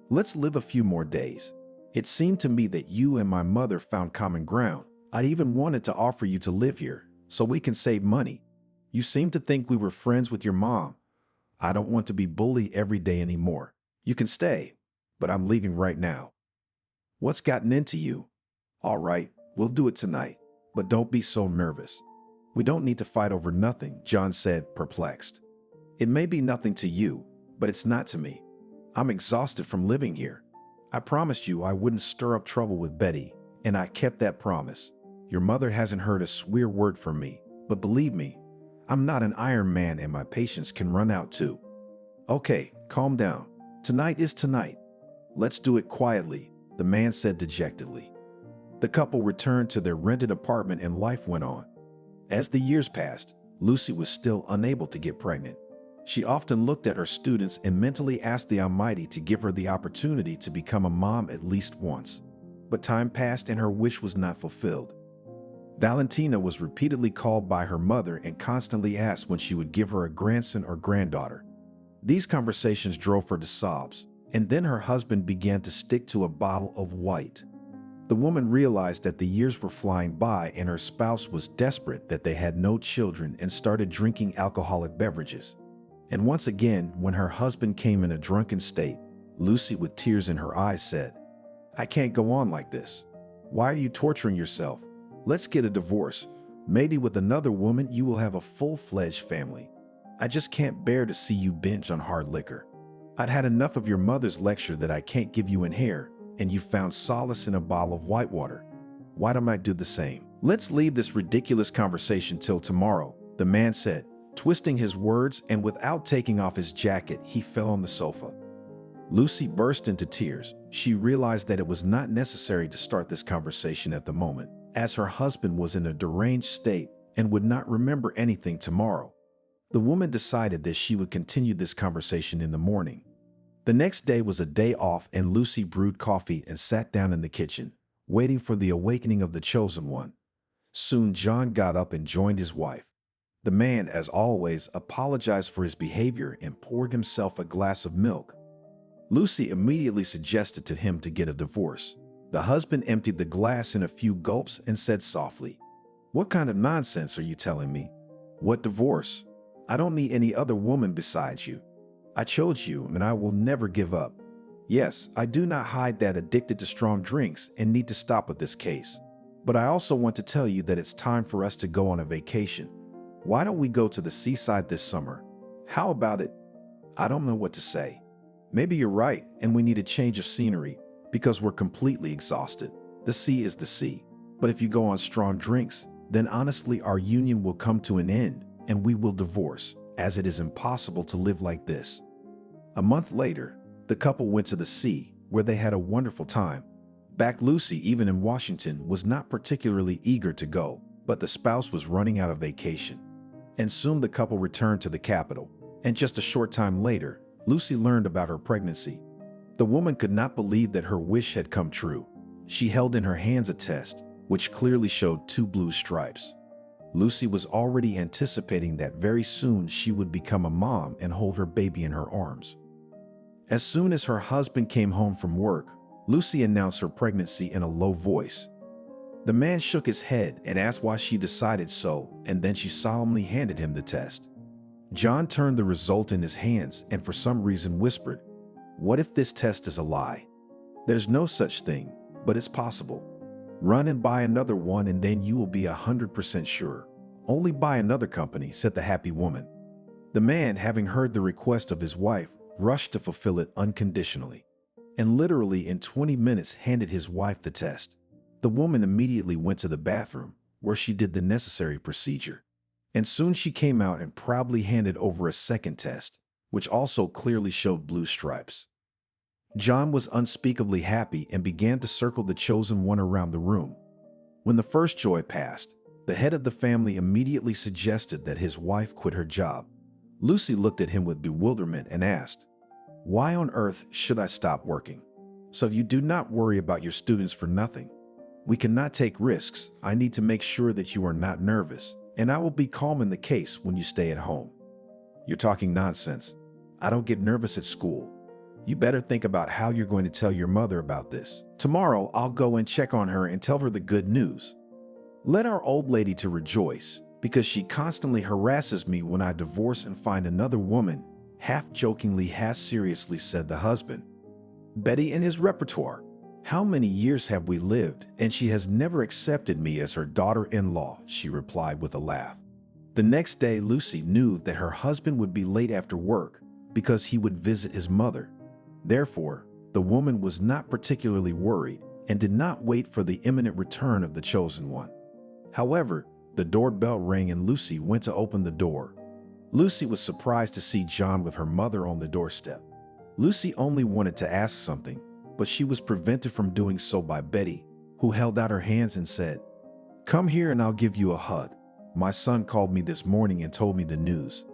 "Let's live a few more days. It seemed to me that you and my mother found common ground. I even wanted to offer you to live here, so we can save money. You seem to think we were friends with your mom. I don't want to be bullied every day anymore. You can stay, but I'm leaving right now." "What's gotten into you?" "All right, we'll do it tonight, but don't be so nervous." "We don't need to fight over nothing," John said, perplexed. "It may be nothing to you, but it's not to me. I'm exhausted from living here. I promised you I wouldn't stir up trouble with Betty, and I kept that promise. Your mother hasn't heard a swear word from me, but believe me, I'm not an Iron Man and my patience can run out too." "Okay, calm down. Tonight is tonight. Let's do it quietly," the man said dejectedly. The couple returned to their rented apartment and life went on. As the years passed, Lucy was still unable to get pregnant. She often looked at her students and mentally asked the Almighty to give her the opportunity to become a mom at least once. But time passed and her wish was not fulfilled. Valentina was repeatedly called by her mother and constantly asked when she would give her a grandson or granddaughter. These conversations drove her to sobs, and then her husband began to stick to a bottle of white. The woman realized that the years were flying by and her spouse was desperate that they had no children and started drinking alcoholic beverages. And once again, when her husband came in a drunken state, Lucy, with tears in her eyes, said, "I can't go on like this. Why are you torturing yourself? Let's get a divorce. Maybe with another woman you will have a full-fledged family. I just can't bear to see you binge on hard liquor. I'd had enough of your mother's lecture that I can't give you in here, and you found solace in a bottle of white water. Why don't I do the same? Let's leave this ridiculous conversation till tomorrow," the man said, twisting his words, and without taking off his jacket, he fell on the sofa. Lucy burst into tears. She realized that it was not necessary to start this conversation at the moment, as her husband was in a deranged state and would not remember anything tomorrow. The woman decided that she would continue this conversation in the morning. The next day was a day off and Lucy brewed coffee and sat down in the kitchen, waiting for the awakening of the chosen one. Soon John got up and joined his wife. The man, as always, apologized for his behavior and poured himself a glass of milk. Lucy immediately suggested to him to get a divorce. The husband emptied the glass in a few gulps and said softly, "What kind of nonsense are you telling me? What divorce? I don't need any other woman besides you. I chose you and I will never give up. Yes, I do not hide that addicted to strong drinks and need to stop with this case. But I also want to tell you that it's time for us to go on a vacation. Why don't we go to the seaside this summer? How about it?" I don't know what to say. Maybe you're right and we need a change of scenery because we're completely exhausted. The sea is the sea. But if you go on strong drinks, then honestly our union will come to an end and we will divorce, as it is impossible to live like this. A month later, the couple went to the sea, where they had a wonderful time. Back Lucy, even in Washington, was not particularly eager to go, but the spouse was running out of vacation. And soon the couple returned to the capital, and just a short time later, Lucy learned about her pregnancy. The woman could not believe that her wish had come true. She held in her hands a test, which clearly showed 2 blue stripes. Lucy was already anticipating that very soon she would become a mom and hold her baby in her arms. As soon as her husband came home from work, Lucy announced her pregnancy in a low voice. The man shook his head and asked why she decided so, and then she solemnly handed him the test. John turned the result in his hands and for some reason whispered, "What if this test is a lie? There's no such thing, but it's possible. Run and buy another one and then you will be 100% sure. Only buy another company," said the happy woman. The man, having heard the request of his wife, rushed to fulfill it unconditionally, and literally in 20 minutes handed his wife the test. The woman immediately went to the bathroom, where she did the necessary procedure. And soon she came out and proudly handed over a second test, which also clearly showed blue stripes. John was unspeakably happy and began to circle the chosen one around the room. When the first joy passed, the head of the family immediately suggested that his wife quit her job. Lucy looked at him with bewilderment and asked, "Why on earth should I stop working?" "So you do not worry about your students for nothing. We cannot take risks. I need to make sure that you are not nervous, and I will be calm in the case when you stay at home." "You're talking nonsense. I don't get nervous at school. You better think about how you're going to tell your mother about this. Tomorrow, I'll go and check on her and tell her the good news. Let our old lady to rejoice, because she constantly harasses me when I divorce and find another woman," half jokingly, half seriously said the husband. "Betty and his repertoire. How many years have we lived, and she has never accepted me as her daughter-in-law," she replied with a laugh. The next day, Lucy knew that her husband would be late after work because he would visit his mother. Therefore, the woman was not particularly worried and did not wait for the imminent return of the chosen one. However, the doorbell rang and Lucy went to open the door. Lucy was surprised to see John with her mother on the doorstep. Lucy only wanted to ask something, but she was prevented from doing so by Betty, who held out her hands and said, "Come here and I'll give you a hug. My son called me this morning and told me the news.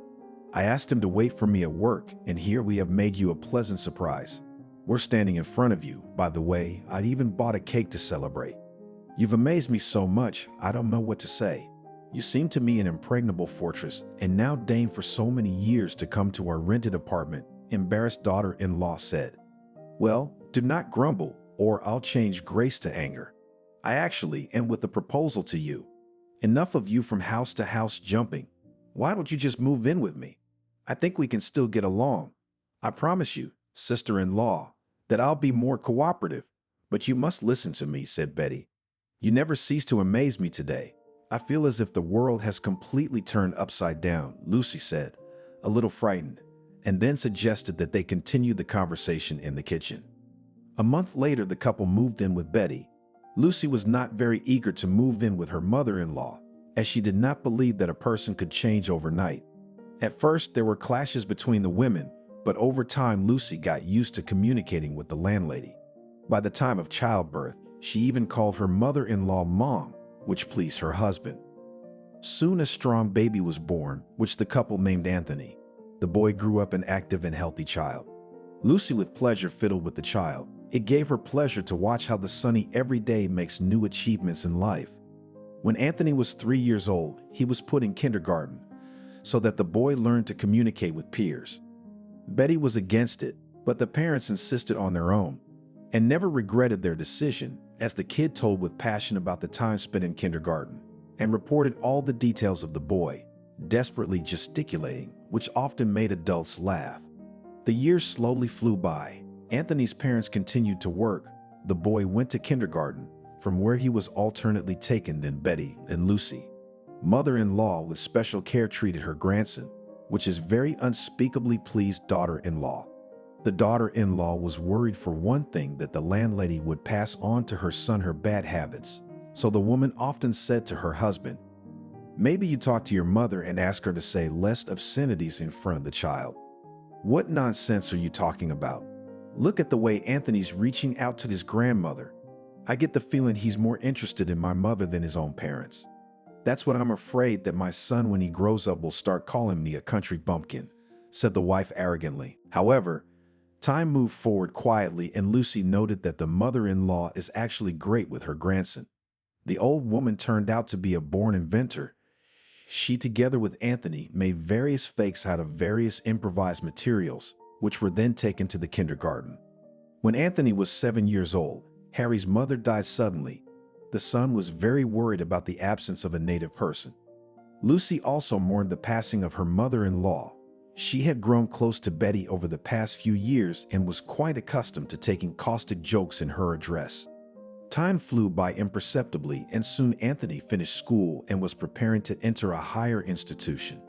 I asked him to wait for me at work, and here we have made you a pleasant surprise. We're standing in front of you. By the way, I even bought a cake to celebrate. You've amazed me so much, I don't know what to say. You seem to me an impregnable fortress, and now deign for so many years to come to our rented apartment," embarrassed daughter-in-law said. "Well, do not grumble, or I'll change grace to anger. I actually am with a proposal to you. Enough of you from house to house jumping. Why don't you just move in with me? I think we can still get along. I promise you, sister-in-law, that I'll be more cooperative. But you must listen to me," said Betty. "You never cease to amaze me today. I feel as if the world has completely turned upside down," Lucy said, a little frightened, and then suggested that they continue the conversation in the kitchen. A month later, the couple moved in with Betty. Lucy was not very eager to move in with her mother-in-law, as she did not believe that a person could change overnight. At first, there were clashes between the women, but over time, Lucy got used to communicating with the landlady. By the time of childbirth, she even called her mother-in-law Mom, which pleased her husband. Soon a strong baby was born, which the couple named Anthony. The boy grew up an active and healthy child. Lucy with pleasure fiddled with the child, It gave her pleasure to watch how the Sonny every day makes new achievements in life. When Anthony was 3 years old, he was put in kindergarten so that the boy learned to communicate with peers. Betty was against it, but the parents insisted on their own and never regretted their decision, as the kid told with passion about the time spent in kindergarten and reported all the details of the boy, desperately gesticulating, which often made adults laugh. The years slowly flew by. Anthony's parents continued to work. The boy went to kindergarten, from where he was alternately taken then Betty and Lucy. Mother-in-law with special care treated her grandson, which is very unspeakably pleased daughter-in-law. The daughter-in-law was worried for one thing that the landlady would pass on to her son her bad habits, so the woman often said to her husband, "Maybe you talk to your mother and ask her to say less obscenities in front of the child." "What nonsense are you talking about? Look at the way Anthony's reaching out to his grandmother. I get the feeling he's more interested in my mother than his own parents. That's what I'm afraid that my son when he grows up will start calling me a country bumpkin," said the wife arrogantly. However, time moved forward quietly and Lucy noted that the mother-in-law is actually great with her grandson. The old woman turned out to be a born inventor. She, together with Anthony, made various fakes out of various improvised materials, which were then taken to the kindergarten. When Anthony was 7 years old, Harry's mother died suddenly. The son was very worried about the absence of a native person. Lucy also mourned the passing of her mother-in-law. She had grown close to Betty over the past few years and was quite accustomed to taking caustic jokes in her address. Time flew by imperceptibly, and soon Anthony finished school and was preparing to enter a higher institution.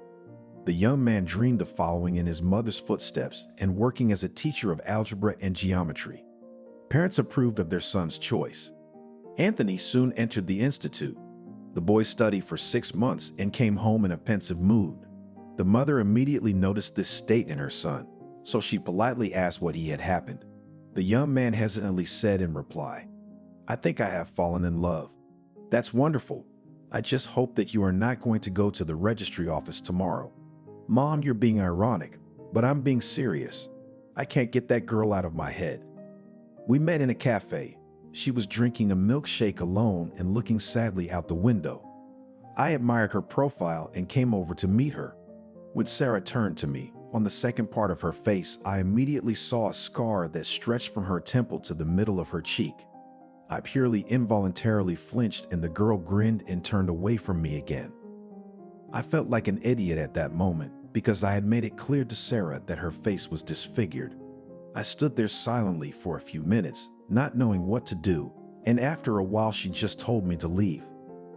The young man dreamed of following in his mother's footsteps and working as a teacher of algebra and geometry. Parents approved of their son's choice. Anthony soon entered the institute. The boy studied for 6 months and came home in a pensive mood. The mother immediately noticed this state in her son, so she politely asked what he had happened. The young man hesitantly said in reply, "I think I have fallen in love." "That's wonderful. I just hope that you are not going to go to the registry office tomorrow." "Mom, you're being ironic, but I'm being serious. I can't get that girl out of my head." We met in a cafe. She was drinking a milkshake alone and looking sadly out the window. I admired her profile and came over to meet her. When Sarah turned to me, on the second part of her face, I immediately saw a scar that stretched from her temple to the middle of her cheek. I purely involuntarily flinched and the girl grinned and turned away from me again. I felt like an idiot at that moment because I had made it clear to Sarah that her face was disfigured. I stood there silently for a few minutes, not knowing what to do, and after a while she just told me to leave.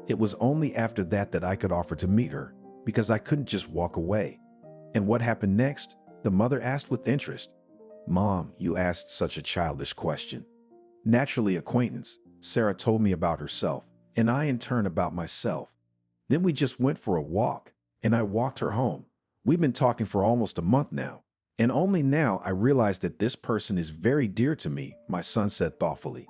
It was only after that that I could offer to meet her, because I couldn't just walk away. "And what happened next?" the mother asked with interest. "Mom, you asked such a childish question." "Naturally acquaintance." Sarah told me about herself, and I in turn about myself. Then we just went for a walk, and I walked her home. We've been talking for almost a month now, and only now I realized that this person is very dear to me, my son said thoughtfully.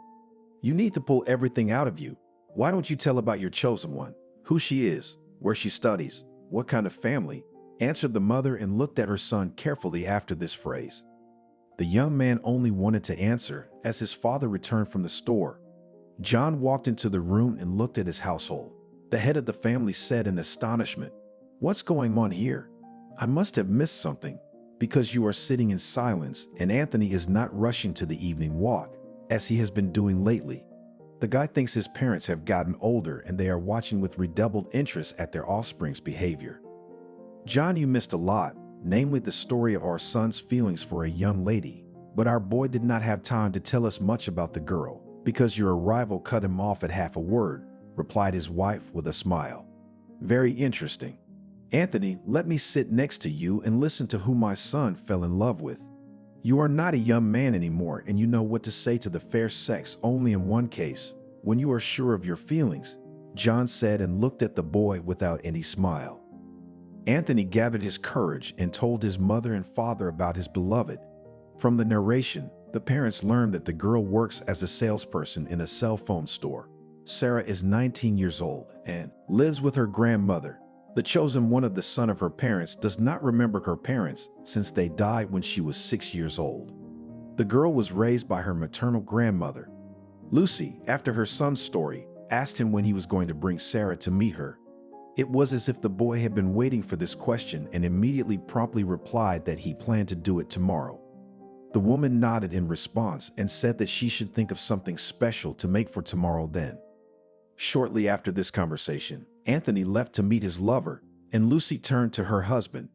"You need to pull everything out of you. Why don't you tell about your chosen one, who she is, where she studies, what kind of family?" answered the mother and looked at her son carefully after this phrase. The young man only wanted to answer as his father returned from the store. John walked into the room and looked at his household. The head of the family said in astonishment, "What's going on here? I must have missed something, because you are sitting in silence and Anthony is not rushing to the evening walk, as he has been doing lately." The guy thinks his parents have gotten older and they are watching with redoubled interest at their offspring's behavior. "John, you missed a lot, namely the story of our son's feelings for a young lady, but our boy did not have time to tell us much about the girl, because your arrival cut him off at half a word," replied his wife with a smile. "Very interesting. Anthony, let me sit next to you and listen to who my son fell in love with. You are not a young man anymore and you know what to say to the fair sex only in one case, when you are sure of your feelings," John said and looked at the boy without any smile. Anthony gathered his courage and told his mother and father about his beloved. From the narration, the parents learned that the girl works as a salesperson in a cell phone store. Sarah is 19 years old and lives with her grandmother. The chosen one of the son of her parents does not remember her parents since they died when she was 6 years old. The girl was raised by her maternal grandmother. Lucy, after her son's story, asked him when he was going to bring Sarah to meet her. It was as if the boy had been waiting for this question and immediately promptly replied that he planned to do it tomorrow. The woman nodded in response and said that she should think of something special to make for tomorrow then. Shortly after this conversation, Anthony left to meet his lover, and Lucy turned to her husband.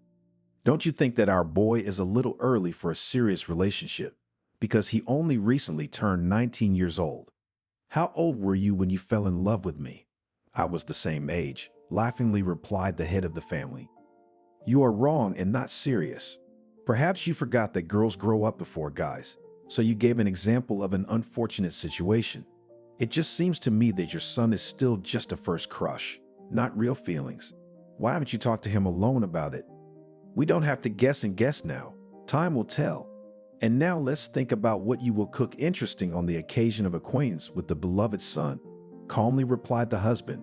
"Don't you think that our boy is a little early for a serious relationship? Because he only recently turned 19 years old. How old were you when you fell in love with me?" "I was the same age," laughingly replied the head of the family. "You are wrong and not serious. Perhaps you forgot that girls grow up before guys, so you gave an example of an unfortunate situation. It just seems to me that your son is still just a first crush, not real feelings. Why haven't you talked to him alone about it?" "We don't have to guess and guess now. Time will tell. And now let's think about what you will cook interesting on the occasion of acquaintance with the beloved son," calmly replied the husband.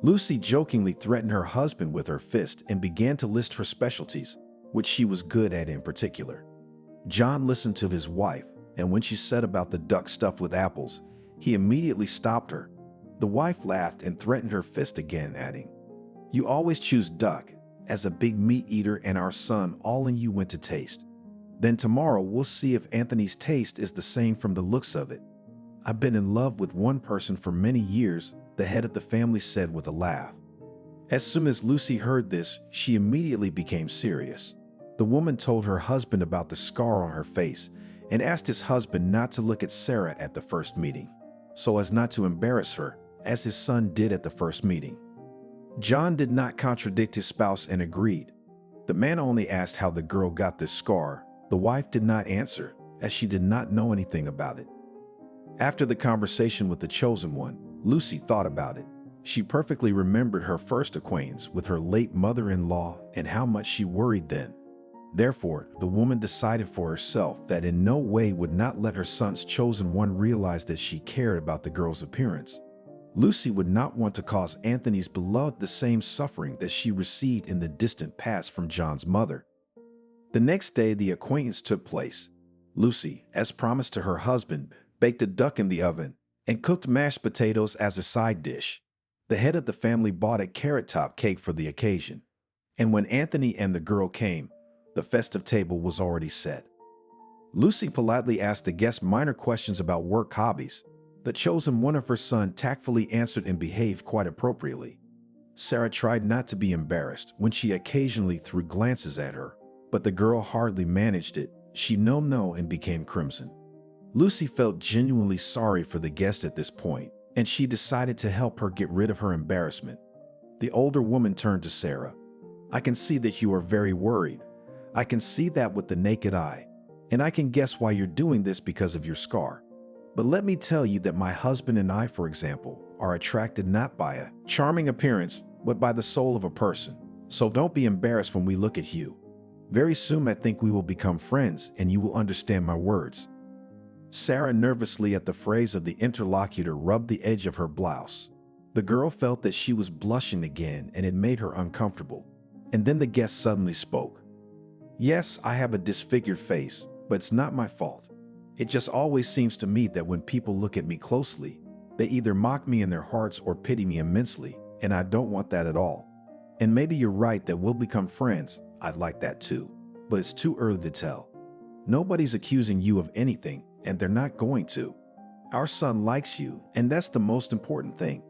Lucy jokingly threatened her husband with her fist and began to list her specialties, which she was good at in particular. John listened to his wife, and when she said about the duck stuffed with apples, he immediately stopped her. The wife laughed and threatened her fist again, adding, "You always choose duck, as a big meat eater and our son all in you went to taste. Then tomorrow we'll see if Anthony's taste is the same from the looks of it." "I've been in love with one person for many years," the head of the family said with a laugh. As soon as Lucy heard this, she immediately became serious. The woman told her husband about the scar on her face and asked his husband not to look at Sarah at the first meeting, so as not to embarrass her, as his son did at the first meeting. John did not contradict his spouse and agreed. The man only asked how the girl got this scar. The wife did not answer, as she did not know anything about it. After the conversation with the chosen one, Lucy thought about it. She perfectly remembered her first acquaintance with her late mother-in-law and how much she worried then. Therefore, the woman decided for herself that in no way would not let her son's chosen one realize that she cared about the girl's appearance. Lucy would not want to cause Anthony's beloved the same suffering that she received in the distant past from John's mother. The next day, the acquaintance took place. Lucy, as promised to her husband, baked a duck in the oven and cooked mashed potatoes as a side dish. The head of the family bought a carrot-top cake for the occasion. And when Anthony and the girl came, the festive table was already set. Lucy politely asked the guests minor questions about work hobbies. The chosen one of her son tactfully answered and behaved quite appropriately. Sarah tried not to be embarrassed when she occasionally threw glances at her, but the girl hardly managed it. She no and became crimson. Lucy felt genuinely sorry for the guest at this point, and she decided to help her get rid of her embarrassment. The older woman turned to Sarah. "I can see that you are very worried. I can see that with the naked eye, and I can guess why you're doing this because of your scar. But let me tell you that my husband and I, for example, are attracted not by a charming appearance, but by the soul of a person. So don't be embarrassed when we look at you. Very soon I think we will become friends and you will understand my words." Sarah, nervously at the phrase of the interlocutor, rubbed the edge of her blouse. The girl felt that she was blushing again and it made her uncomfortable. And then the guest suddenly spoke. "Yes, I have a disfigured face, but it's not my fault. It just always seems to me that when people look at me closely, they either mock me in their hearts or pity me immensely, and I don't want that at all. And maybe you're right that we'll become friends. I'd like that too, but it's too early to tell. Nobody's accusing you of anything, and they're not going to. Our son likes you, and that's the most important thing.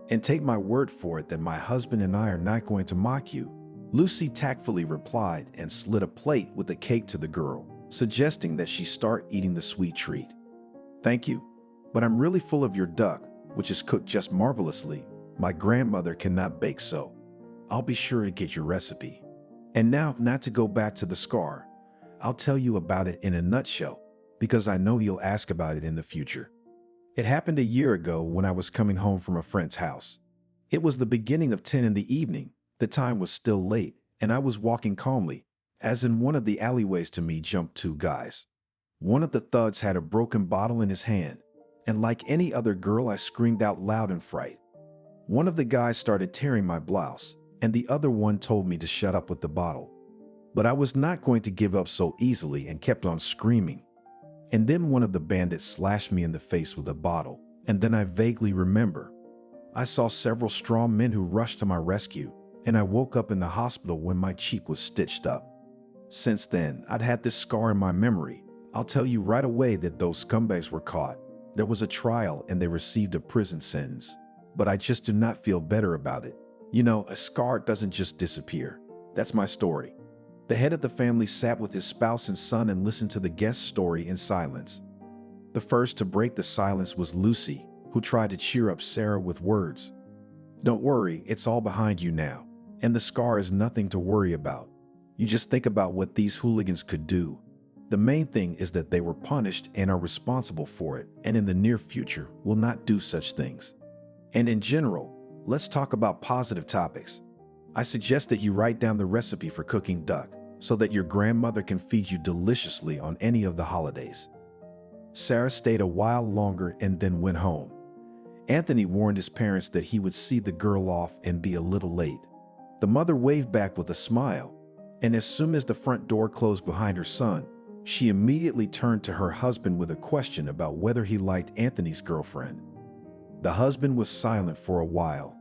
And take my word for it that my husband and I are not going to mock you." Lucy tactfully replied and slid a plate with the cake to the girl, suggesting that she start eating the sweet treat. "Thank you, but I'm really full of your duck, which is cooked just marvelously. My grandmother cannot bake, so I'll be sure to get your recipe. And now, not to go back to the scar, I'll tell you about it in a nutshell, because I know you'll ask about it in the future. It happened a year ago when I was coming home from a friend's house. It was the beginning of 10 in the evening. The time was still late, and I was walking calmly, as in one of the alleyways to me jumped two guys. One of the thugs had a broken bottle in his hand, and like any other girl, I screamed out loud in fright. One of the guys started tearing my blouse, and the other one told me to shut up with the bottle. But I was not going to give up so easily and kept on screaming. And then one of the bandits slashed me in the face with a bottle. And then I vaguely remember. I saw several strong men who rushed to my rescue, and I woke up in the hospital when my cheek was stitched up. Since then, I'd had this scar in my memory. I'll tell you right away that those scumbags were caught. There was a trial and they received a prison sentence. But I just do not feel better about it. You know, a scar doesn't just disappear. That's my story. The head of the family sat with his spouse and son and listened to the guest's story in silence. The first to break the silence was Lucy, who tried to cheer up Sarah with words. Don't worry, it's all behind you now. And the scar is nothing to worry about. You just think about what these hooligans could do. The main thing is that they were punished and are responsible for it, and in the near future will not do such things. And in general, let's talk about positive topics. I suggest that you write down the recipe for cooking duck so that your grandmother can feed you deliciously on any of the holidays. Sarah stayed a while longer and then went home. Anthony warned his parents that he would see the girl off and be a little late. The mother waved back with a smile, and as soon as the front door closed behind her son, she immediately turned to her husband with a question about whether he liked Anthony's girlfriend. The husband was silent for a while,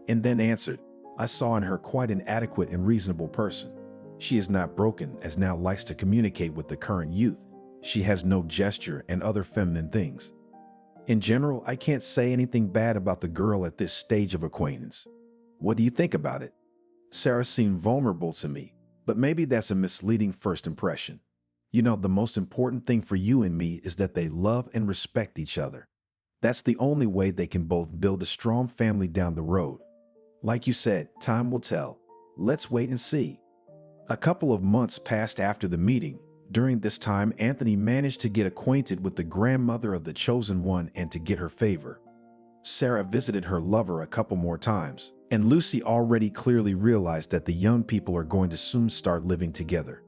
and then answered, I saw in her quite an adequate and reasonable person. She is not broken, as now likes to communicate with the current youth. She has no gesture and other feminine things. In general, I can't say anything bad about the girl at this stage of acquaintance. What do you think about it? Sarah seemed vulnerable to me, but maybe that's a misleading first impression. You know, the most important thing for you and me is that they love and respect each other. That's the only way they can both build a strong family down the road. Like you said, time will tell. Let's wait and see. A couple of months passed after the meeting. During this time, Anthony managed to get acquainted with the grandmother of the chosen one and to get her favor. Sarah visited her lover a couple more times, and Lucy already clearly realized that the young people are going to soon start living together.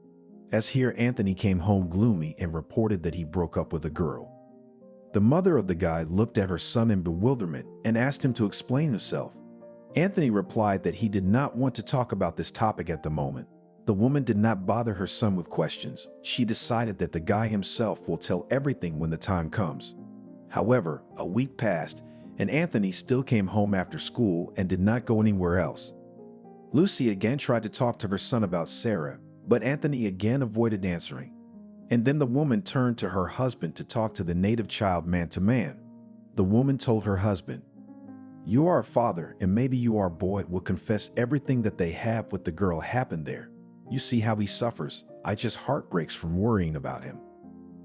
As here, Anthony came home gloomy and reported that he broke up with a girl. The mother of the guy looked at her son in bewilderment and asked him to explain himself. Anthony replied that he did not want to talk about this topic at the moment. The woman did not bother her son with questions. She decided that the guy himself will tell everything when the time comes. However, a week passed, and Anthony still came home after school and did not go anywhere else. Lucy again tried to talk to her son about Sarah, but Anthony again avoided answering. And then the woman turned to her husband to talk to the native child man to man. The woman told her husband, You are a father, and maybe your boy will confess everything that they have with the girl happened there. You see how he suffers. I just heartbreaks from worrying about him.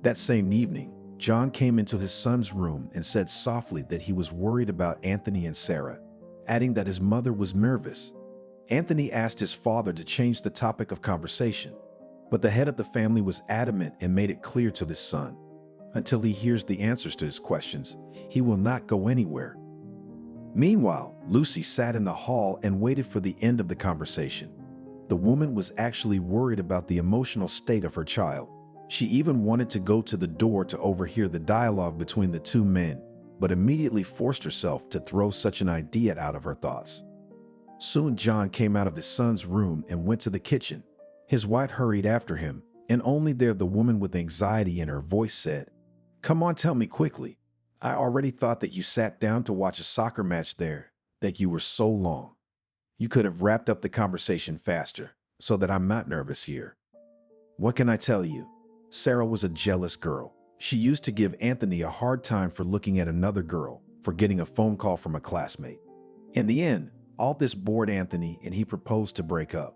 That same evening, John came into his son's room and said softly that he was worried about Anthony and Sarah, adding that his mother was nervous. Anthony asked his father to change the topic of conversation, but the head of the family was adamant and made it clear to his son. Until he hears the answers to his questions, he will not go anywhere. Meanwhile, Lucy sat in the hall and waited for the end of the conversation. The woman was actually worried about the emotional state of her child. She even wanted to go to the door to overhear the dialogue between the two men, but immediately forced herself to throw such an idea out of her thoughts. Soon John came out of his son's room and went to the kitchen. His wife hurried after him, and only there the woman with anxiety in her voice said, Come on, tell me quickly. I already thought that you sat down to watch a soccer match there, that you were so long. You could have wrapped up the conversation faster, so that I'm not nervous here. What can I tell you? Sarah was a jealous girl. She used to give Anthony a hard time for looking at another girl, for getting a phone call from a classmate. In the end, all this bored Anthony and he proposed to break up.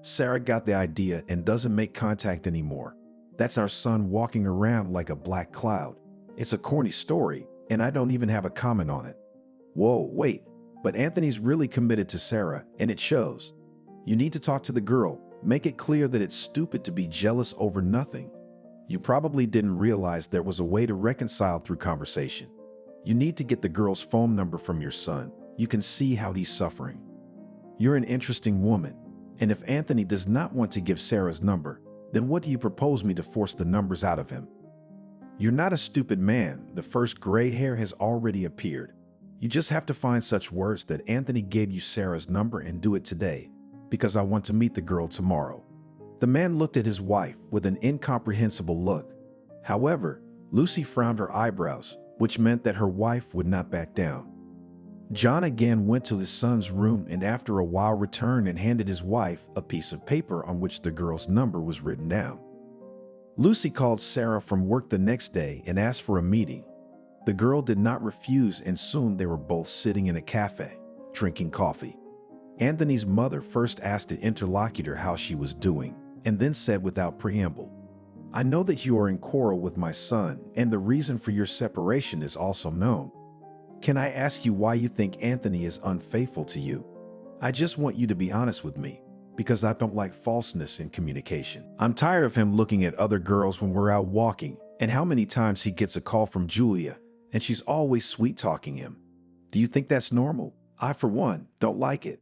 Sarah got the idea and doesn't make contact anymore. That's our son walking around like a black cloud. It's a corny story, and I don't even have a comment on it. Whoa, wait. But Anthony's really committed to Sarah, and it shows. You need to talk to the girl. Make it clear that it's stupid to be jealous over nothing. You probably didn't realize there was a way to reconcile through conversation. You need to get the girl's phone number from your son. You can see how he's suffering. You're an interesting woman, and if Anthony does not want to give Sarah's number, then what do you propose me to force the numbers out of him? You're not a stupid man. The first gray hair has already appeared. You just have to find such words that Anthony gave you Sarah's number and do it today, because I want to meet the girl tomorrow. The man looked at his wife with an incomprehensible look. However, Lucy frowned her eyebrows, which meant that her wife would not back down. John again went to his son's room and after a while returned and handed his wife a piece of paper on which the girl's number was written down. Lucy called Sarah from work the next day and asked for a meeting. The girl did not refuse and soon they were both sitting in a cafe, drinking coffee. Anthony's mother first asked the interlocutor how she was doing and then said without preamble, "I know that you are in quarrel with my son and the reason for your separation is also known. Can I ask you why you think Anthony is unfaithful to you? I just want you to be honest with me, because I don't like falseness in communication. I'm tired of him looking at other girls when we're out walking, and how many times he gets a call from Julia, and she's always sweet-talking him. Do you think that's normal? I, for one, don't like it.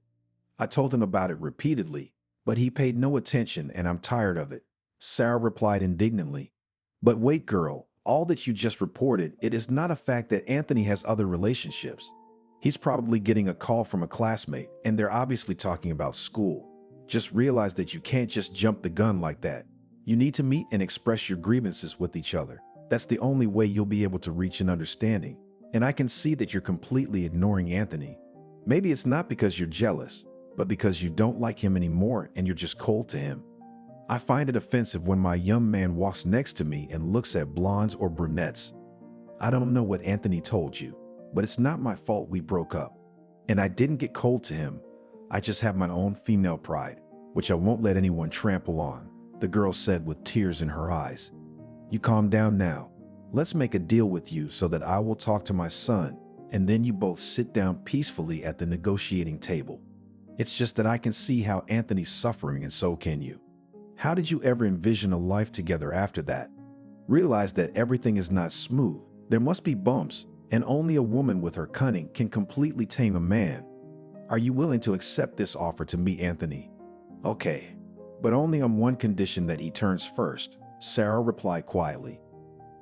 I told him about it repeatedly, but he paid no attention and I'm tired of it." Sarah replied indignantly, "But wait, girl. All that you just reported, it is not a fact that Anthony has other relationships. He's probably getting a call from a classmate, and they're obviously talking about school. Just realize that you can't just jump the gun like that. You need to meet and express your grievances with each other. That's the only way you'll be able to reach an understanding. And I can see that you're completely ignoring Anthony. Maybe it's not because you're jealous, but because you don't like him anymore and you're just cold to him. I find it offensive when my young man walks next to me and looks at blondes or brunettes. I don't know what Anthony told you, but it's not my fault we broke up. And I didn't get cold to him. I just have my own female pride, which I won't let anyone trample on," the girl said with tears in her eyes. "You calm down now. Let's make a deal with you so that I will talk to my son, and then you both sit down peacefully at the negotiating table. It's just that I can see how Anthony's suffering and so can you. How did you ever envision a life together after that? Realize that everything is not smooth. There must be bumps, and only a woman with her cunning can completely tame a man. Are you willing to accept this offer to meet Anthony?" "Okay, but only on one condition, that he turns first," Sarah replied quietly.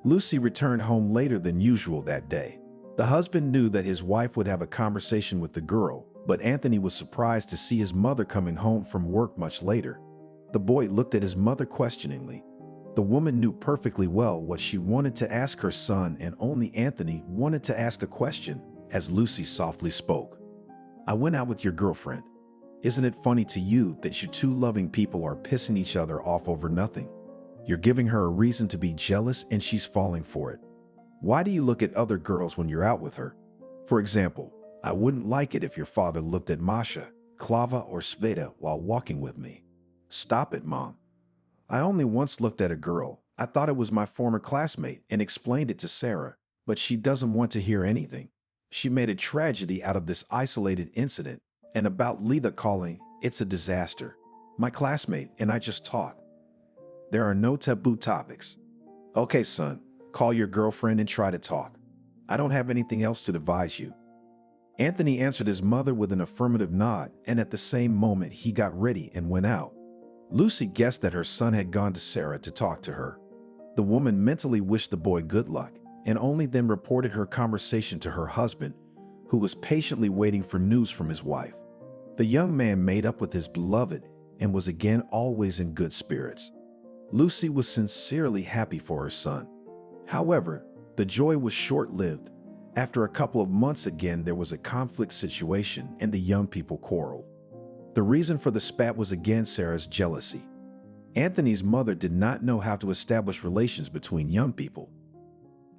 Lucy returned home later than usual that day. The husband knew that his wife would have a conversation with the girl, but Anthony was surprised to see his mother coming home from work much later. The boy looked at his mother questioningly. The woman knew perfectly well what she wanted to ask her son, and only Anthony wanted to ask the question, as Lucy softly spoke. "I went out with your girlfriend. Isn't it funny to you that you two loving people are pissing each other off over nothing? You're giving her a reason to be jealous and she's falling for it. Why do you look at other girls when you're out with her? For example, I wouldn't like it if your father looked at Masha, Klava, or Sveta while walking with me. Stop it, Mom. I only once looked at a girl. I thought it was my former classmate and explained it to Sarah, but she doesn't want to hear anything. She made a tragedy out of this isolated incident, and about Lita calling, it's a disaster. My classmate and I just talk. There are no taboo topics. Okay, son, call your girlfriend and try to talk. I don't have anything else to advise you." Anthony answered his mother with an affirmative nod, and at the same moment he got ready and went out. Lucy guessed that her son had gone to Sarah to talk to her. The woman mentally wished the boy good luck, and only then reported her conversation to her husband, who was patiently waiting for news from his wife. The young man made up with his beloved and was again always in good spirits. Lucy was sincerely happy for her son. However, the joy was short-lived. After a couple of months again, there was a conflict situation and the young people quarreled. The reason for the spat was again Sarah's jealousy. Anthony's mother did not know how to establish relations between young people.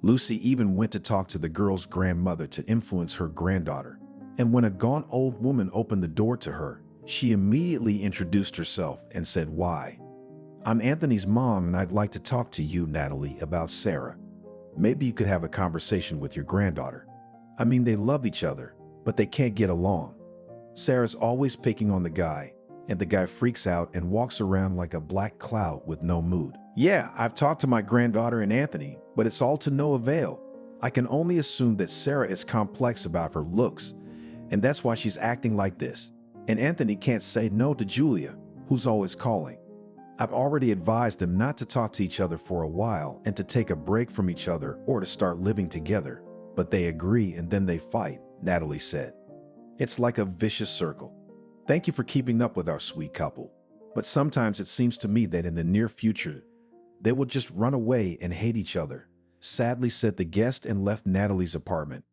Lucy even went to talk to the girl's grandmother to influence her granddaughter. And when a gaunt old woman opened the door to her, she immediately introduced herself and said, "Why? I'm Anthony's mom and I'd like to talk to you, Natalie, about Sarah. Maybe you could have a conversation with your granddaughter. I mean, they love each other, but they can't get along. Sarah's always picking on the guy, and the guy freaks out and walks around like a black cloud with no mood. Yeah, I've talked to my granddaughter and Anthony, but it's all to no avail. I can only assume that Sarah is complex about her looks, and that's why she's acting like this. And Anthony can't say no to Julia, who's always calling. I've already advised them not to talk to each other for a while and to take a break from each other or to start living together, but they agree and then they fight," Natalie said. "It's like a vicious circle. Thank you for keeping up with our sweet couple. But sometimes it seems to me that in the near future, They will just run away and hate each other, sadly said the guest and left Natalie's apartment.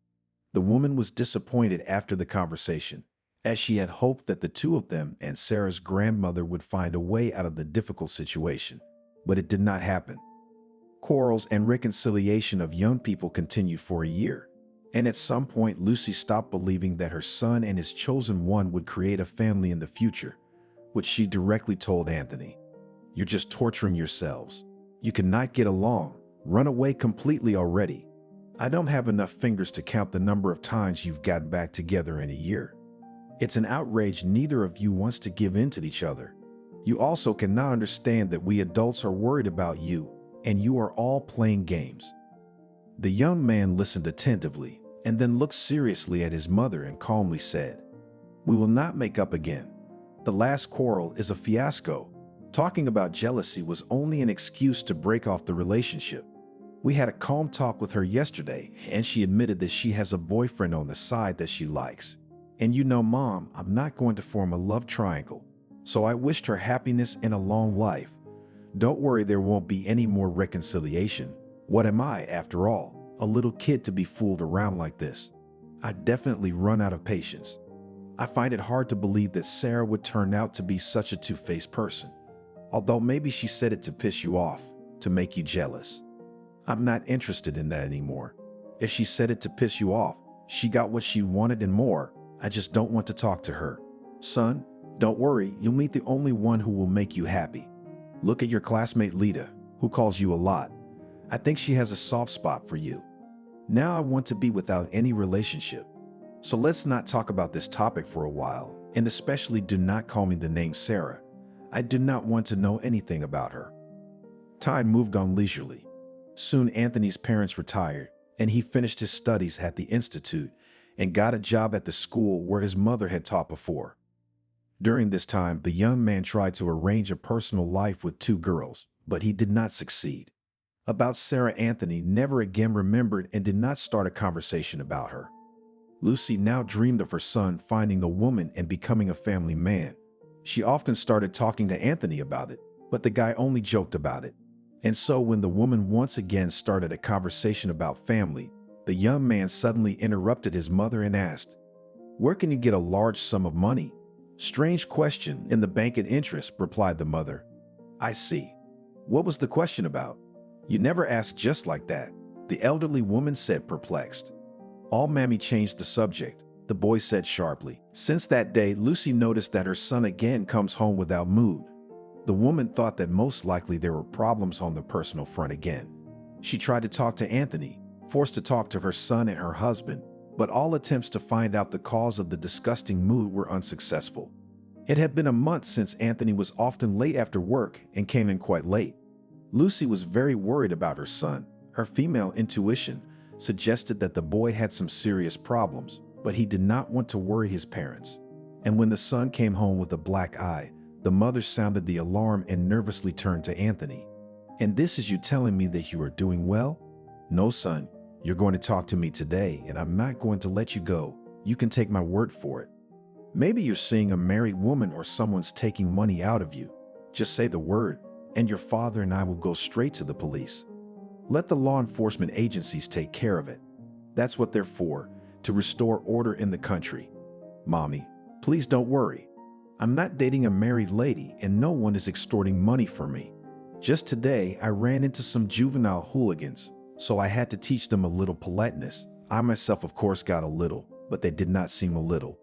The woman was disappointed after the conversation, as she had hoped that the two of them and Sarah's grandmother would find a way out of the difficult situation, but it did not happen. Quarrels and reconciliation of young people continued for a year, and at some point Lucy stopped believing that her son and his chosen one would create a family in the future, which she directly told Anthony. "You're just torturing yourselves. You cannot get along. Run away completely already. I don't have enough fingers to count the number of times you've gotten back together in a year. It's an outrage neither of you wants to give in to each other. You also cannot understand that we adults are worried about you, and you are all playing games." The young man listened attentively and then looked seriously at his mother and calmly said, "We will not make up again. The last quarrel is a fiasco. Talking about jealousy was only an excuse to break off the relationship. We had a calm talk with her yesterday, and she admitted that she has a boyfriend on the side that she likes. And you know, Mom, I'm not going to form a love triangle. So I wished her happiness and a long life. Don't worry, there won't be any more reconciliation. What am I, after all, a little kid to be fooled around like this? I definitely run out of patience. I find it hard to believe that Sarah would turn out to be such a two-faced person. Although maybe she said it to piss you off, to make you jealous. I'm not interested in that anymore. If she said it to piss you off, she got what she wanted and more. I just don't want to talk to her. Son, don't worry, you'll meet the only one who will make you happy. Look at your classmate Lita, who calls you a lot. I think she has a soft spot for you. Now I want to be without any relationship. So let's not talk about this topic for a while, and especially do not call me the name Sarah. I do not want to know anything about her." Time moved on leisurely. Soon Anthony's parents retired, and he finished his studies at the institute and got a job at the school where his mother had taught before. During this time, the young man tried to arrange a personal life with two girls, but he did not succeed. About Sarah, Anthony never again remembered and did not start a conversation about her. Lucy now dreamed of her son finding a woman and becoming a family man. She often started talking to Anthony about it, but the guy only joked about it. And so when the woman once again started a conversation about family, the young man suddenly interrupted his mother and asked, "Where can you get a large sum of money?" "Strange question. In the bank at interest," replied the mother. "I see. What was the question about? You never asked just like that," the elderly woman said, perplexed. "All Mammy changed the subject," the boy said sharply. Since that day, Lucy noticed that her son again comes home without mood. The woman thought that most likely there were problems on the personal front again. She tried to talk to Anthony, forced to talk to her son and her husband, but all attempts to find out the cause of the disgusting mood were unsuccessful. It had been a month since Anthony was often late after work and came in quite late. Lucy was very worried about her son. Her female intuition suggested that the boy had some serious problems, but he did not want to worry his parents. And when the son came home with a black eye, the mother sounded the alarm and nervously turned to Anthony. "And this is you telling me that you are doing well?" "No, son, you're going to talk to me today, and I'm not going to let you go. You can take my word for it. Maybe you're seeing a married woman or someone's taking money out of you. Just say the word, and your father and I will go straight to the police. Let the law enforcement agencies take care of it. That's what they're for, to restore order in the country. Mommy, please don't worry. I'm not dating a married lady and no one is extorting money from me. Just today, I ran into some juvenile hooligans, so I had to teach them a little politeness. I myself, of course, got a little, but they did not seem a little.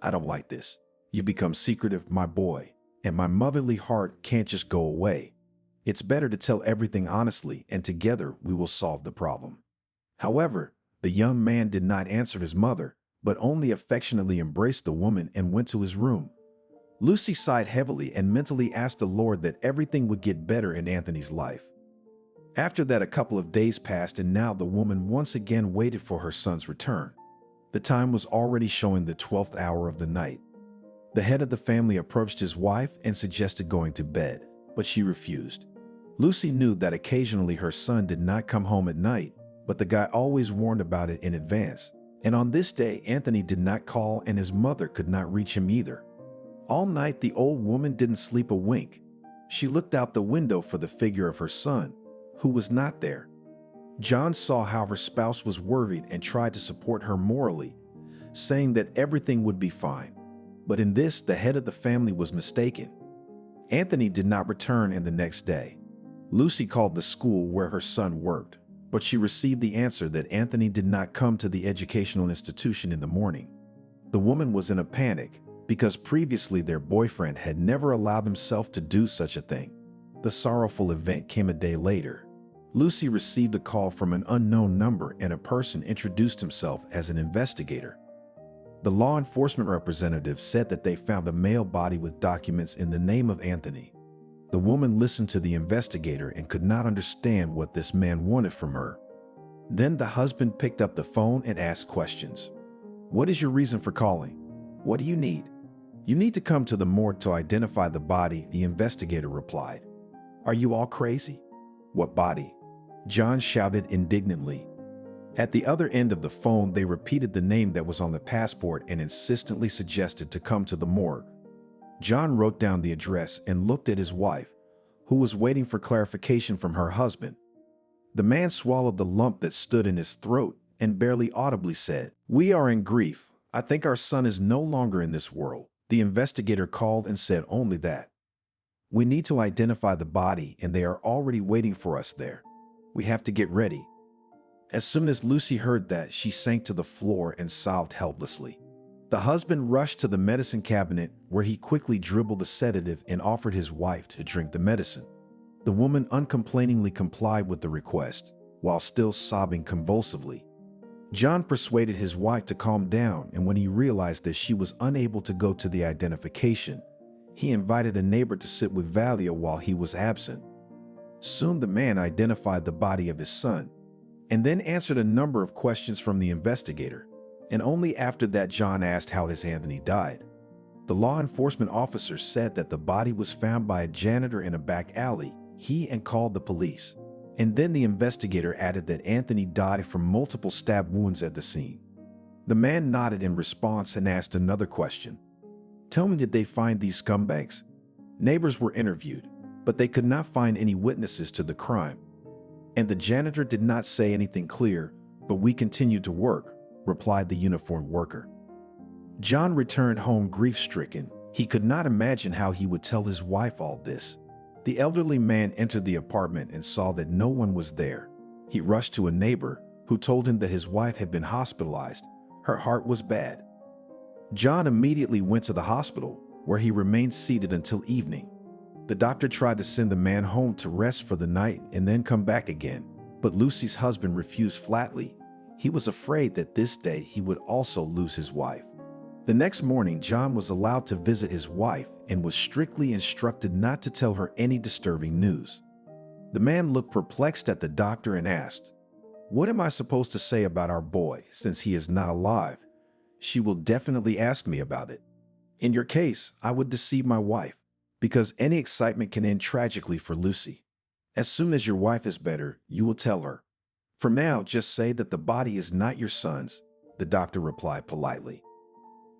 I don't like this. You become secretive, my boy, and my motherly heart can't just go away. It's better to tell everything honestly, and together we will solve the problem." However, the young man did not answer his mother, but only affectionately embraced the woman and went to his room. Lucy sighed heavily and mentally asked the Lord that everything would get better in Anthony's life. After that, a couple of days passed, and now the woman once again waited for her son's return. The time was already showing the 12th hour of the night. The head of the family approached his wife and suggested going to bed, but she refused. Lucy knew that occasionally her son did not come home at night, but the guy always warned about it in advance. And on this day, Anthony did not call and his mother could not reach him either. All night, the old woman didn't sleep a wink. She looked out the window for the figure of her son, who was not there. John saw how her spouse was worried and tried to support her morally, saying that everything would be fine. But in this, the head of the family was mistaken. Anthony did not return in the next day. Lucy called the school where her son worked, but she received the answer that Anthony did not come to the educational institution in the morning. The woman was in a panic because previously their boyfriend had never allowed himself to do such a thing. The sorrowful event came a day later. Lucy received a call from an unknown number and a person introduced himself as an investigator. The law enforcement representative said that they found a male body with documents in the name of Anthony. The woman listened to the investigator and could not understand what this man wanted from her. Then the husband picked up the phone and asked questions. "What is your reason for calling? What do you need?" "You need to come to the morgue to identify the body," the investigator replied. "Are you all crazy?" "What body?" John shouted indignantly. At the other end of the phone, they repeated the name that was on the passport and insistently suggested to come to the morgue. John wrote down the address and looked at his wife, who was waiting for clarification from her husband. The man swallowed the lump that stood in his throat and barely audibly said, "We are in grief. I think our son is no longer in this world." The investigator called and said only that. "We need to identify the body and they are already waiting for us there. We have to get ready." As soon as Lucy heard that, she sank to the floor and sobbed helplessly. The husband rushed to the medicine cabinet where he quickly dribbled the sedative and offered his wife to drink the medicine. The woman uncomplainingly complied with the request, while still sobbing convulsively. John persuaded his wife to calm down, and when he realized that she was unable to go to the identification, he invited a neighbor to sit with Valia while he was absent. Soon the man identified the body of his son, and then answered a number of questions from the investigator, and only after that John asked how his Anthony died. The law enforcement officer said that the body was found by a janitor in a back alley, and called the police. And then the investigator added that Anthony died from multiple stab wounds at the scene. The man nodded in response and asked another question. "Tell me, did they find these scumbags?" Neighbors were interviewed, but they could not find any witnesses to the crime. And the janitor did not say anything clear, "But we continued to work," replied the uniformed worker. John returned home grief-stricken. He could not imagine how he would tell his wife all this. The elderly man entered the apartment and saw that no one was there. He rushed to a neighbor, who told him that his wife had been hospitalized. Her heart was bad. John immediately went to the hospital, where he remained seated until evening. The doctor tried to send the man home to rest for the night and then come back again, but Lucy's husband refused flatly. He was afraid that this day he would also lose his wife. The next morning, John was allowed to visit his wife and was strictly instructed not to tell her any disturbing news. The man looked perplexed at the doctor and asked, "What am I supposed to say about our boy since he is not alive?" "She will definitely ask me about it. In your case, I would deceive my wife, because any excitement can end tragically for Lucy. As soon as your wife is better, you will tell her. For now, just say that the body is not your son's," the doctor replied politely.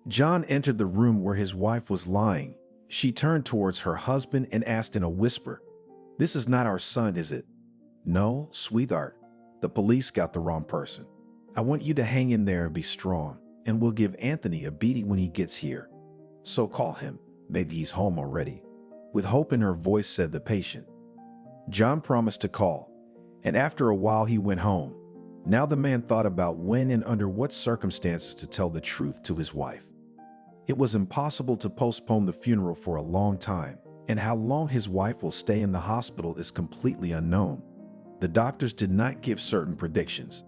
John entered the room where his wife was lying. She turned towards her husband and asked in a whisper, "This is not our son, is it?" "No, sweetheart. The police got the wrong person. I want you to hang in there and be strong, and we'll give Anthony a beating when he gets here. So call him. Maybe he's home already." With hope in her voice, said the patient. John promised to call, and after a while he went home. Now the man thought about when and under what circumstances to tell the truth to his wife. It was impossible to postpone the funeral for a long time, and how long his wife will stay in the hospital is completely unknown. The doctors did not give certain predictions,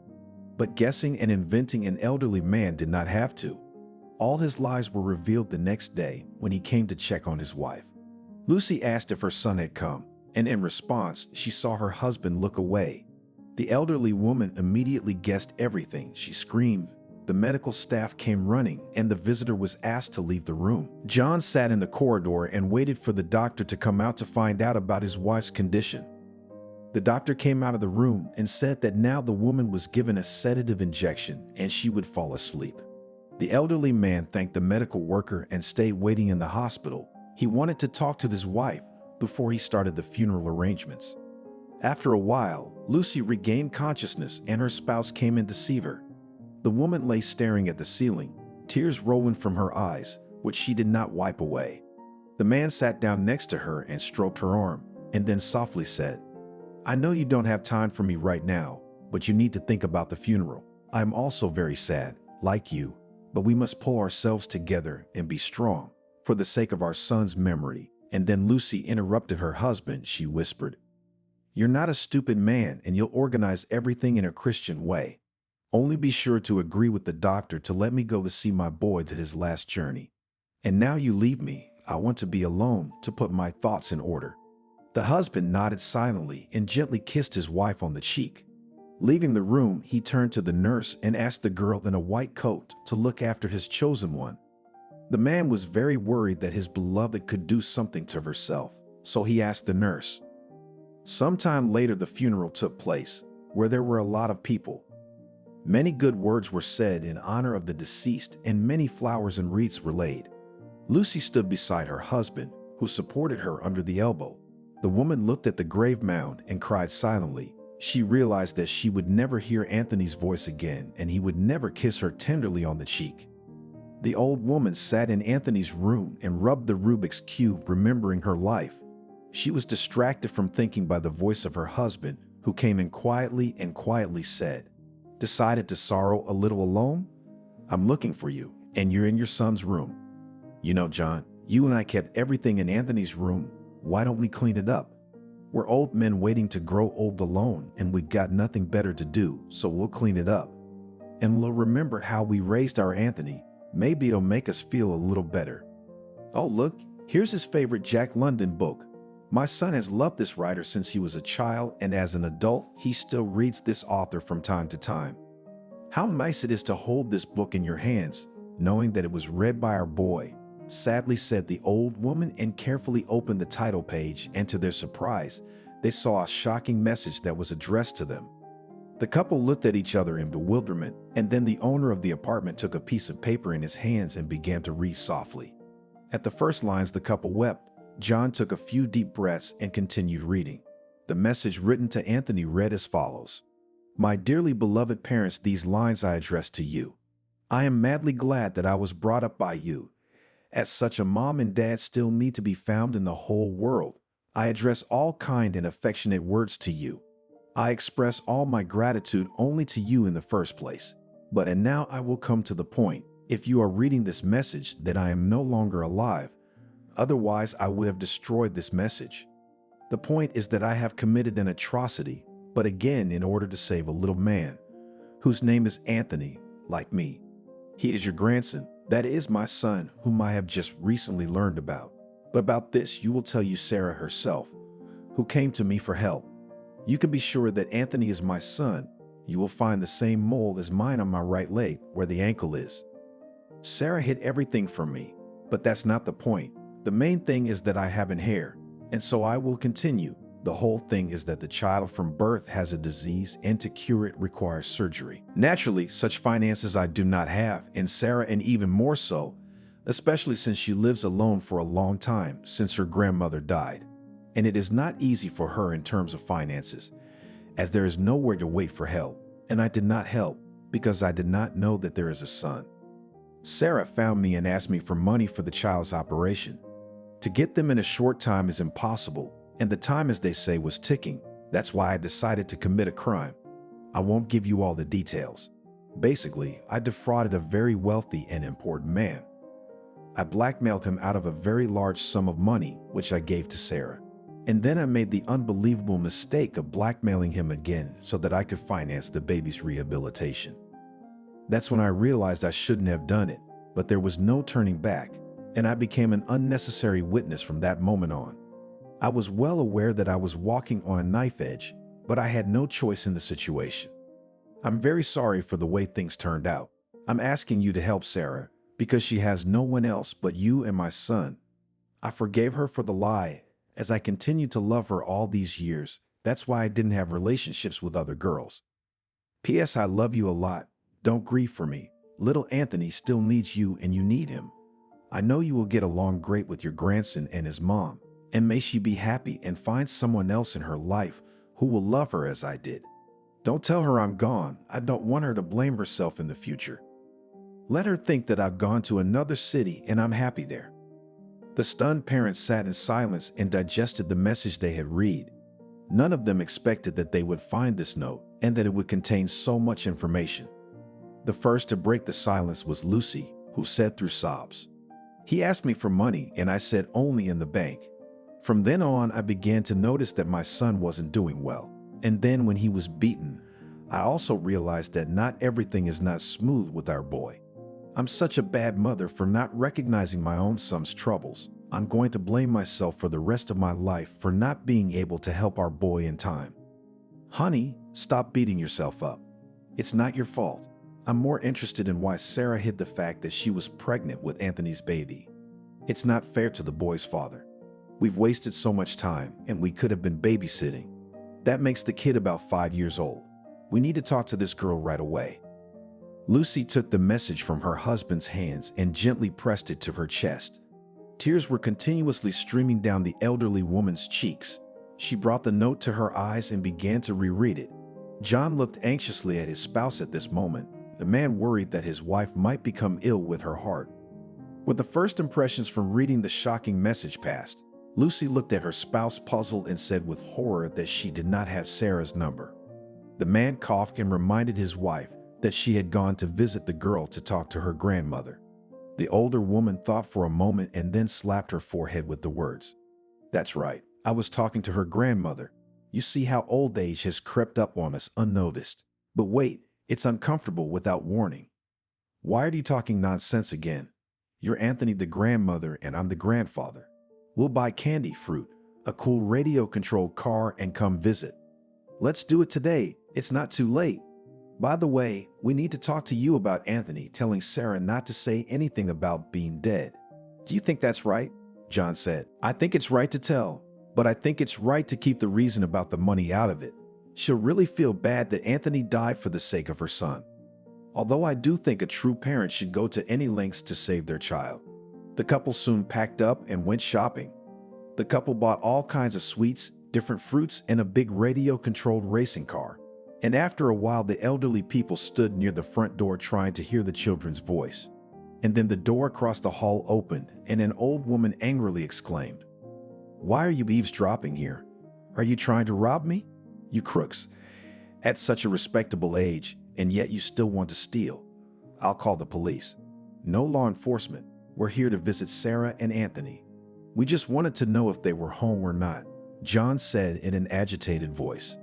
but guessing and inventing an elderly man did not have to. All his lies were revealed the next day when he came to check on his wife. Lucy asked if her son had come, and in response, she saw her husband look away. The elderly woman immediately guessed everything. She screamed. The medical staff came running, and the visitor was asked to leave the room. John sat in the corridor and waited for the doctor to come out to find out about his wife's condition. The doctor came out of the room and said that now the woman was given a sedative injection and she would fall asleep. The elderly man thanked the medical worker and stayed waiting in the hospital. He wanted to talk to his wife, before he started the funeral arrangements. After a while, Lucy regained consciousness and her spouse came in to see her. The woman lay staring at the ceiling, tears rolling from her eyes, which she did not wipe away. The man sat down next to her and stroked her arm, and then softly said, "I know you don't have time for me right now, but you need to think about the funeral. I am also very sad, like you, but we must pull ourselves together and be strong, for the sake of our son's memory." And then Lucy interrupted her husband. She whispered, "You're not a stupid man and you'll organize everything in a Christian way. Only be sure to agree with the doctor to let me go to see my boy to his last journey. And now you leave me. I want to be alone to put my thoughts in order." The husband nodded silently and gently kissed his wife on the cheek. Leaving the room, he turned to the nurse and asked the girl in a white coat to look after his chosen one. The man was very worried that his beloved could do something to herself, so he asked the nurse. Sometime later, the funeral took place, where there were a lot of people. Many good words were said in honor of the deceased and many flowers and wreaths were laid. Lucy stood beside her husband, who supported her under the elbow. The woman looked at the grave mound and cried silently. She realized that she would never hear Anthony's voice again and he would never kiss her tenderly on the cheek. The old woman sat in Anthony's room and rubbed the Rubik's Cube, remembering her life. She was distracted from thinking by the voice of her husband, who came in quietly and quietly said, "Decided to sorrow a little alone? I'm looking for you, and you're in your son's room. You know, John, you and I kept everything in Anthony's room. Why don't we clean it up? We're old men waiting to grow old alone, and we got nothing better to do, so we'll clean it up. And we'll remember how we raised our Anthony. Maybe it'll make us feel a little better. Oh, look, here's his favorite Jack London book. My son has loved this writer since he was a child, and as an adult, he still reads this author from time to time. How nice it is to hold this book in your hands, knowing that it was read by our boy," sadly said the old woman, and carefully opened the title page, and to their surprise, they saw a shocking message that was addressed to them. The couple looked at each other in bewilderment, and then the owner of the apartment took a piece of paper in his hands and began to read softly. At the first lines, the couple wept. John took a few deep breaths and continued reading. The message written to Anthony read as follows. "My dearly beloved parents, these lines I address to you. I am madly glad that I was brought up by you, as such a mom and dad still need to be found in the whole world. I address all kind and affectionate words to you. I express all my gratitude only to you in the first place. And now I will come to the point. If you are reading this message, then I am no longer alive. Otherwise, I would have destroyed this message. The point is that I have committed an atrocity, but again in order to save a little man, whose name is Anthony, like me. He is your grandson, that is my son, whom I have just recently learned about. But about this you will tell you Sarah herself, who came to me for help. You can be sure that Anthony is my son. You will find the same mole as mine on my right leg, where the ankle is. Sarah hid everything from me, but that's not the point. The main thing is that I haven't hair, and so I will continue. The whole thing is that the child from birth has a disease, and to cure it requires surgery. Naturally, such finances I do not have, and Sarah, and even more so, especially since she lives alone for a long time since her grandmother died. And it is not easy for her in terms of finances, as there is nowhere to wait for help, and I did not help because I did not know that there is a son. Sarah found me and asked me for money for the child's operation. To get them in a short time is impossible, and the time, as they say, was ticking. That's why I decided to commit a crime. I won't give you all the details. Basically, I defrauded a very wealthy and important man. I blackmailed him out of a very large sum of money, which I gave to Sarah. And then I made the unbelievable mistake of blackmailing him again so that I could finance the baby's rehabilitation. That's when I realized I shouldn't have done it, but there was no turning back, and I became an unnecessary witness from that moment on. I was well aware that I was walking on a knife edge, but I had no choice in the situation. I'm very sorry for the way things turned out. I'm asking you to help Sarah, because she has no one else but you and my son. I forgave her for the lie, as I continued to love her all these years. That's why I didn't have relationships with other girls. P.S. I love you a lot. Don't grieve for me. Little Anthony still needs you and you need him. I know you will get along great with your grandson and his mom. and may she be happy and find someone else in her life who will love her as I did. Don't tell her I'm gone. I don't want her to blame herself in the future. Let her think that I've gone to another city and I'm happy there." The stunned parents sat in silence and digested the message they had read. None of them expected that they would find this note and that it would contain so much information. The first to break the silence was Lucy, who said through sobs, "He asked me for money and I said only in the bank. From then on, I began to notice that my son wasn't doing well. And then when he was beaten, I also realized that not everything is not smooth with our boy. I'm such a bad mother for not recognizing my own son's troubles. I'm going to blame myself for the rest of my life for not being able to help our boy in time." "Honey, stop beating yourself up. It's not your fault. I'm more interested in why Sarah hid the fact that she was pregnant with Anthony's baby. It's not fair to the boy's father. We've wasted so much time and we could have been babysitting. That makes the kid about 5 years old. We need to talk to this girl right away." Lucy took the message from her husband's hands and gently pressed it to her chest. Tears were continuously streaming down the elderly woman's cheeks. She brought the note to her eyes and began to reread it. John looked anxiously at his spouse at this moment, the man worried that his wife might become ill with her heart. With the first impressions from reading the shocking message passed, Lucy looked at her spouse puzzled and said with horror that she did not have Sarah's number. The man coughed and reminded his wife that she had gone to visit the girl to talk to her grandmother. The older woman thought for a moment and then slapped her forehead with the words, "That's right, I was talking to her grandmother. You see how old age has crept up on us unnoticed. But wait, it's uncomfortable without warning. Why are you talking nonsense again? You're Anthony the grandmother and I'm the grandfather. We'll buy candy, fruit, a cool radio-controlled car and come visit. Let's do it today. It's not too late. By the way, we need to talk to you about Anthony telling Sarah not to say anything about being dead. Do you think that's right?" John said. "I think it's right to tell, but I think it's right to keep the reason about the money out of it. She'll really feel bad that Anthony died for the sake of her son. Although I do think a true parent should go to any lengths to save their child." The couple soon packed up and went shopping. The couple bought all kinds of sweets, different fruits, and a big radio-controlled racing car. And after a while, the elderly people stood near the front door trying to hear the children's voice. And then the door across the hall opened, and an old woman angrily exclaimed, "Why are you eavesdropping here? Are you trying to rob me? You crooks. At such a respectable age, and yet you still want to steal. I'll call the police." "No law enforcement. We're here to visit Sarah and Anthony. We just wanted to know if they were home or not," John said in an agitated voice.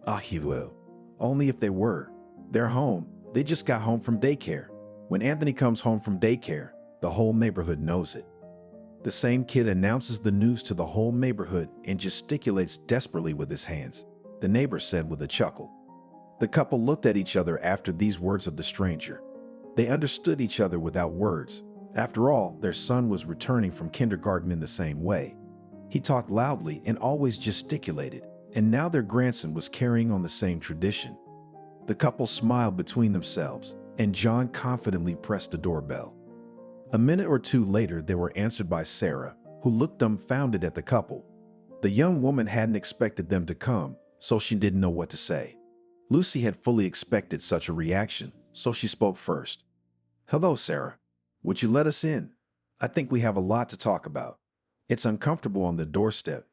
"Ah, he will. Only if they were. They're home. They just got home from daycare. When Anthony comes home from daycare, the whole neighborhood knows it." The same kid announces the news to the whole neighborhood and gesticulates desperately with his hands, the neighbor said with a chuckle. The couple looked at each other after these words of the stranger. They understood each other without words. After all, their son was returning from kindergarten in the same way. He talked loudly and always gesticulated, and now their grandson was carrying on the same tradition. The couple smiled between themselves, and John confidently pressed the doorbell. A minute or two later, they were answered by Sarah, who looked dumbfounded at the couple. The young woman hadn't expected them to come, so she didn't know what to say. Lucy had fully expected such a reaction, so she spoke first. "Hello, Sarah. Would you let us in? I think we have a lot to talk about. It's uncomfortable on the doorstep,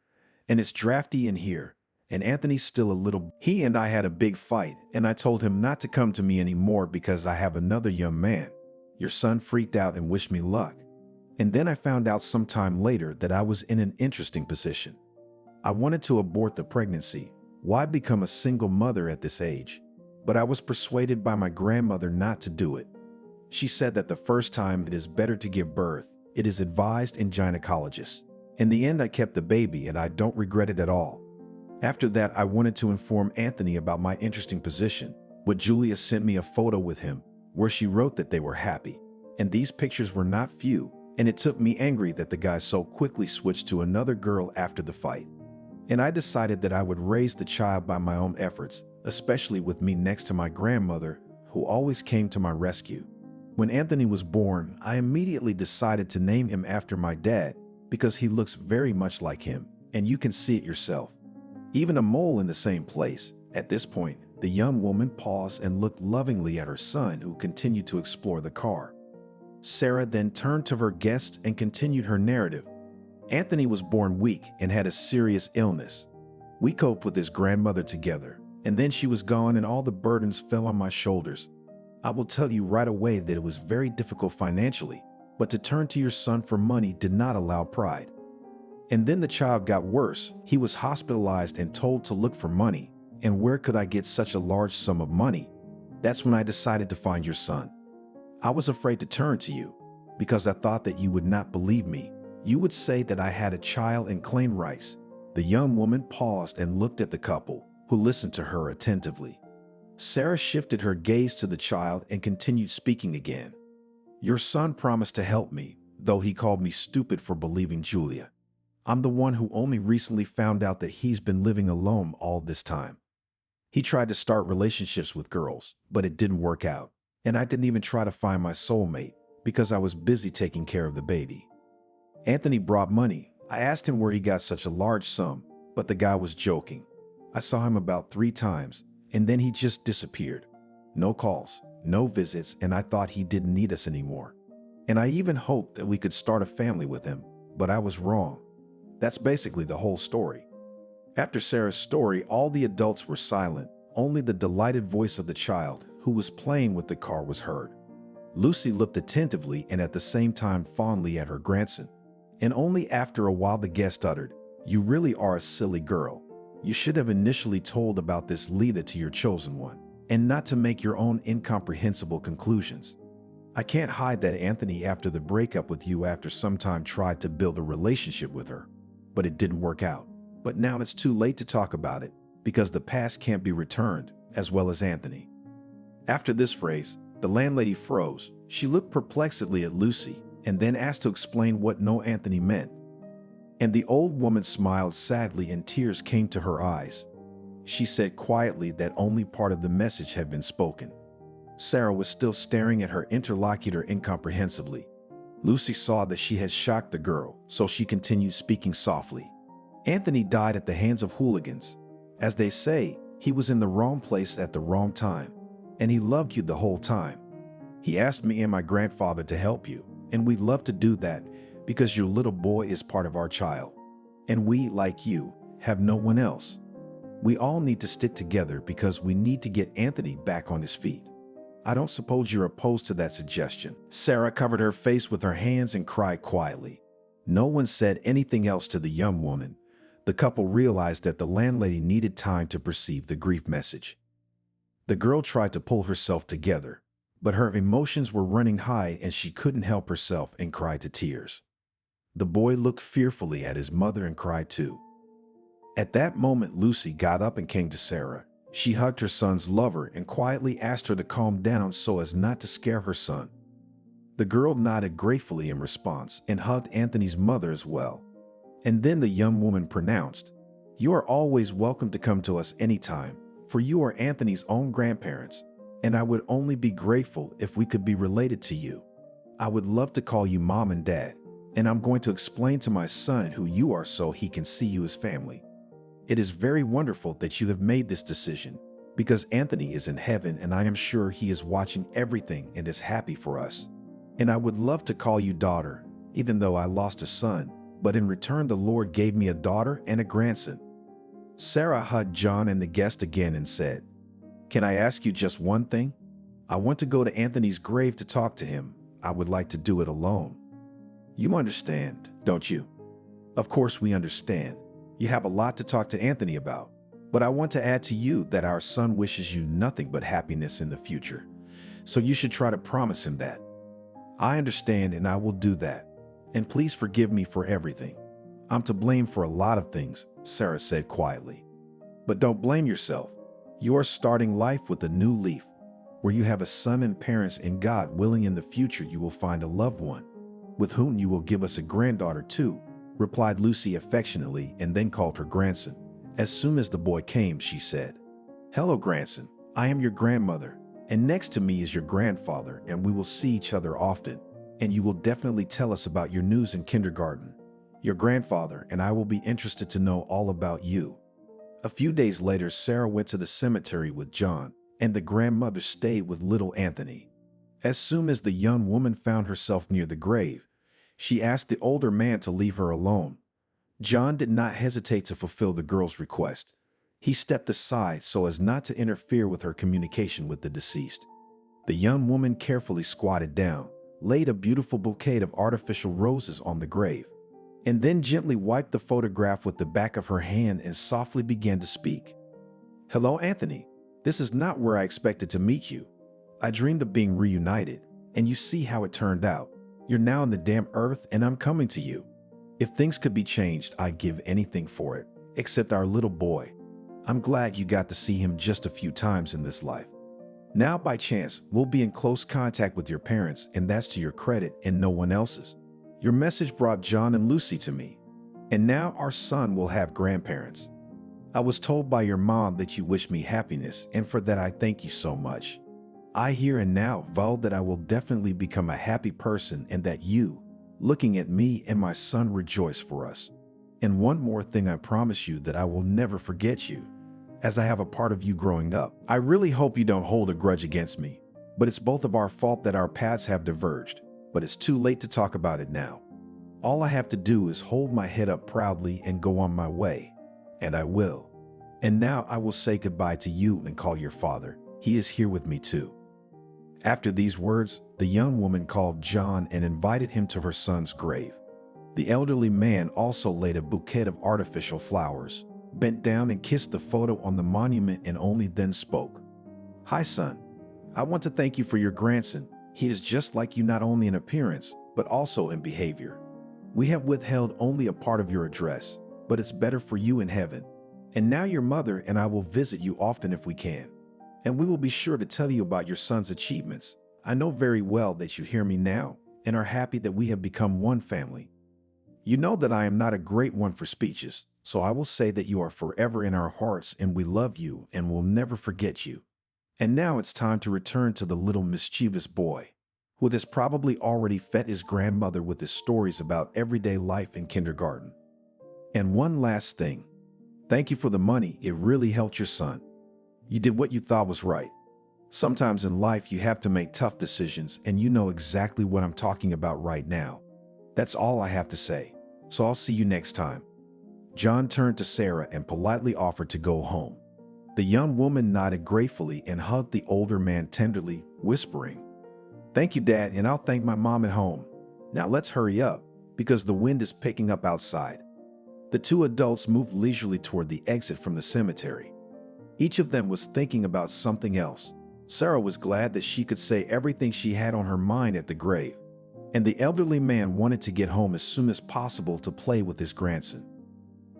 and it's drafty in here, and Anthony's still a little... He and I had a big fight, and I told him not to come to me anymore because I have another young man. Your son freaked out and wished me luck. And then I found out sometime later that I was in an interesting position. I wanted to abort the pregnancy. Why become a single mother at this age? But I was persuaded by my grandmother not to do it. She said that the first time it is better to give birth, it is advised in gynecologists. In the end, I kept the baby and I don't regret it at all. After that, I wanted to inform Anthony about my interesting position, but Julia sent me a photo with him where she wrote that they were happy. And these pictures were not few, and it took me angry that the guy so quickly switched to another girl after the fight. And I decided that I would raise the child by my own efforts, especially with me next to my grandmother, who always came to my rescue. When Anthony was born, I immediately decided to name him after my dad, because he looks very much like him, and you can see it yourself. Even a mole in the same place. At this point, the young woman paused and looked lovingly at her son, who continued to explore the car. Sarah then turned to her guest and continued her narrative. Anthony was born weak and had a serious illness. We coped with his grandmother together, and then she was gone and all the burdens fell on my shoulders. I will tell you right away that it was very difficult financially, but to turn to your son for money did not allow pride. And then the child got worse. He was hospitalized and told to look for money. And where could I get such a large sum of money? That's when I decided to find your son. I was afraid to turn to you because I thought that you would not believe me. You would say that I had a child and claim rights. The young woman paused and looked at the couple, who listened to her attentively. Sarah shifted her gaze to the child and continued speaking again. Your son promised to help me, though he called me stupid for believing Julia. I'm the one who only recently found out that he's been living alone all this time. He tried to start relationships with girls, but it didn't work out. And I didn't even try to find my soulmate because I was busy taking care of the baby. Anthony brought money. I asked him where he got such a large sum, but the guy was joking. I saw him about 3 times, and then he just disappeared. No calls, no visits, and I thought he didn't need us anymore. And I even hoped that we could start a family with him, but I was wrong. That's basically the whole story. After Sarah's story, all the adults were silent. Only the delighted voice of the child, who was playing with the car, was heard. Lucy looked attentively and at the same time fondly at her grandson. And only after a while the guest uttered, "You really are a silly girl. You should have initially told about this Lita to your chosen one, and not to make your own incomprehensible conclusions. I can't hide that Anthony, after the breakup with you after some time, tried to build a relationship with her, but it didn't work out. But now it's too late to talk about it, because the past can't be returned, as well as Anthony." After this phrase, the landlady froze. She looked perplexedly at Lucy, and then asked to explain what "no Anthony" meant. And the old woman smiled sadly and tears came to her eyes. She said quietly that only part of the message had been spoken. Sarah was still staring at her interlocutor incomprehensibly. Lucy saw that she had shocked the girl, so she continued speaking softly. Anthony died at the hands of hooligans. As they say, he was in the wrong place at the wrong time, and he loved you the whole time. He asked me and my grandfather to help you, and we'd love to do that because your little boy is part of our child. And we, like you, have no one else. We all need to stick together because we need to get Anthony back on his feet. I don't suppose you're opposed to that suggestion." Sarah covered her face with her hands and cried quietly. No one said anything else to the young woman. The couple realized that the landlady needed time to perceive the grief message. The girl tried to pull herself together, but her emotions were running high and she couldn't help herself and cried to tears. The boy looked fearfully at his mother and cried too. At that moment, Lucy got up and came to Sarah. She hugged her son's lover and quietly asked her to calm down so as not to scare her son. The girl nodded gratefully in response and hugged Anthony's mother as well. And then the young woman pronounced, "You are always welcome to come to us anytime, for you are Anthony's own grandparents, and I would only be grateful if we could be related to you. I would love to call you Mom and Dad, and I'm going to explain to my son who you are so he can see you as family. It is very wonderful that you have made this decision, because Anthony is in heaven and I am sure he is watching everything and is happy for us. And I would love to call you daughter, even though I lost a son, but in return the Lord gave me a daughter and a grandson." Sarah hugged John and the guest again and said, "Can I ask you just one thing? I want to go to Anthony's grave to talk to him. I would like to do it alone. You understand, don't you?" "Of course we understand. You have a lot to talk to Anthony about. But I want to add to you that our son wishes you nothing but happiness in the future. So you should try to promise him that." "I understand and I will do that. And please forgive me for everything. I'm to blame for a lot of things," Sarah said quietly. "But don't blame yourself. You are starting life with a new leaf, where you have a son and parents, and God willing in the future you will find a loved one, with whom you will give us a granddaughter too," replied Lucy affectionately and then called her grandson. As soon as the boy came, she said, "Hello, grandson. I am your grandmother, and next to me is your grandfather, and we will see each other often. And you will definitely tell us about your news in kindergarten. your grandfather, and I will be interested to know all about you." A few days later, Sarah went to the cemetery with John, and the grandmother stayed with little Anthony. As soon as the young woman found herself near the grave, she asked the older man to leave her alone. John did not hesitate to fulfill the girl's request. He stepped aside so as not to interfere with her communication with the deceased. The young woman carefully squatted down, laid a beautiful bouquet of artificial roses on the grave, and then gently wiped the photograph with the back of her hand and softly began to speak. "Hello, Anthony. This is not where I expected to meet you. I dreamed of being reunited, and you see how it turned out. You're now in the damp earth, and I'm coming to you. If things could be changed, I'd give anything for it, except our little boy. I'm glad you got to see him just a few times in this life. Now, by chance, we'll be in close contact with your parents, and that's to your credit and no one else's. Your message brought John and Lucy to me, and now our son will have grandparents. I was told by your mom that you wish me happiness, and for that I thank you so much. I here and now vow that I will definitely become a happy person and that you, looking at me and my son, rejoice for us. And one more thing, I promise you that I will never forget you, as I have a part of you growing up. I really hope you don't hold a grudge against me, but it's both of our fault that our paths have diverged, but it's too late to talk about it now. All I have to do is hold my head up proudly and go on my way, and I will. And now I will say goodbye to you and call your father. He is here with me too." After these words, the young woman called John and invited him to her son's grave. The elderly man also laid a bouquet of artificial flowers, bent down and kissed the photo on the monument, and only then spoke. "Hi, son. I want to thank you for your grandson. He is just like you, not only in appearance, but also in behavior. We have withheld only a part of your address, but it's better for you in heaven. And now your mother and I will visit you often if we can. And we will be sure to tell you about your son's achievements. I know very well that you hear me now and are happy that we have become one family. You know that I am not a great one for speeches, so I will say that you are forever in our hearts, and we love you and will never forget you. And now it's time to return to the little mischievous boy, who has probably already fed his grandmother with his stories about everyday life in kindergarten. And one last thing. Thank you for the money. It really helped your son. You did what you thought was right. Sometimes in life you have to make tough decisions, and you know exactly what I'm talking about right now. That's all I have to say, so I'll see you next time." John turned to Sarah and politely offered to go home. The young woman nodded gratefully and hugged the older man tenderly, whispering, "Thank you, Dad, and I'll thank my mom at home. Now let's hurry up, because the wind is picking up outside." The two adults moved leisurely toward the exit from the cemetery. Each of them was thinking about something else. Sarah was glad that she could say everything she had on her mind at the grave, and the elderly man wanted to get home as soon as possible to play with his grandson.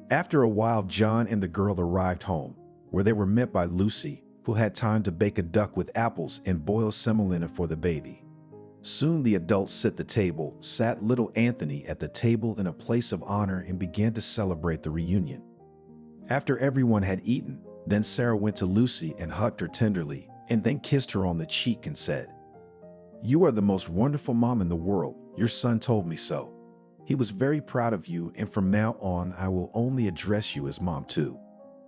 After a while, John and the girl arrived home, where they were met by Lucy, who had time to bake a duck with apples and boil semolina for the baby. Soon the adults set the table, sat little Anthony at the table in a place of honor, and began to celebrate the reunion. After everyone had eaten, then Sarah went to Lucy and hugged her tenderly, and then kissed her on the cheek and said, "You are the most wonderful mom in the world. Your son told me so. He was very proud of you, and from now on I will only address you as Mom too.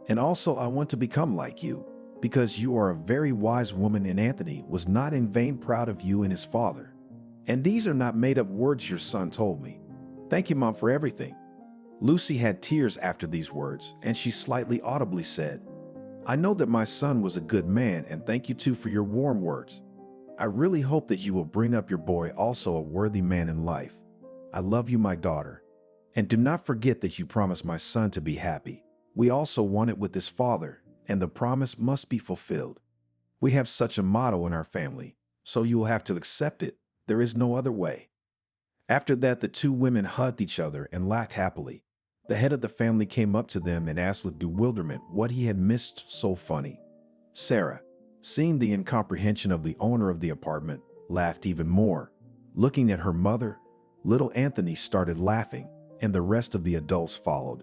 And also I want to become like you, because you are a very wise woman, and Anthony was not in vain proud of you and his father. And these are not made-up words your son told me. Thank you, Mom, for everything." Lucy had tears after these words, and she slightly audibly said, "I know that my son was a good man, and thank you too for your warm words. I really hope that you will bring up your boy also a worthy man in life. I love you, my daughter. And do not forget that you promised my son to be happy. We also want it with his father, and the promise must be fulfilled. We have such a motto in our family, so you will have to accept it. There is no other way." After that, the two women hugged each other and laughed happily. The head of the family came up to them and asked with bewilderment what he had missed so funny. Sarah, seeing the incomprehension of the owner of the apartment, laughed even more. Looking at her mother, little Anthony started laughing, and the rest of the adults followed.